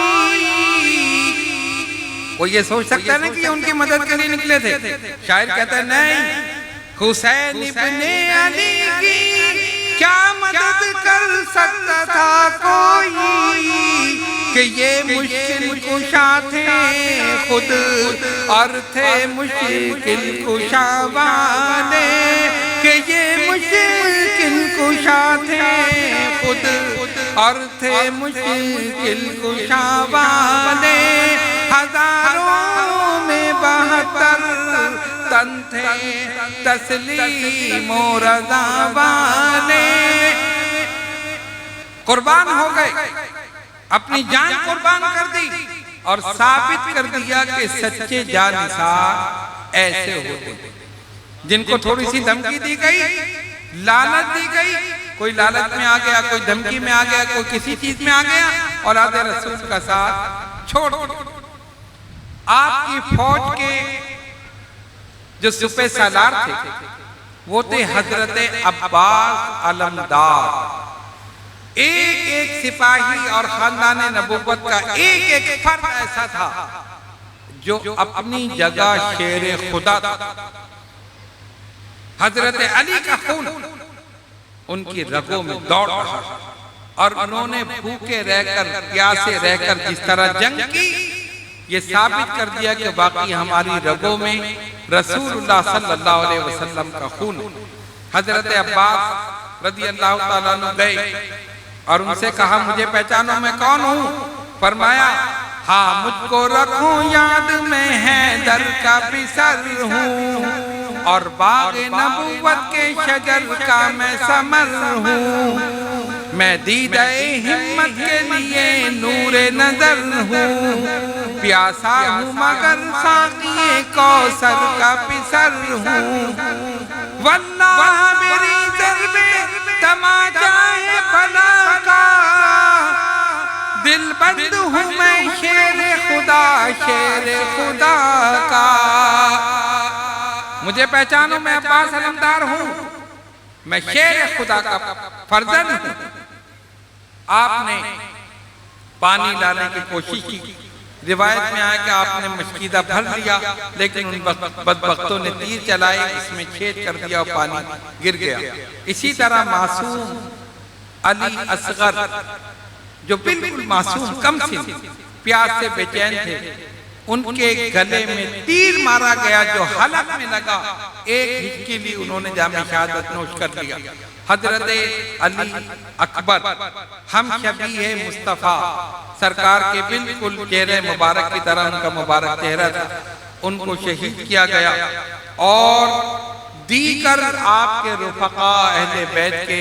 वो ये सोच सकता है ना कि उनकी मदद के लिए निकले थे। शायर कहता है नहीं, हुसैन इब्ने अली की क्या मदद कर सकता था कोई कि ये मुश्किल कुशा थे खुद और थे मुश्किल कुशा वाले, कि ये मुश्किल कुशा थे खुद और थे मुश्किल कुशा वाले। हजारों में 72 तन थे तस्लीम और रज़ा वाले। कुर्बान हो गए, अपनी जान कुर्बान कर दी और साबित कर दिया कि सच्चे जानिसार ऐसे होते हैं। जिनको थोड़ी सी धमकी दी गई, लालच दी गई, कोई लालच में आ गया, कोई धमकी में आ गया, कोई किसी चीज में आ गया और आधे रसूल का साथ छोड़ दिया। आपकी फौज के जो सुपे सालार थे वो थे हजरत अब्बास अलमदार। एक एक सिपाही और खानदान नबूवत का एक एक फर्द ऐसा था जो अपनी जगह शेर खुदा था। हजरत अली का खून उनकी रगों में दौड़ रहा और उन्होंने भूखे रहकर प्यासे रहकर जिस तरह जंग की, ये साबित कर दिया कि बाकी हमारी रगों में रसूलुल्लाह सल्लल्लाहु अलैहि वसल्लम का खून। हजरत अब्बास रज़ी अल्लाह ताला अन्हु गए और उनसे कहा मुझे पहचानो मैं कौन हूँ? फरमाया हाँ मुझको रखो याद में हैदर का बिसर हूँ और बाग नबुव्वत के शजर का मैं समर हूँ। मैं दीदाए हिम्मत के लिए नूरे नजर हूँ। प्यासा हूँ मगर साक़िए कौसर का पिसर हूँ। वल्लाह मेरी ज़र्बे तमाचाए फला का दिल बंद हूँ मैं शेर खुदा का। मुझे पहचानो, मैं अब्बास अलमदार हूँ, मैं शेर खुदा का फर्जंद हूँ। आपने पानी लाने की कोशिश की, रिवायत में आया कि आपने मशकीदा भर लिया, लेकिन उन बदबख्तों ने तीर चलाए, इसमें छेद कर दिया और पानी गिर गया। इसी तरह मासूम अली असगर, जो बिल्कुल मासूम कम सिन, प्यास से बेचैन थे, उनके गले में तीर मारा गया जो हलक में लगा। एक हिचकी ली, उन्होंने जामे शहादत नोश कर लिया। हजरत अली अकबर हम शबी है मुस्तफ़ा, सरकार के बिल्कुल चेहरे मुबारक की तरह उनका मुबारक चेहरा था, उनको शहीद किया गया। और दीगर आपके रुफ़क़ा अहले बैत के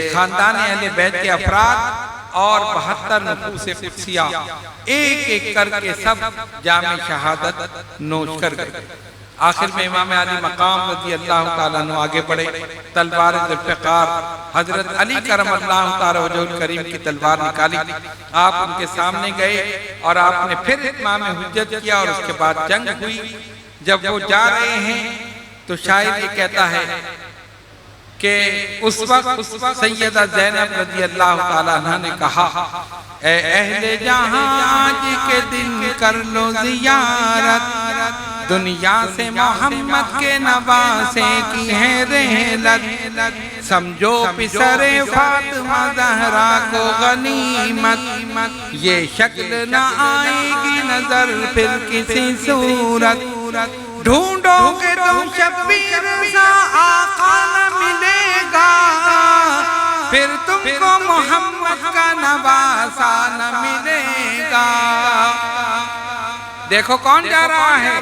खानदान अहले बैत के अफराद और 72 नफूसे कुदसिया एक एक करके सब जामे शहादत नोश कर गए। आखिर में इमाम अली मकाम रज़ी अल्लाह ताला अन्हु आगे बढ़े, तलवार ज़ुल्फ़िकार हजरत अली करमल्लाहु ताला वजहुल करीम की तलवार निकाली। आप उनके सामने गए और आपने फिर इत्माम हुज्जत किया और उसके बाद जंग हुई। जब वो जा रहे हैं तो शायर ये कहता है कि उस वक्त सैयदा ज़ैनब रज़ी अल्लाह ताला अन्हा ने कहा, ए अहले जहां आज के दिन कर लो ज़ियारत, दुनिया से मोहम्मद के नवासे की है रहलत, समझो पिसरे फातिमा ज़हरा को गनीमत, ये शक्ल न आएगी नजर फिर किसी सूरत, ढूंढोगे तुम शब्बीर सा आका न मिलेगा, फिर तुमको मोहम्मद का नवासा न मिलेगा। देखो कौन जा रहा है,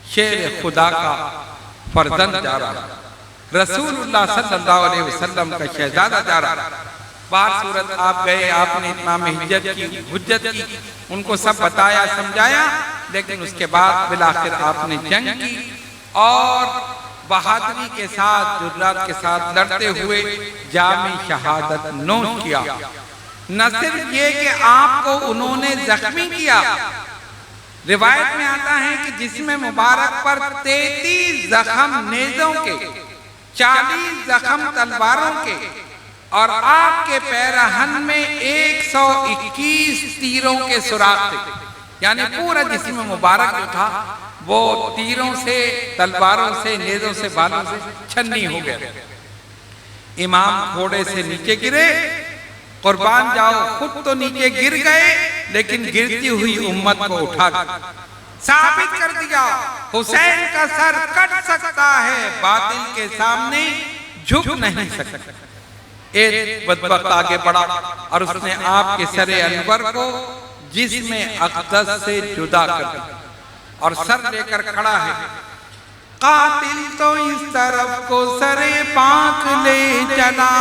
शेर खुदा का फर्जंद जा रहा है, रसूलुल्लाह सल्लल्लाहु अलैहि वसल्लम का शहजादा जा रहा है। बार सूरत आप गए, आपने इमाम हुज्जत की, उनको सब बताया समझाया, लेकिन उसके बाद बिलाखिर आपने जंग की और बहादुरी के साथ जुर्रात के साथ लड़ते हुए जामे शहादत नोश किया। न सिर्फ ये कि आपको उन्होंने जख्मी किया, रिवायत में आता है कि जिसमें मुबारक पर 33 जख्म नेज़ों के, 40 जख्म तलवारों के और आपके पैरहन में 121 तीरों के सुराख थे। यानी पूरा जिस्म मुबारक जो था वो तीरों से, तलवारों से, नेज़ों से, बालों से छन्नी हो गया। इमाम घोड़े से नीचे गिरे, कुर्बान जाओ, खुद तो नीचे गिर गए लेकिन गिरती हुई उम्मत को उठा साबित कर दिया हुसैन का सर कट सकता है, बातिल के सामने झुक नहीं सकता। एक बदबख्त आगे बढ़ा और उसने आपके सरे अनवर को जिसमें अक़दस से जुदा कर दिया और सर लेकर खड़ा है। कातिल तो इस तरफ को सरे पाक ले चला,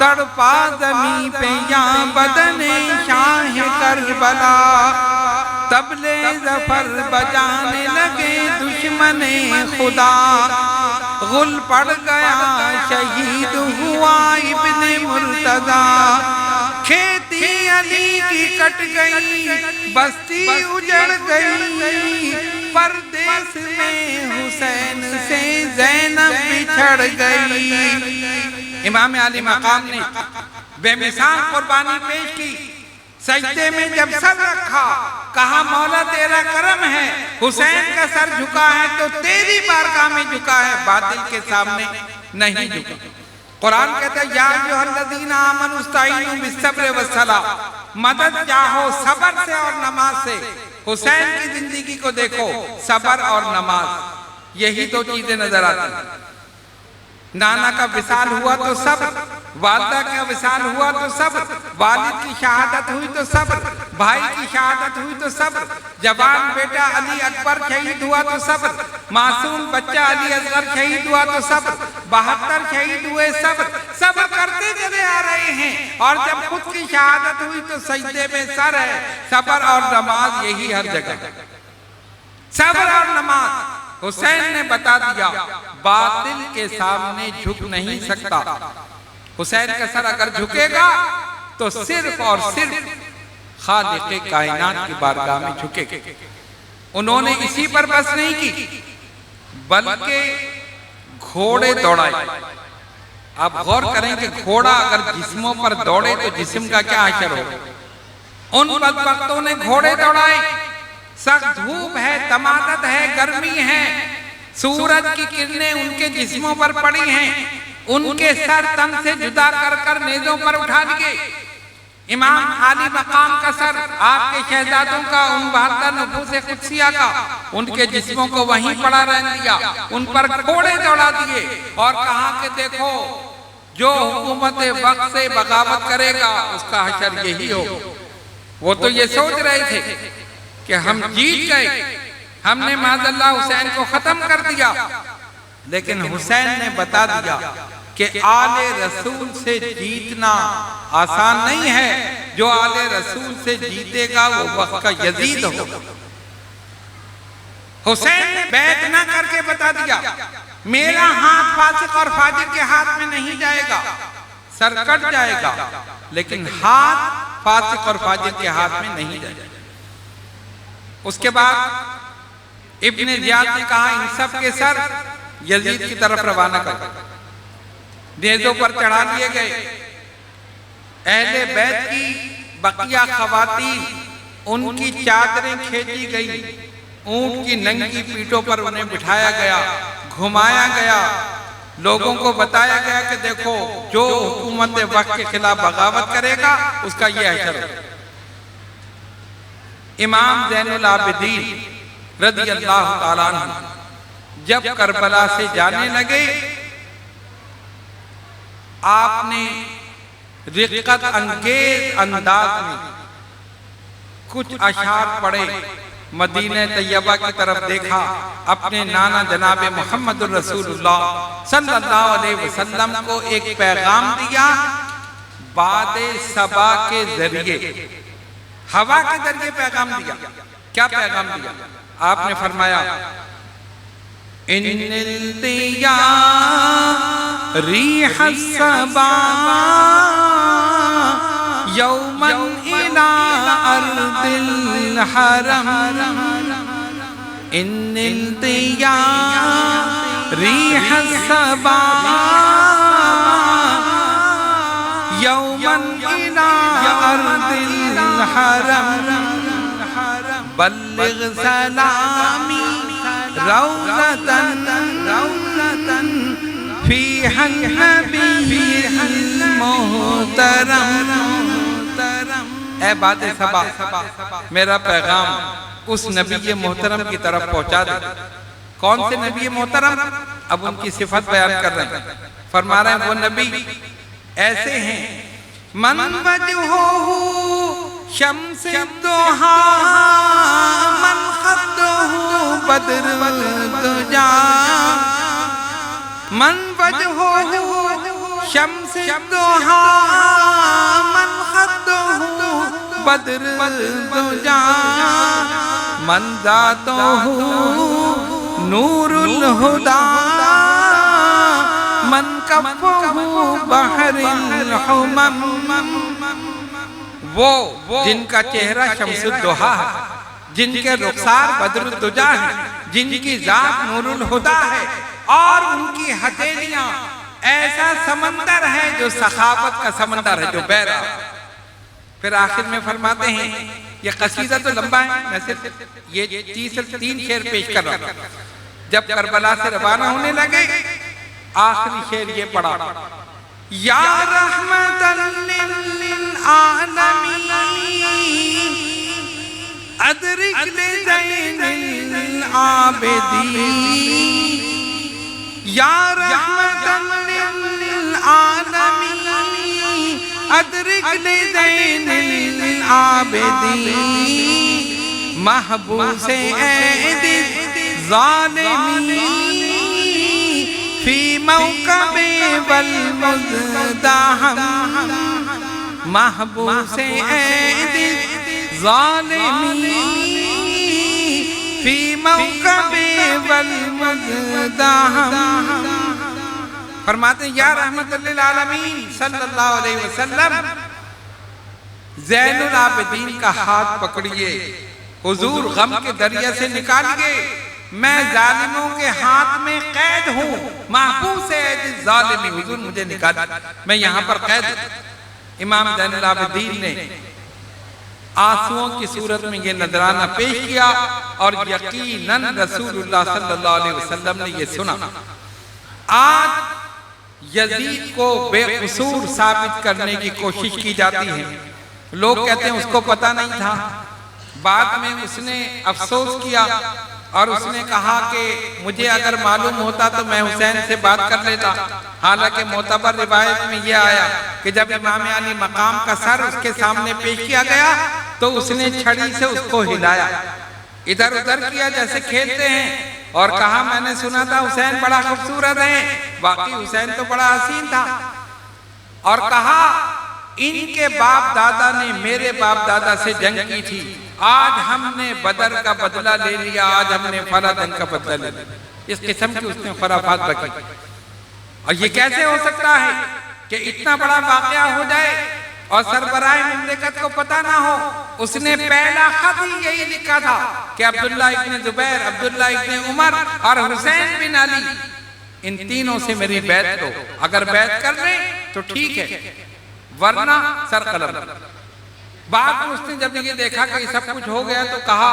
तड़पा ज़मीं पे या बदने शाह करबला, तबले ज़फ़र बजाने लगे दुश्मने खुदा, गुल पड़ गया शहीद हुआ इब्ने मुर्तज़ा, खेती अली की कट गई बस्ती उजड़ गई, परदेस में हुसैन से ज़ैनब बिछड़ गई। इमाम अली मकाम ने बेमिसाल कुर्बानी पेश की, सजदे में जब सर रखा कहा मौला तेरा करम है, हुसैन का सर झुका है तो तेरी बारगाह में झुका है, बातिल के सामने नहीं झुका। कुरान कहता है या अय्युहल्लज़ीना आमनू इस्तईनू बिस्सब्रि वस्सलाह, मदद चाहो सब्र से और नमाज से। हुसैन की जिंदगी को देखो, सब्र और नमाज, यही दो चीजें नजर आती हैं। नाना का विसाल हुआ तो सब्र, वालिदा का विसाल हुआ तो सब्र, वालिद की शहादत हुई तो सब्र, भाई की शहादत हुई तो सब्र, जवान बेटा अली अकबर शहीद हुआ तो सब्र, मासूम बच्चा अली असगर शहीद हुआ तो सब्र, 72 शहीद हुए सब्र, सब्र करते चले आ रहे हैं। और जब खुद की शहादत हुई तो सजदे में सर है। सब्र और नमाज यही हर जगह, सब्र और नमाज। हुसैन ने बता दिया बातिल के सामने झुक नहीं सकता। हुसैन का सर अगर झुकेगा तो सिर्फ और सिर्फ खालिक़े कायनात की बारगाह में झुकेगा। उन्होंने इसी पर बस नहीं की बल्कि घोड़े दौड़ाए। आप गौर करें कि घोड़ा अगर जिस्मों पर दौड़े तो जिस्म का क्या असर होगा। उन बदबख्तों ने घोड़े दौड़ाए। सख्त धूप है, तमादत है, गर्मी है, सूरज की किरणें उनके जिस्मों पर पड़ी हैं। उनके सर तन से जुदा कर कर नेज़ों पर उठा लिए। इमाम आली मकाम का सर, आपके शहजादों का, उन 72 नफूसे कुदसिया का, उनके जिस्मों को वहीं पड़ा रहने दिया। उन पर घोड़े दौड़ा दिए और कहा कि देखो जो हुकूमत वक्त से बगावत करेगा उसका हशर यही हो। वो तो ये सोच रहे थे कि हम जीत गए, हमने माज़अल्लाह हुसैन को खत्म कर दिया। लेकिन हुसैन ने बता दिया कि आले रसूल से जीतना आसान नहीं है। जो आले रसूल से जीतेगा वो वक्त का यजीद होगा। हुसैन ने बैत ना करके बता दिया मेरा हाथ फासिक और फाजिर के हाथ में नहीं जाएगा, सर कट जाएगा, लेकिन हाथ फासिक और फाजिर के हाथ में नहीं जाएगा। उसके बाद इब्ने ज़ियाद ने कहा इन सब के सर यजीद की तरफ रवाना कर। नेज़ों पर चढ़ा लिए गए। अहले बैत की बकिया खवातीन, उनकी चादरें खींची गई, ऊंट की नंगी पीठों पर उन्हें बिठाया गया, घुमाया गया, लोगों को बताया गया कि देखो जो हुकूमत वक्त के खिलाफ बगावत करेगा उसका ये हशर होगा। इमाम ज़ैनुल आबिदीन रज़ियल्लाहु ताला अन्हु जब करबला से जाने लगे, आपने रिक़्क़त अंगेज अंदाज में कुछ अशार पढ़े, मदीने तैयबा की तरफ देखा, अपने नाना जनाबे मुहम्मदुर रसूलुल्लाह सल्लल्लाहु अलैहि वसल्लम को एक पैगाम दिया बादे सबा के जरिए, हवा के जरिए पैगाम दिया। क्या पैगाम दिया? आपने फरमाया इन्निल दिया रीह सबा यौमन इला अर्दिल हरम, इन्निल दिया रीह सबा यौमन इला अर्दिल हरम, बल्लिग सलामी रौज़तन फ़ीहा नबीयुल मोहतरम। ऐ बादे सबा, मेरा पैगाम उस नबी मोहतरम की तरफ पहुंचा दे। कौन से नबी मोहतरम? अब उनकी सिफत बयान कर रहे हैं। फरमा रहे हैं वो नबी ऐसे हैं मन वजहुहु शम्सु दुहा मन खद्दुहु बद्रुल दुजा, मन वजहुहु शम्सु दुहा मन खद्दुहु बद्रुल दुजा, मन ज़ातुहु नूरुल हुदा मन कफ़्फ़ुहु बहरुल हुमम। वो जिनका चेहरा शम्सुद दुहा है, जिनके रुखसार बदरुल दुजा है, जिनकी जात नूरुल हुदा है और उनकी हथेलियां ऐसा समंदर है जो सखावत का समंदर है, जो बहरा। फिर आखिर में फरमाते हैं, ये कसीदा तो लंबा है, मैं सिर्फ ये 3 शेर पेश कर रहा हूं। जब करबला से रवाना होने लगे, आखिरी शेर ये पढ़ा या रहमतन लिल आलमीन अदरिक ले ज़ैनुल आबिदीन, या रहमतन लिल आलमीन अदरिक ले ज़ैनुल आबिदीन, महबूसे ऐदिल ज़ालिमीन फी मौक़िबे वल मुज़दाहम महबूसे ऐदि ज़ालिमी फी मौक़बे वल मुज़दाहम। फरमाते या रहमतुल लिल आलमीन सल्लल्लाहु अलैहि वसल्लम ज़ैनुल आबिदीन का हाथ पकड़िए, हुजूर गम के दरिया से निकालिए, मैं जालिमों के हाथ में कैद हूँ, महबूस है जालिमी, हुजूर मुझे निकाल, मैं यहाँ पर कैद। इमाम ज़ैनुल आबिदीन ने आंसुओं की सूरत में ये नजराना पेश किया और यकीनन रसूलुल्लाह सल्लल्लाहु अलैहि वसल्लम ने ये सुना। आज यजीद को बेकसूर साबित करने की कोशिश की जाती है। लोग कहते हैं उसको पता नहीं था, बाद में उसने अफसोस किया और उसने कहा कि मुझे अगर मालूम होता तो मैं हुसैन से बात कर लेता। हालांकि मोतबर रिवायत में यह आया कि जब इमाम अली मकाम का सर उसके सामने पेश किया गया तो उसने छड़ी से उसको हिलाया, इधर उधर किया जैसे खेलते हैं, और कहा मैंने सुना था हुसैन बड़ा खूबसूरत है, बाकी हुसैन तो बड़ा हसीन था। और कहा इनके बाप दादा ने मेरे बाप दादा से जंग की थी, आज हमने बदर का बदला ले लिया, आज हमने फलादन का बदला ले लिया। इस किस्म की उसने खुराफात बकी। और ये कैसे हो सकता है कि इतना बड़ा वाकया हो जाए और सरबराह मुमलिकत को पता ना हो। उसने पहला खत ही यही लिखा था कि अब्दुल्ला इब्न जुबैर, अब्दुल्ला इब्न उमर और हुसैन बिन अली, इन तीनों से मेरी बैत लो, अगर बैत कर ले तो ठीक है, वरना सर कलम। बाद में उसने जब ये देखा कि सब कुछ हो गया तो कहा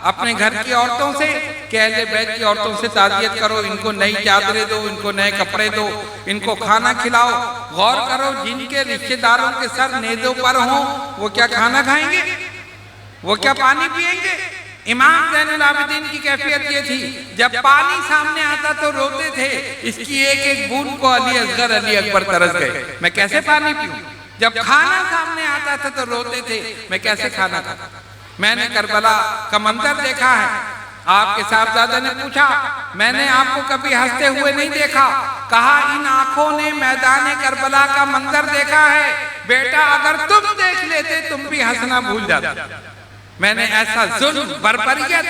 अपने घर की औरतों से कि अहले बैत की औरतों से ताज़ियत करो, इनको नई चादरें दो, इनको नए कपड़े दो, इनको खाना खिलाओ। गौर करो जिनके रिश्तेदारों के सर नेज़ों पर हों वो क्या खाना खाएंगे, वो क्या पानी पिएंगे। इमाम ज़ैनुल आबिदीन की कैफियत ये थी, जब पानी सामने आता तो रोते थे, इसकी एक एक बूंद को अली असगर अली अकबर तरस गए, मैं कैसे पानी पीऊं। जब खाना सामने आता था तो रोते थे, मैं कैसे खाना खाता। मैंने करबला का मंजर देखा है। आपके साहबजादे ने पूछा, मैंने आपको कभी हंसते हुए नहीं देखा। कहा इन आंखों ने मैदान करबला का मंजर देखा है, बेटा अगर तुम देख लेते तुम भी हंसना भूल जाते। मैंने ऐसा जुल्म, बर्बरियत,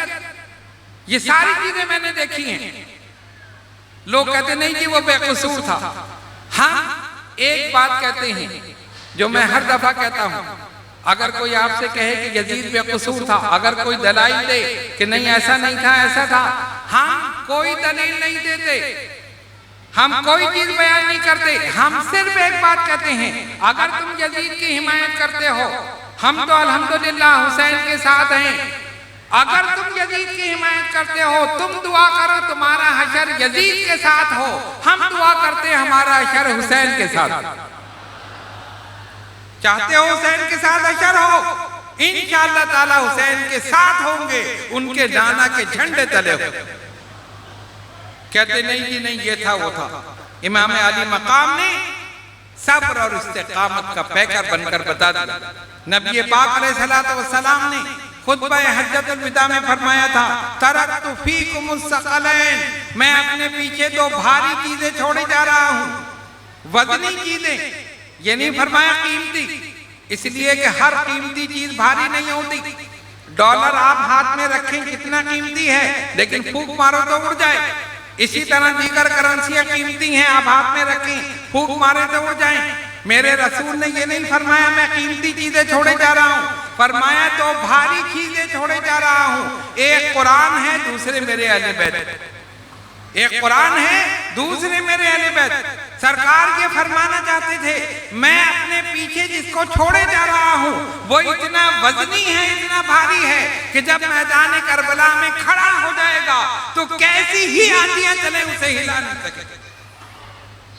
ये सारी चीजें मैंने देखी हैं। लोग कहते नहीं जी वो बेकसूर था। हाँ, एक बात कहते हैं जो मैं हर दफा कहता हूं, अगर कोई आपसे कहे कि यजीद बेकसूर था, अगर कोई दलाइल दे कि नहीं ऐसा नहीं था ऐसा था, हम कोई दलील नहीं देते, हम कोई चीज बयान नहीं करते। हम सिर्फ एक बात कहते हैं, अगर तुम यजीद की हिमायत करते हो, हम तो अल्हम्दुलिल्लाह हुसैन के साथ हैं। अगर तुम यजीद की हिमायत करते हो, तुम दुआ करो तुम्हारा हशर यजीद के साथ हो, हम दुआ करते हमारा हशर हुसैन के साथ। चाहते हो हुसैन के साथ हशर हो, इंशाअल्लाह ताला हुसैन के साथ होंगे, उनके जाना के झंडे तले हो। कहते नहीं जी नहीं ये था वो था। इमाम अली मकाम ने सब्र और इस्तिकामत का पैकर बनकर बता दिया। नबी पाक अलैहिस्सलातु वस्सलाम ने खुतबा हज्जतुल विदा में फरमाया था, तरक्तु फीकुमुस सकलैन, मैं अपने पीछे दो भारी चीजें छोड़े जा रहा हूँ। वजनी चीजें, ये नहीं फरमाया कीमती, इसलिए कि हर कीमती चीज भारी नहीं होती। डॉलर आप हाथ में रखें कितना कीमती है, लेकिन फूंक मारो तो उड़ जाए। इसी तरह दीगर करेंसियां कीमती हैं, आप हाथ में रखें, फूंक मारे तो उड़ जाए। मेरे रसूल ने ये नहीं फरमाया मैं कीमती चीजें छोड़े जा रहा हूँ, फरमाया तो भारी चीजें छोड़े जा रहा हूँ। एक कुरान है, दूसरे मेरे अहले बैत। एक कुरान है, दूसरे मेरे अहले बैत। सरकार ये फरमाना चाहते थे, मैं अपने पीछे जिसको छोड़े जा रहा हूँ वो इतना वजनी है, इतना भारी है कि जब मैदान करबला में खड़ा हो जाएगा तो कैसी ही आंधियां चले उसे हिला नहीं सकेंगे,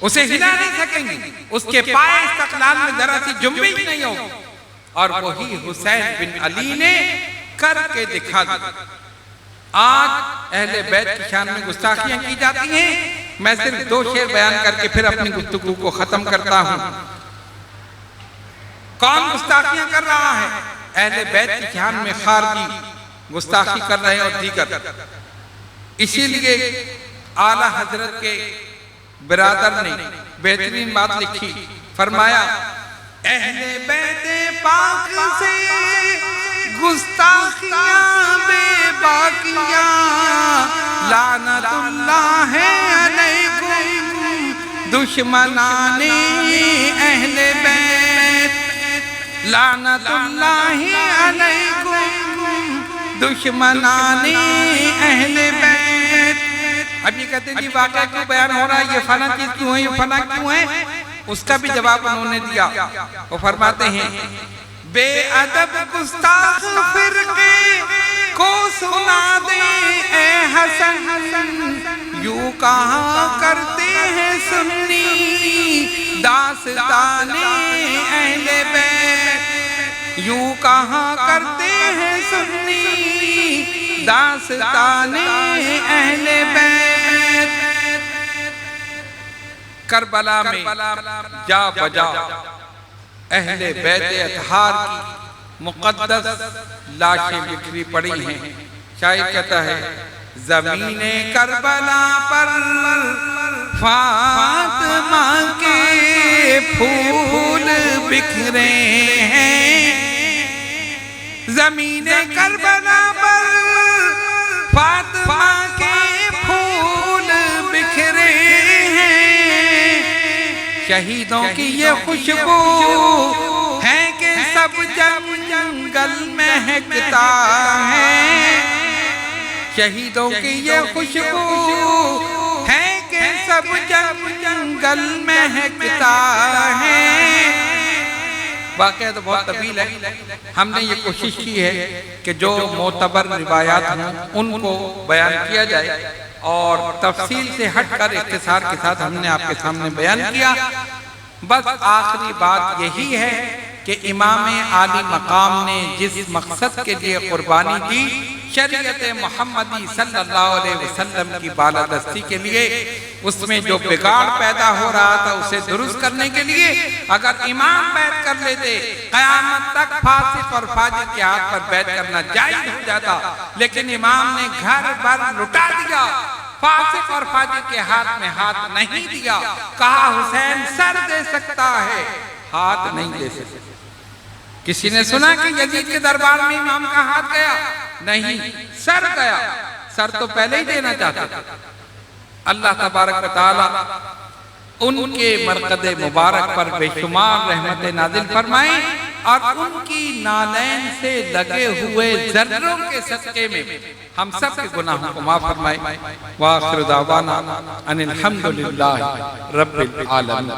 उसे हिला नहीं सकेंगे। उसके पाए इस्तक़लाल में जरा सी जुम्बिश नहीं होगी। और वही हुसैन बिन अली ने करके दिखा दिया। आज अहले बैत की शान में गुस्ताखियां की जाती हैं। मैं सिर्फ दो शेर बयान करके फिर अपनी गुफ्तगू को खत्म करता हूं। कौन गुस्ताखियां कर रहा है? अहले बैत की शान में खारजी गुस्ताखी कर रहे हैं और दीगर। इसीलिए आला हजरत के बिरादर ने बेहतरीन बात लिखी, फरमाया अहले बैते पाक से गुस्ताखियां बेबाकियां लानतुल्लाह अलैकुम दुश्मनाने अहले बैत, लानतुल्लाह अलैकुम दुश्मनाने अहले बैत। अब ये कहते जी वाक़या क्यों बयान हो रहा है, ये फला चीज क्यों है, ये फला क्यों है, उसका भी जवाब उन्होंने दिया। वो फरमाते हैं बेअदब गुस्ताख फिरके को सुना दे ए हसन, यूं कहा करते हैं सुन्नी दास्ताने अहले बैत, यूं कहा करते हैं सुन्नी दास्ताने अहले बैत। करबला में जा बजा अहले बैत अतहार की मुक़द्दस लाशें बिखरी पड़ी हैं। शायर कहता है ज़मीने करबला पर फातिमा के फूल बिखरे हैं, ज़मीने करबला पर फातिमा के फूल बिखरे हैं। शहीदों की ये खुशबू है कि सब जंगल महकता है, शहीदों की ये खुशबू है कि सब जंगल महकता है। वाक़या तो बहुत तवील है, हमने ये कोशिश की है कि जो मोतबर रिवायात हों उनको बयान किया जाए और तफसील से हटकर इख्तिसार के साथ हमने आपके सामने बयान किया। बस आखिरी बात यही है कि इमाम आली मकाम ने जिस मकसद के लिए कुर्बानी दी, शरीयत मोहम्मदी सल्लल्लाहु अलैहि वसल्लम की बालादस्ती के लिए, उसमें जो बिगाड़ पैदा हो रहा था उसे दुरुस्त करने के लिए अगर इमाम बैत कर लेते, क़यामत तक फासिक और फाजिर के हाथ पर बैत करना जायज़ हो जाता, लेकिन इमाम ने घर भर लुटा दिया, फासिक और फाजिर के हाथ में हाथ नहीं दिया। कहा हुसैन सर दे सकता है, हाथ नहीं दे सकता। किसी ने सुना कि यजीद के दरबार में इमाम का हाथ गया? नहीं, सर गया। सर तो पहले ही देना चाहते थे। अल्लाह तबारक व तआला उनके मरकदे मुबारक पर बेशुमार रहमतें नाज़िल फरमाए और उनकी नालैन से लगे हुए जर्रों के सदक़े में हम सब के गुनाहों को माफ़ फरमाए। व आखिरु दावाना अनिल हम्दुलिल्लाहि रब्बिल आलमीन।